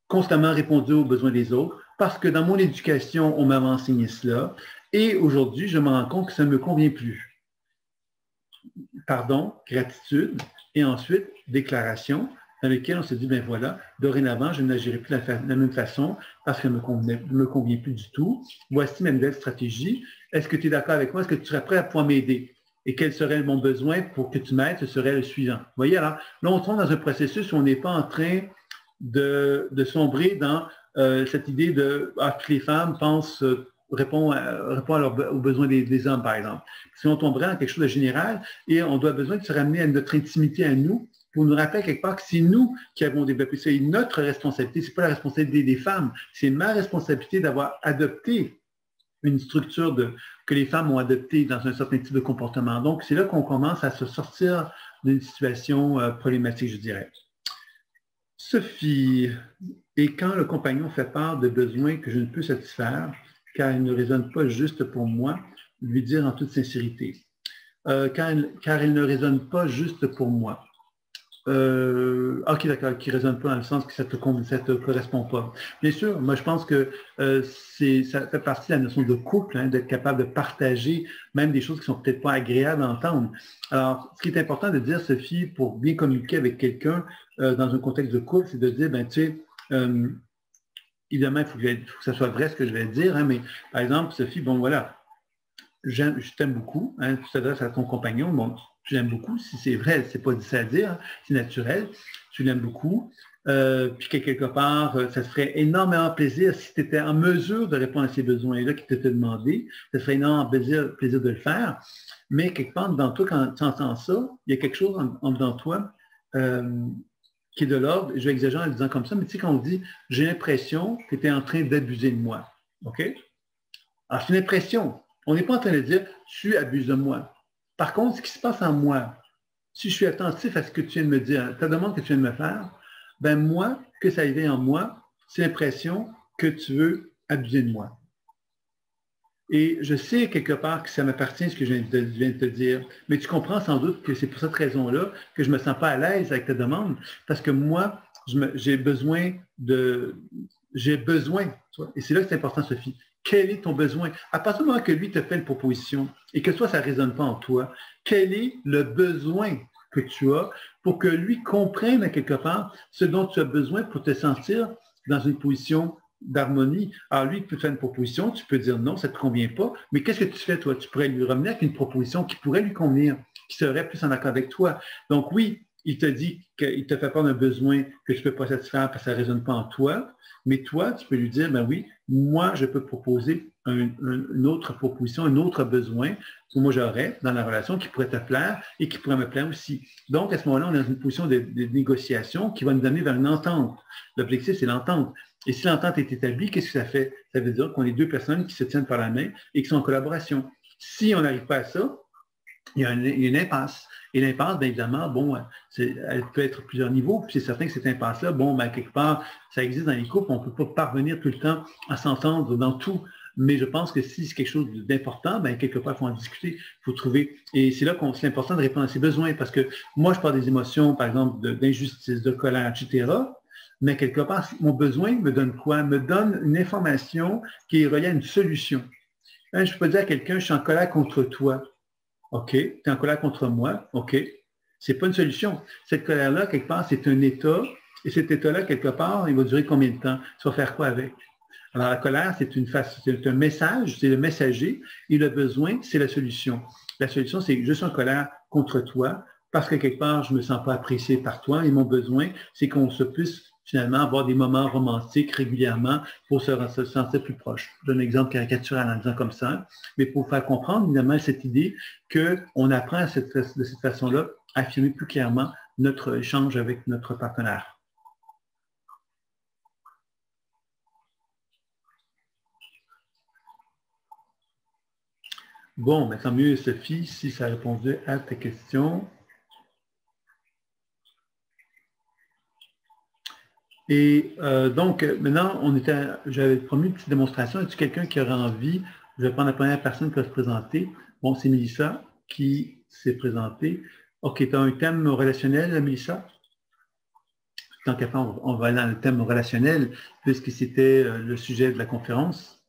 constamment répondu aux besoins des autres parce que dans mon éducation, on m'avait enseigné cela Et aujourd'hui, je me rends compte que ça ne me convient plus. Pardon, gratitude, et ensuite déclaration, dans lesquelles on se dit, ben voilà, dorénavant, je n'agirai plus de la même façon parce qu'elle ne me convient plus du tout. Voici ma nouvelle stratégie. Est-ce que tu es d'accord avec moi? Est-ce que tu serais prêt à pouvoir m'aider? Et quel serait mon besoin pour que tu m'aides? Ce serait le suivant. Vous voyez, alors, là, on tombe dans un processus où on n'est pas en train de sombrer dans cette idée de que les femmes pensent, répondent aux besoins des hommes, par exemple. Si on tomberait dans quelque chose de général et on doit besoin de se ramener à notre intimité à nous pour nous rappeler quelque part que c'est nous qui avons développé ça. C'est notre responsabilité, ce n'est pas la responsabilité des femmes, c'est ma responsabilité d'avoir adopté une structure que les femmes ont adoptée dans un certain type de comportement. Donc, c'est là qu'on commence à se sortir d'une situation problématique, je dirais. Sophie, et quand le compagnon fait part de besoins que je ne peux satisfaire, car il ne résonne pas juste pour moi, lui dire en toute sincérité. Car il ne résonne pas juste pour moi. Ok, d'accord, qui ne résonne pas dans le sens que ça te correspond pas. Bien sûr, moi je pense que ça fait partie de la notion de couple, hein, d'être capable de partager même des choses qui sont peut-être pas agréables à entendre. Alors, ce qui est important de dire, Sophie, pour bien communiquer avec quelqu'un dans un contexte de couple, c'est de dire, ben tu sais, évidemment, il faut que ça soit vrai ce que je vais dire, hein, mais par exemple, Sophie, bon voilà, je t'aime beaucoup, hein, tu t'adresses à ton compagnon, bon, je l'aime beaucoup, si c'est vrai, c'est pas difficile à dire, hein, c'est naturel, tu l'aimes beaucoup, puis que quelque part, ça se ferait énormément plaisir si tu étais en mesure de répondre à ces besoins-là qui t'étaient demandés, ça serait énormément plaisir de le faire, mais quelque part, dans toi, quand tu entends ça, il y a quelque chose en dedans de toi qui est de l'ordre, je vais exagérer en le disant comme ça, mais tu sais, quand on dit « j'ai l'impression que tu es en train d'abuser de moi », OK? Alors, c'est une impression. On n'est pas en train de dire « tu abuses de moi ». Par contre, ce qui se passe en moi, si je suis attentif à ce que tu viens de me dire, ta demande que tu viens de me faire, ben moi, que ça éveille en moi, c'est l'impression que tu veux abuser de moi. Et je sais quelque part que ça m'appartient ce que je viens de te dire, mais tu comprends sans doute que c'est pour cette raison-là que je ne me sens pas à l'aise avec ta demande, parce que moi, j'ai besoin, et c'est là que c'est important, Sophie. Quel est ton besoin? À partir du moment que lui te fait une proposition et que toi, ça ne résonne pas en toi, quel est le besoin que tu as pour que lui comprenne à quelque part ce dont tu as besoin pour te sentir dans une position d'harmonie. Alors lui, il peut te faire une proposition, tu peux dire non, ça ne te convient pas, mais qu'est-ce que tu fais, toi? Tu pourrais lui revenir avec une proposition qui pourrait lui convenir, qui serait plus en accord avec toi. Donc oui, il te dit qu'il te fait part d'un besoin que tu ne peux pas satisfaire parce que ça ne résonne pas en toi, mais toi, tu peux lui dire, ben oui, moi, je peux proposer une autre proposition, un autre besoin que moi j'aurais dans la relation qui pourrait te plaire et qui pourrait me plaire aussi. Donc, à ce moment-là, on est dans une position de négociation qui va nous amener vers une entente. L'objectif, c'est l'entente. Et si l'entente est établie, qu'est-ce que ça fait? Ça veut dire qu'on est deux personnes qui se tiennent par la main et qui sont en collaboration. Si on n'arrive pas à ça, il y a une impasse. Et l'impasse, bien évidemment, bon, elle peut être plusieurs niveaux. Puis c'est certain que cette impasse-là, bon, ben, quelque part, ça existe dans les couples. On ne peut pas parvenir tout le temps à s'entendre dans tout. Mais je pense que si c'est quelque chose d'important, ben, quelque part, il faut en discuter. Il faut trouver. Et c'est là qu'on c'est important de répondre à ses besoins. Parce que moi, je parle des émotions, par exemple, d'injustice, de colère, etc. Mais quelque part, mon besoin me donne quoi? Me donne une information qui est reliée à une solution. Hein, je peux dire à quelqu'un, je suis en colère contre toi. OK, tu es en colère contre moi. OK. Ce n'est pas une solution. Cette colère-là, quelque part, c'est un état. Et cet état-là, quelque part, il va durer combien de temps? Tu vas faire quoi avec? Alors, la colère, c'est un message, c'est le messager. Et le besoin, c'est la solution. La solution, c'est je suis en colère contre toi parce que quelque part, je ne me sens pas apprécié par toi. Et mon besoin, c'est qu'on se puisse finalement avoir des moments romantiques régulièrement pour se sentir plus proche. Je donne un exemple caricatural en disant comme ça, mais pour faire comprendre évidemment cette idée qu'on apprend de cette façon-là à affirmer plus clairement notre échange avec notre partenaire. Bon, mais tant mieux, Sophie, si ça a répondu à ta question. Et donc, maintenant, j'avais promis une petite démonstration. Est-ce quelqu'un qui aurait envie? Je vais prendre la première personne qui va se présenter. Bon, c'est Mélissa qui s'est présentée. OK, tu as un thème relationnel, Mélissa? Tant qu'à faire, on va aller dans le thème relationnel, puisque c'était le sujet de la conférence.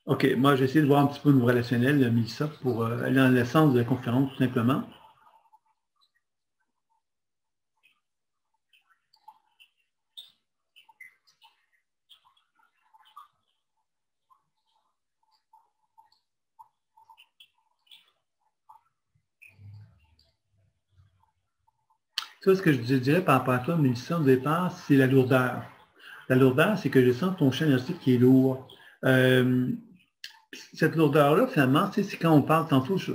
OK, moi, j'ai essayé de voir un petit peu au niveau relationnel, Mélissa, pour aller dans le sens de la conférence, tout simplement. Ça, ce que je dirais par rapport à toi, Mélissa, au départ, c'est la lourdeur. La lourdeur, c'est que je sens ton champ énergétique qui est lourd. Cette lourdeur-là, finalement, tu sais, c'est quand on parle, tantôt, je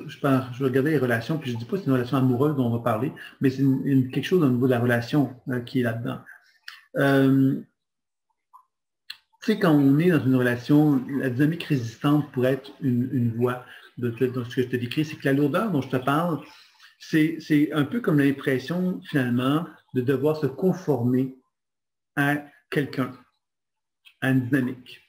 regardais les relations, puis je ne dis pas que c'est une relation amoureuse dont on va parler, mais c'est quelque chose au niveau de la relation qui est là-dedans. Tu sais, quand on est dans une relation, la dynamique résistante pourrait être une voie de ce que je te décris, c'est que la lourdeur dont je te parle, c'est un peu comme l'impression, finalement, de devoir se conformer à quelqu'un, à une dynamique.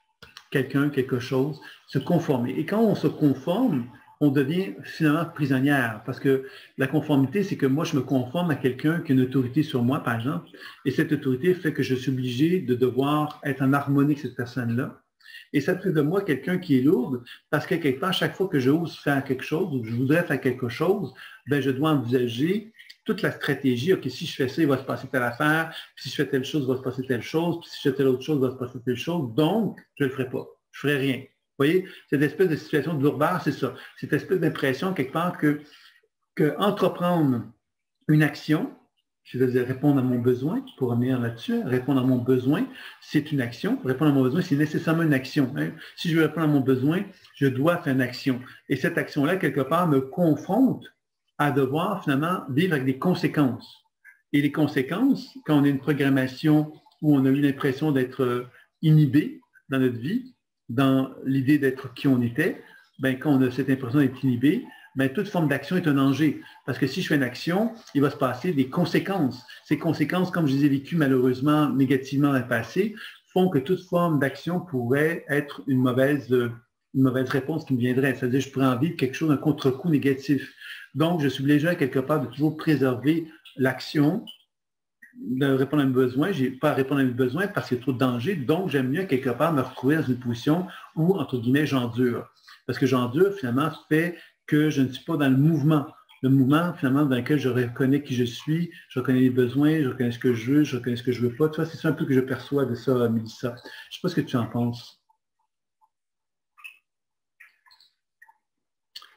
Quelqu'un, quelque chose, se conformer. Et quand on se conforme, on devient finalement prisonnière. Parce que la conformité, c'est que moi, je me conforme à quelqu'un qui a une autorité sur moi, par exemple, et cette autorité fait que je suis obligé de devoir être en harmonie avec cette personne-là. Et ça fait de moi quelqu'un qui est lourde, parce que quelque part, chaque fois que j'ose faire quelque chose, ou que je voudrais faire quelque chose, ben, je dois envisager toute la stratégie. OK, si je fais ça, il va se passer telle affaire, puis si je fais telle chose, il va se passer telle chose, puis si je fais telle autre chose, il va se passer telle chose. Donc, je ne le ferai pas. Je ne ferai rien. Vous voyez, cette espèce de situation de lourdeur, c'est ça. Cette espèce d'impression, quelque part, que entreprendre une action, c'est-à-dire répondre à mon besoin, pour revenir là-dessus, répondre à mon besoin, c'est une action. Répondre à mon besoin, c'est nécessairement une action. Hein. Si je veux répondre à mon besoin, je dois faire une action. Et cette action-là, quelque part, me confronte à devoir finalement vivre avec des conséquences. Et les conséquences, quand on a une programmation où on a eu l'impression d'être inhibé dans notre vie, dans l'idée d'être qui on était, ben, quand on a cette impression d'être inhibé, ben, toute forme d'action est un danger. Parce que si je fais une action, il va se passer des conséquences. Ces conséquences, comme je les ai vécues malheureusement négativement dans le passé, font que toute forme d'action pourrait être une mauvaise réponse qui me viendrait. C'est-à-dire que je pourrais en vivre quelque chose, un contre-coup négatif. Donc, je suis obligé, quelque part, de toujours préserver l'action, de répondre à mes besoins. Je n'ai pas à répondre à mes besoins parce qu'il y a trop de danger. Donc, j'aime mieux, quelque part, me retrouver dans une position où, entre guillemets, j'endure. Parce que j'endure, finalement, fait que je ne suis pas dans le mouvement. Le mouvement, finalement, dans lequel je reconnais qui je suis, je reconnais les besoins, je reconnais ce que je veux, je reconnais ce que je ne veux pas. Tu vois, c'est ça un peu que je perçois de ça, Mélissa. Je ne sais pas ce que tu en penses.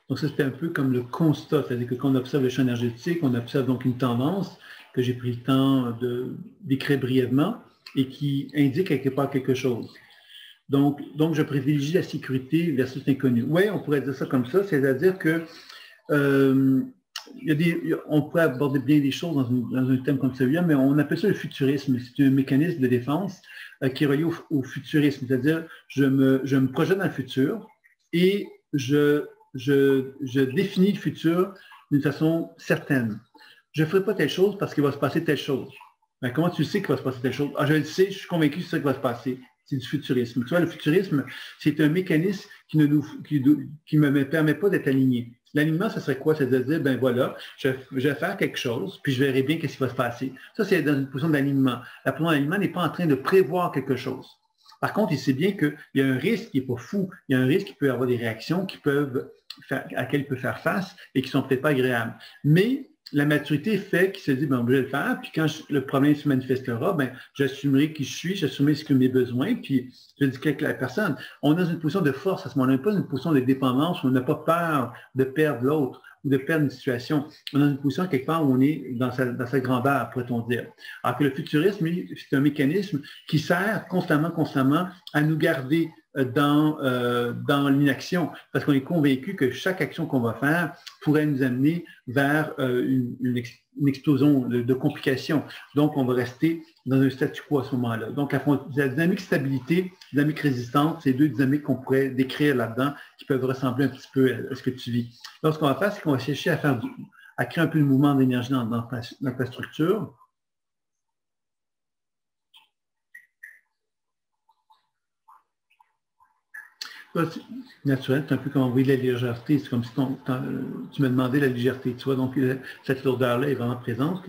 Donc, ça, c'était un peu comme le constat, c'est-à-dire que quand on observe le champ énergétique, on observe donc une tendance que j'ai pris le temps de décrire brièvement et qui indique quelque part quelque chose. Donc, je privilégie la sécurité versus l'inconnu. Oui, on pourrait dire ça comme ça, c'est-à-dire que on pourrait aborder bien des choses dans un thème comme celui-là, mais on appelle ça le futurisme. C'est un mécanisme de défense qui est relié au futurisme, c'est-à-dire je me projette dans le futur et je définis le futur d'une façon certaine. Je ne ferai pas telle chose parce qu'il va se passer telle chose. Ben, comment tu sais qu'il va se passer telle chose? Ah, je le sais, je suis convaincu que c'est ça qui va se passer. C'est du futurisme. Tu vois, le futurisme, c'est un mécanisme qui ne me permet pas d'être aligné. L'alignement, ce serait quoi? C'est de dire, ben voilà, je vais faire quelque chose, puis je verrai bien qu'est-ce qui va se passer. Ça, c'est dans une position d'alignement. La position d'alignement n'est pas en train de prévoir quelque chose. Par contre, il sait bien qu'il y a un risque qui n'est pas fou. Il y a un risque qui peut avoir des réactions à laquelle il peut faire face et qui ne sont peut-être pas agréables. Mais la maturité fait qu'il se dit, ben, je vais le faire, puis quand le problème se manifestera, ben, j'assumerai qui je suis, j'assumerai ce que mes besoins, puis je dis à la personne. On est dans une position de force à ce moment-là, on n'est pas dans une position de dépendance où on n'a pas peur de perdre l'autre ou de perdre une situation. On est dans une position quelque part où on est dans sa grandeur, pourrait-on dire. Alors que le futurisme, c'est un mécanisme qui sert constamment à nous garder dans l'inaction, parce qu'on est convaincu que chaque action qu'on va faire pourrait nous amener vers une explosion de complications. Donc, on va rester dans un statu quo à ce moment-là. Donc, la dynamique stabilité, la dynamique résistance, c'est deux dynamiques qu'on pourrait décrire là-dedans, qui peuvent ressembler un petit peu à ce que tu vis. Donc, ce qu'on va faire, c'est qu'on va chercher à créer un peu de mouvement d'énergie dans ta structure. Naturel, c'est un peu comme envoyer de la légèreté. C'est comme si tu me demandais la légèreté. Tu vois, donc cette lourdeur-là est vraiment présente.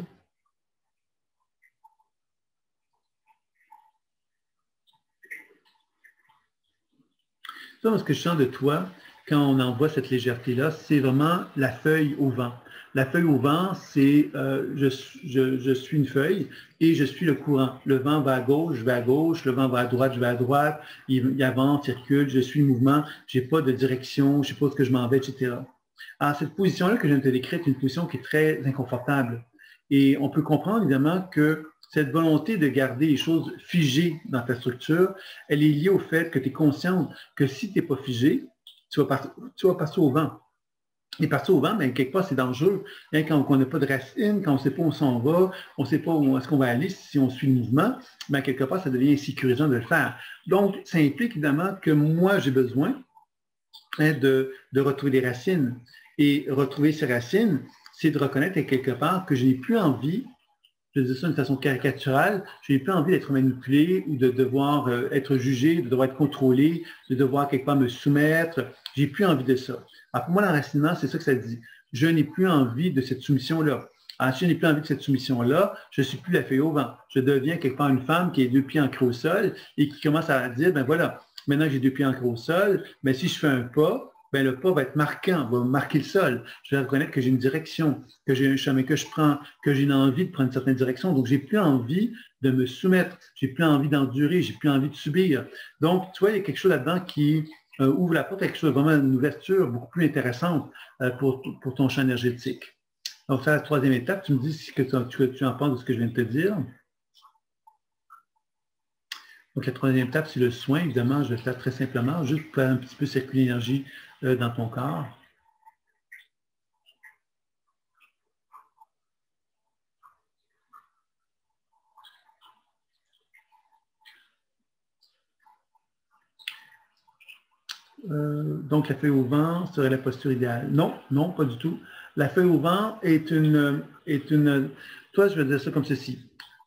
Ça, moi, ce que je sens de toi, quand on envoie cette légèreté-là, c'est vraiment la feuille au vent. La feuille au vent, c'est je suis une feuille et je suis le courant. Le vent va à gauche, je vais à gauche. Le vent va à droite, je vais à droite. Il avance, il recule, je suis le mouvement. Je n'ai pas de direction, je ne sais pas où que je m'en vais, etc. Alors, cette position-là que je viens de te décrire est une position qui est très inconfortable. Et on peut comprendre, évidemment, que cette volonté de garder les choses figées dans ta structure, elle est liée au fait que tu es consciente que si tu n'es pas figé, tu vas partir au vent. Et partir au vent, bien, quelque part, c'est dangereux. Hein, quand on n'a pas de racines, quand on ne sait pas où on s'en va, on ne sait pas où est-ce qu'on va aller si on suit le mouvement, bien, quelque part, ça devient insécurisant de le faire. Donc, ça implique évidemment que moi, j'ai besoin de retrouver des racines. Et retrouver ces racines, c'est de reconnaître quelque part que je n'ai plus envie, je dis ça d'une façon caricaturale, je n'ai plus envie d'être manipulé ou de devoir être jugé, de devoir être contrôlé, de devoir quelque part me soumettre. J'ai plus envie de ça. Alors pour moi, l'enracinement, c'est ça que ça dit. Je n'ai plus envie de cette soumission-là. Alors, si je n'ai plus envie de cette soumission-là, je ne suis plus la feuille au vent. Je deviens quelque part une femme qui est 2 pieds ancrés au sol et qui commence à dire, ben voilà, maintenant que j'ai 2 pieds ancrés au sol, ben si je fais un pas, ben le pas va être marquant, va marquer le sol. Je vais reconnaître que j'ai une direction, que j'ai un chemin que je prends, que j'ai une envie de prendre une certaine direction. Donc, j'ai plus envie de me soumettre, j'ai plus envie d'endurer, j'ai plus envie de subir. Donc, tu vois, il y a quelque chose là-dedans qui ouvre la porte à quelque chose, vraiment une ouverture beaucoup plus intéressante pour ton champ énergétique. Donc, c'est la 3e étape. Tu me dis ce que tu en penses de ce que je viens de te dire. Donc, la 3e étape, c'est le soin. Évidemment, je vais le faire très simplement, juste pour faire un petit peu circuler l'énergie dans ton corps. Donc, la feuille au vent serait la posture idéale. Non, non, pas du tout. La feuille au vent est une... Toi, je vais dire ça comme ceci.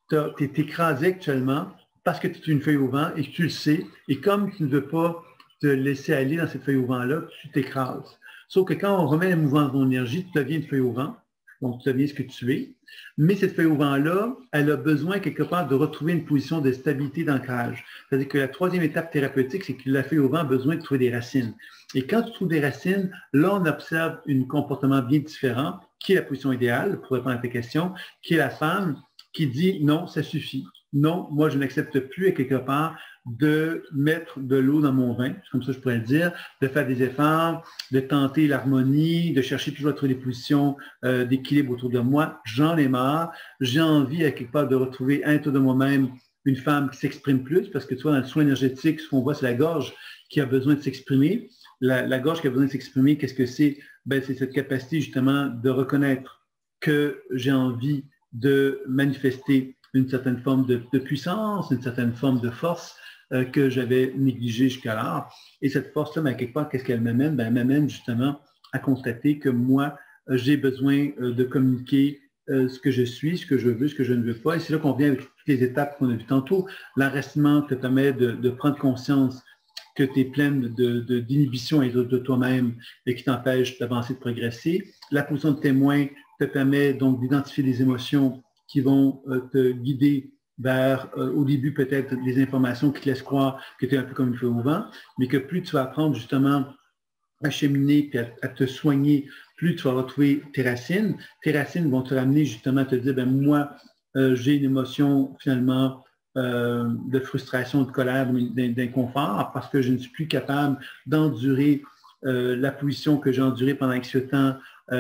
Tu es écrasé actuellement parce que tu es une feuille au vent et que tu le sais. Et comme tu ne veux pas te laisser aller dans cette feuille au vent-là, tu t'écrases. Sauf que quand on remet le mouvement dans ton énergie, tu deviens une feuille au vent. Donc, tu deviens ce que tu es. Mais cette feuille au vent-là, elle a besoin quelque part de retrouver une position de stabilité d'ancrage. C'est-à-dire que la 3e étape thérapeutique, c'est que la feuille au vent a besoin de trouver des racines. Et quand tu trouves des racines, là, on observe un comportement bien différent, qui est la position idéale, pour répondre à tes questions, qui est la femme qui dit non, ça suffit. Non, moi, je n'accepte plus à quelque part de mettre de l'eau dans mon vin, comme ça je pourrais le dire, de faire des efforts, de tenter l'harmonie, de chercher toujours à trouver des positions d'équilibre autour de moi. J'en ai marre. J'ai envie à quelque part de retrouver à l'intérieur de moi-même une femme qui s'exprime plus, parce que tu vois, dans le soin énergétique, ce qu'on voit, c'est la gorge qui a besoin de s'exprimer. La gorge qui a besoin de s'exprimer, qu'est-ce que c'est? Ben, c'est cette capacité justement de reconnaître que j'ai envie de manifester une certaine forme de puissance, une certaine forme de force que j'avais négligée jusqu'alors. Et cette force-là, ben, quelque part, qu'est-ce qu'elle m'amène? Ben, elle m'amène justement à constater que moi, j'ai besoin de communiquer ce que je suis, ce que je veux, ce que je ne veux pas. Et c'est là qu'on vient avec toutes les étapes qu'on a vues tantôt. L'enracinement te permet de prendre conscience que tu es pleine d'inhibition de toi-même et qui t'empêche d'avancer, de progresser. La position de témoin te permet donc d'identifier des émotions qui vont te guider vers, au début, peut-être des informations qui te laissent croire que tu es un peu comme une feuille au vent, mais que plus tu vas apprendre justement à cheminer et à te soigner, plus tu vas retrouver tes racines. Tes racines vont te ramener justement à te dire, ben moi, j'ai une émotion finalement de frustration, de colère, d'inconfort, parce que je ne suis plus capable d'endurer la position que j'ai endurée pendant X temps,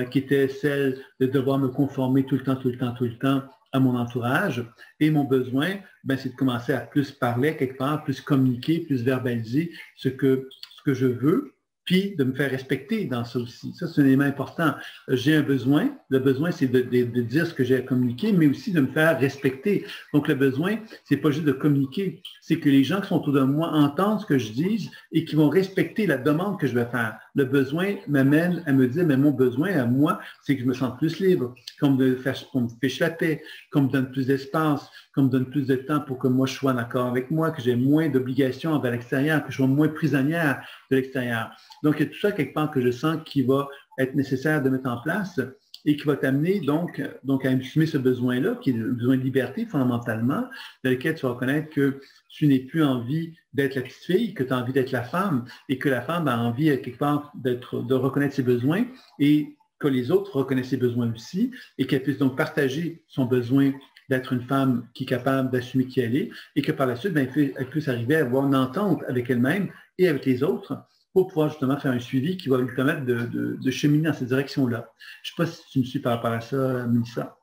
qui était celle de devoir me conformer tout le temps à mon entourage. Et mon besoin, ben, c'est de commencer à plus parler quelque part, plus communiquer, plus verbaliser ce que je veux, puis de me faire respecter dans ça aussi. Ça, c'est un élément important. J'ai un besoin. Le besoin, c'est de dire ce que j'ai à communiquer, mais aussi de me faire respecter. Donc, le besoin, c'est pas juste de communiquer, c'est que les gens qui sont autour de moi entendent ce que je dis et qui vont respecter la demande que je vais faire. Le besoin m'amène à me dire, mais mon besoin à moi, c'est que je me sente plus libre, qu'on me fiche la paix, qu'on me donne plus d'espace, qu'on me donne plus de temps pour que moi, je sois en accord avec moi, que j'ai moins d'obligations envers l'extérieur, que je sois moins prisonnière de l'extérieur. Donc, il y a tout ça quelque part que je sens qui va être nécessaire de mettre en place. et qui va t'amener donc à assumer ce besoin-là, qui est le besoin de liberté fondamentalement, dans lequel tu vas reconnaître que tu n'es plus envie d'être la petite fille, que tu as envie d'être la femme et que la femme a envie quelque part de reconnaître ses besoins et que les autres reconnaissent ses besoins aussi et qu'elle puisse donc partager son besoin d'être une femme qui est capable d'assumer qui elle est et que par la suite, elle puisse arriver à avoir une entente avec elle-même et avec les autres pour pouvoir justement faire un suivi qui va lui permettre de cheminer dans cette direction-là. Je ne sais pas si tu me suis par rapport à ça, Mélissa.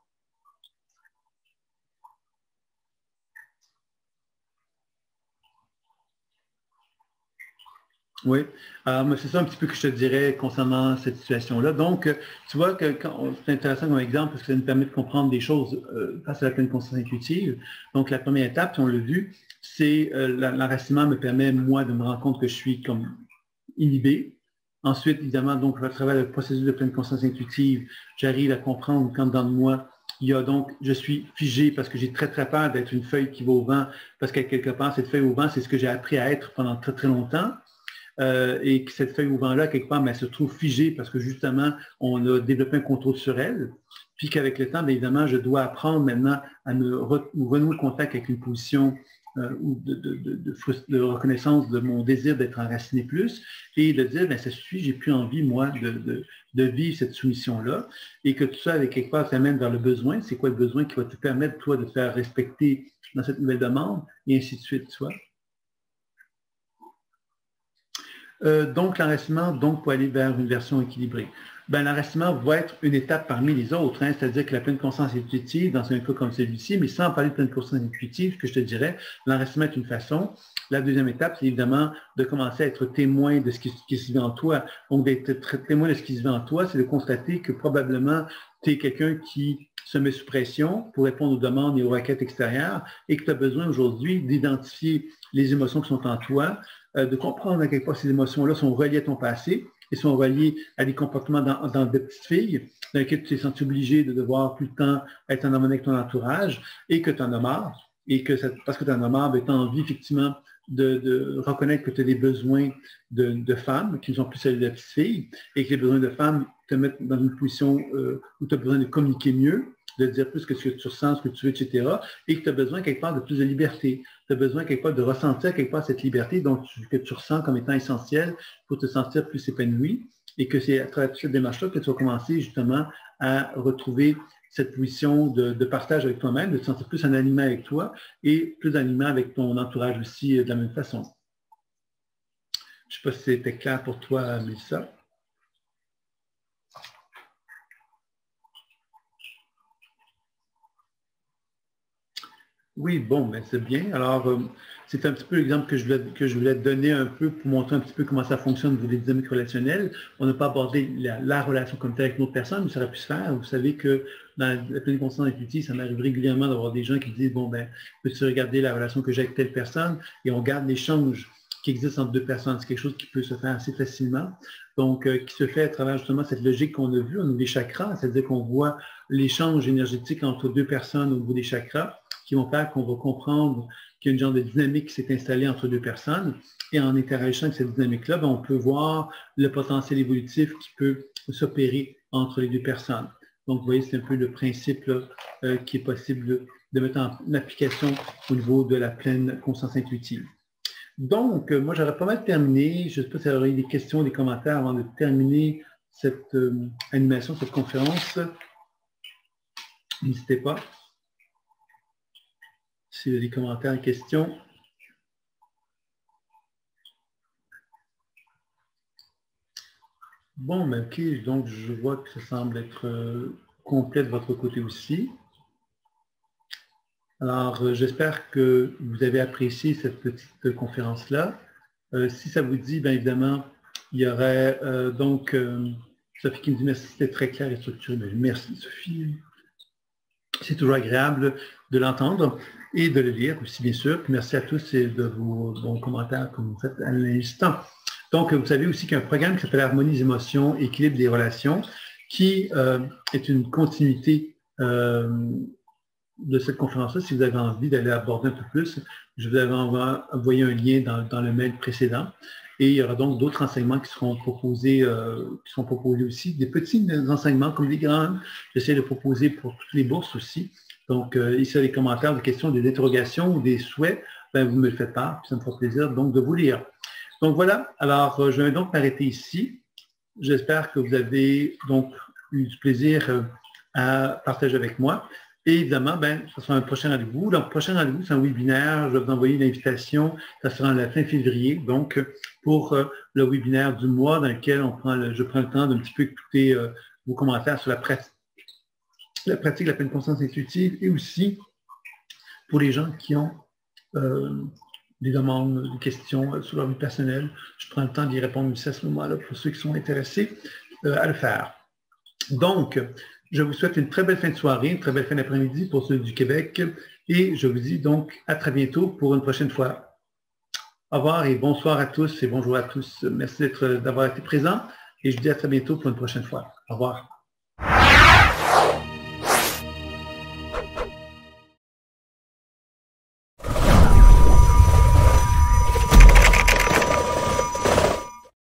Oui, c'est ça un petit peu que je te dirais concernant cette situation-là. Donc, tu vois que c'est intéressant comme exemple parce que ça nous permet de comprendre des choses face à la pleine conscience intuitive. Donc, la première étape, si on l'a vu, c'est l'enracinement me permet, moi, de me rendre compte que je suis comme inhibé. Ensuite, évidemment, donc, à travers le processus de pleine conscience intuitive, j'arrive à comprendre quand dans moi, il y a donc, je suis figé parce que j'ai très, très peur d'être une feuille qui va au vent, parce qu'à quelque part, cette feuille au vent, c'est ce que j'ai appris à être pendant très, très longtemps. Et que cette feuille au vent-là, quelque part, elle se trouve figée parce que justement, on a développé un contrôle sur elle. Puis qu'avec le temps, bien évidemment, je dois apprendre maintenant à renouer le contact avec une position de reconnaissance de mon désir d'être enraciné plus et de dire, bien, ça suffit, j'ai plus envie, moi, de vivre cette soumission-là. Et que tout ça, avec quelque part, t'amène vers le besoin. C'est quoi le besoin qui va te permettre, toi, de faire respecter dans cette nouvelle demande, et ainsi de suite, tu vois. Donc, l'enracinement, donc, pour aller vers une version équilibrée. Ben, l'enracinement va être une étape parmi les autres, hein, c'est-à-dire que la pleine conscience intuitive, dans un cas comme celui-ci, mais sans parler de pleine conscience intuitive, ce que je te dirais, l'enracinement est une façon. La deuxième étape, c'est évidemment de commencer à être témoin de ce qui se vit en toi. Donc, d'être témoin de ce qui se vit en toi, c'est de constater que probablement tu es quelqu'un qui se met sous pression pour répondre aux demandes et aux requêtes extérieures et que tu as besoin aujourd'hui d'identifier les émotions qui sont en toi, de comprendre à quel point ces émotions-là sont reliées à ton passé et sont reliées à des comportements dans des petites filles dans lesquels tu t'es senti obligé de devoir tout le temps être en harmonie avec ton entourage et que tu en as marre et que parce que tu en as marre, tu as envie effectivement de reconnaître que tu as des besoins de femmes qui ne sont plus celles de petites filles et que les besoins de femmes te mettent dans une position où tu as besoin de communiquer mieux, de dire plus ce que tu ressens, ce que tu veux, etc. Et que tu as besoin quelque part de plus de liberté. Tu as besoin quelque part de ressentir quelque part cette liberté que tu ressens comme étant essentielle pour te sentir plus épanoui. Et que c'est à travers cette démarche-là que tu vas commencer justement à retrouver cette position de partage avec toi-même, de te sentir plus en alignement avec toi et plus en alignement avec ton entourage aussi de la même façon. Je ne sais pas si c'était clair pour toi, Mélissa. Oui, bon, ben c'est bien. Alors, c'est un petit peu l'exemple que je voulais te donner un peu pour montrer un petit peu comment ça fonctionne au niveau des dynamiques relationnelles. On n'a pas abordé la relation comme telle avec une autre personne, mais ça aurait pu se faire. Vous savez que dans la pleine conscience intuitive, ça m'arrive régulièrement d'avoir des gens qui disent, bon, ben, peux-tu regarder la relation que j'ai avec telle personne? Et on garde l'échange qui existe entre deux personnes. C'est quelque chose qui peut se faire assez facilement. Donc, qui se fait à travers justement cette logique qu'on a vue au niveau des chakras, c'est-à-dire qu'on voit l'échange énergétique entre deux personnes au niveau des chakras, qui vont faire qu'on va comprendre qu'il y a une genre de dynamique qui s'est installée entre deux personnes. Et en interagissant avec cette dynamique-là, on peut voir le potentiel évolutif qui peut s'opérer entre les deux personnes. Donc, vous voyez, c'est un peu le principe là, qui est possible de mettre en application au niveau de la pleine conscience intuitive. Donc, moi, j'aurais pas mal terminé. Je ne sais pas si y aurait des questions, des commentaires avant de terminer cette animation, cette conférence. N'hésitez pas. S'il y a des commentaires et questions. Bon, ben, ok, donc je vois que ça semble être complet de votre côté aussi. Alors, j'espère que vous avez apprécié cette petite conférence-là. Si ça vous dit, bien évidemment, il y aurait donc Sophie qui me dit merci, c'était très clair et structuré. Bien, merci, Sophie. C'est toujours agréable de l'entendre et de le lire aussi, bien sûr. Puis merci à tous et de vos bons commentaires que vous faites à l'instant. Donc, vous savez aussi qu'il y a un programme qui s'appelle Harmonie des émotions, équilibre des relations, qui est une continuité de cette conférence-là. Si vous avez envie d'aller aborder un peu plus, je vous avais envoyé un lien dans le mail précédent. Et il y aura donc d'autres enseignements qui seront proposés aussi, des petits enseignements comme des grands. J'essaie de proposer pour toutes les bourses aussi. Donc, ici, les commentaires, des questions, des interrogations ou des souhaits, ben, vous me le faites part, puis ça me fera plaisir donc de vous lire. Donc voilà, alors je vais donc m'arrêter ici. J'espère que vous avez donc eu du plaisir à partager avec moi. Et évidemment, ben, ce sera un prochain rendez-vous. Le prochain rendez-vous, c'est un webinaire. Je vais vous envoyer une invitation. Ça sera à la fin février, donc pour le webinaire du mois dans lequel je prends le temps d'un petit peu écouter vos commentaires sur la pratique de la pleine conscience intuitive et aussi pour les gens qui ont des demandes, des questions sur leur vie personnelle. Je prends le temps d'y répondre aussi à ce moment-là pour ceux qui sont intéressés à le faire. Donc, je vous souhaite une très belle fin de soirée, une très belle fin d'après-midi pour ceux du Québec et je vous dis donc à très bientôt pour une prochaine fois. Au revoir et bonsoir à tous et bonjour à tous. Merci d'avoir été présents et je vous dis à très bientôt pour une prochaine fois. Au revoir.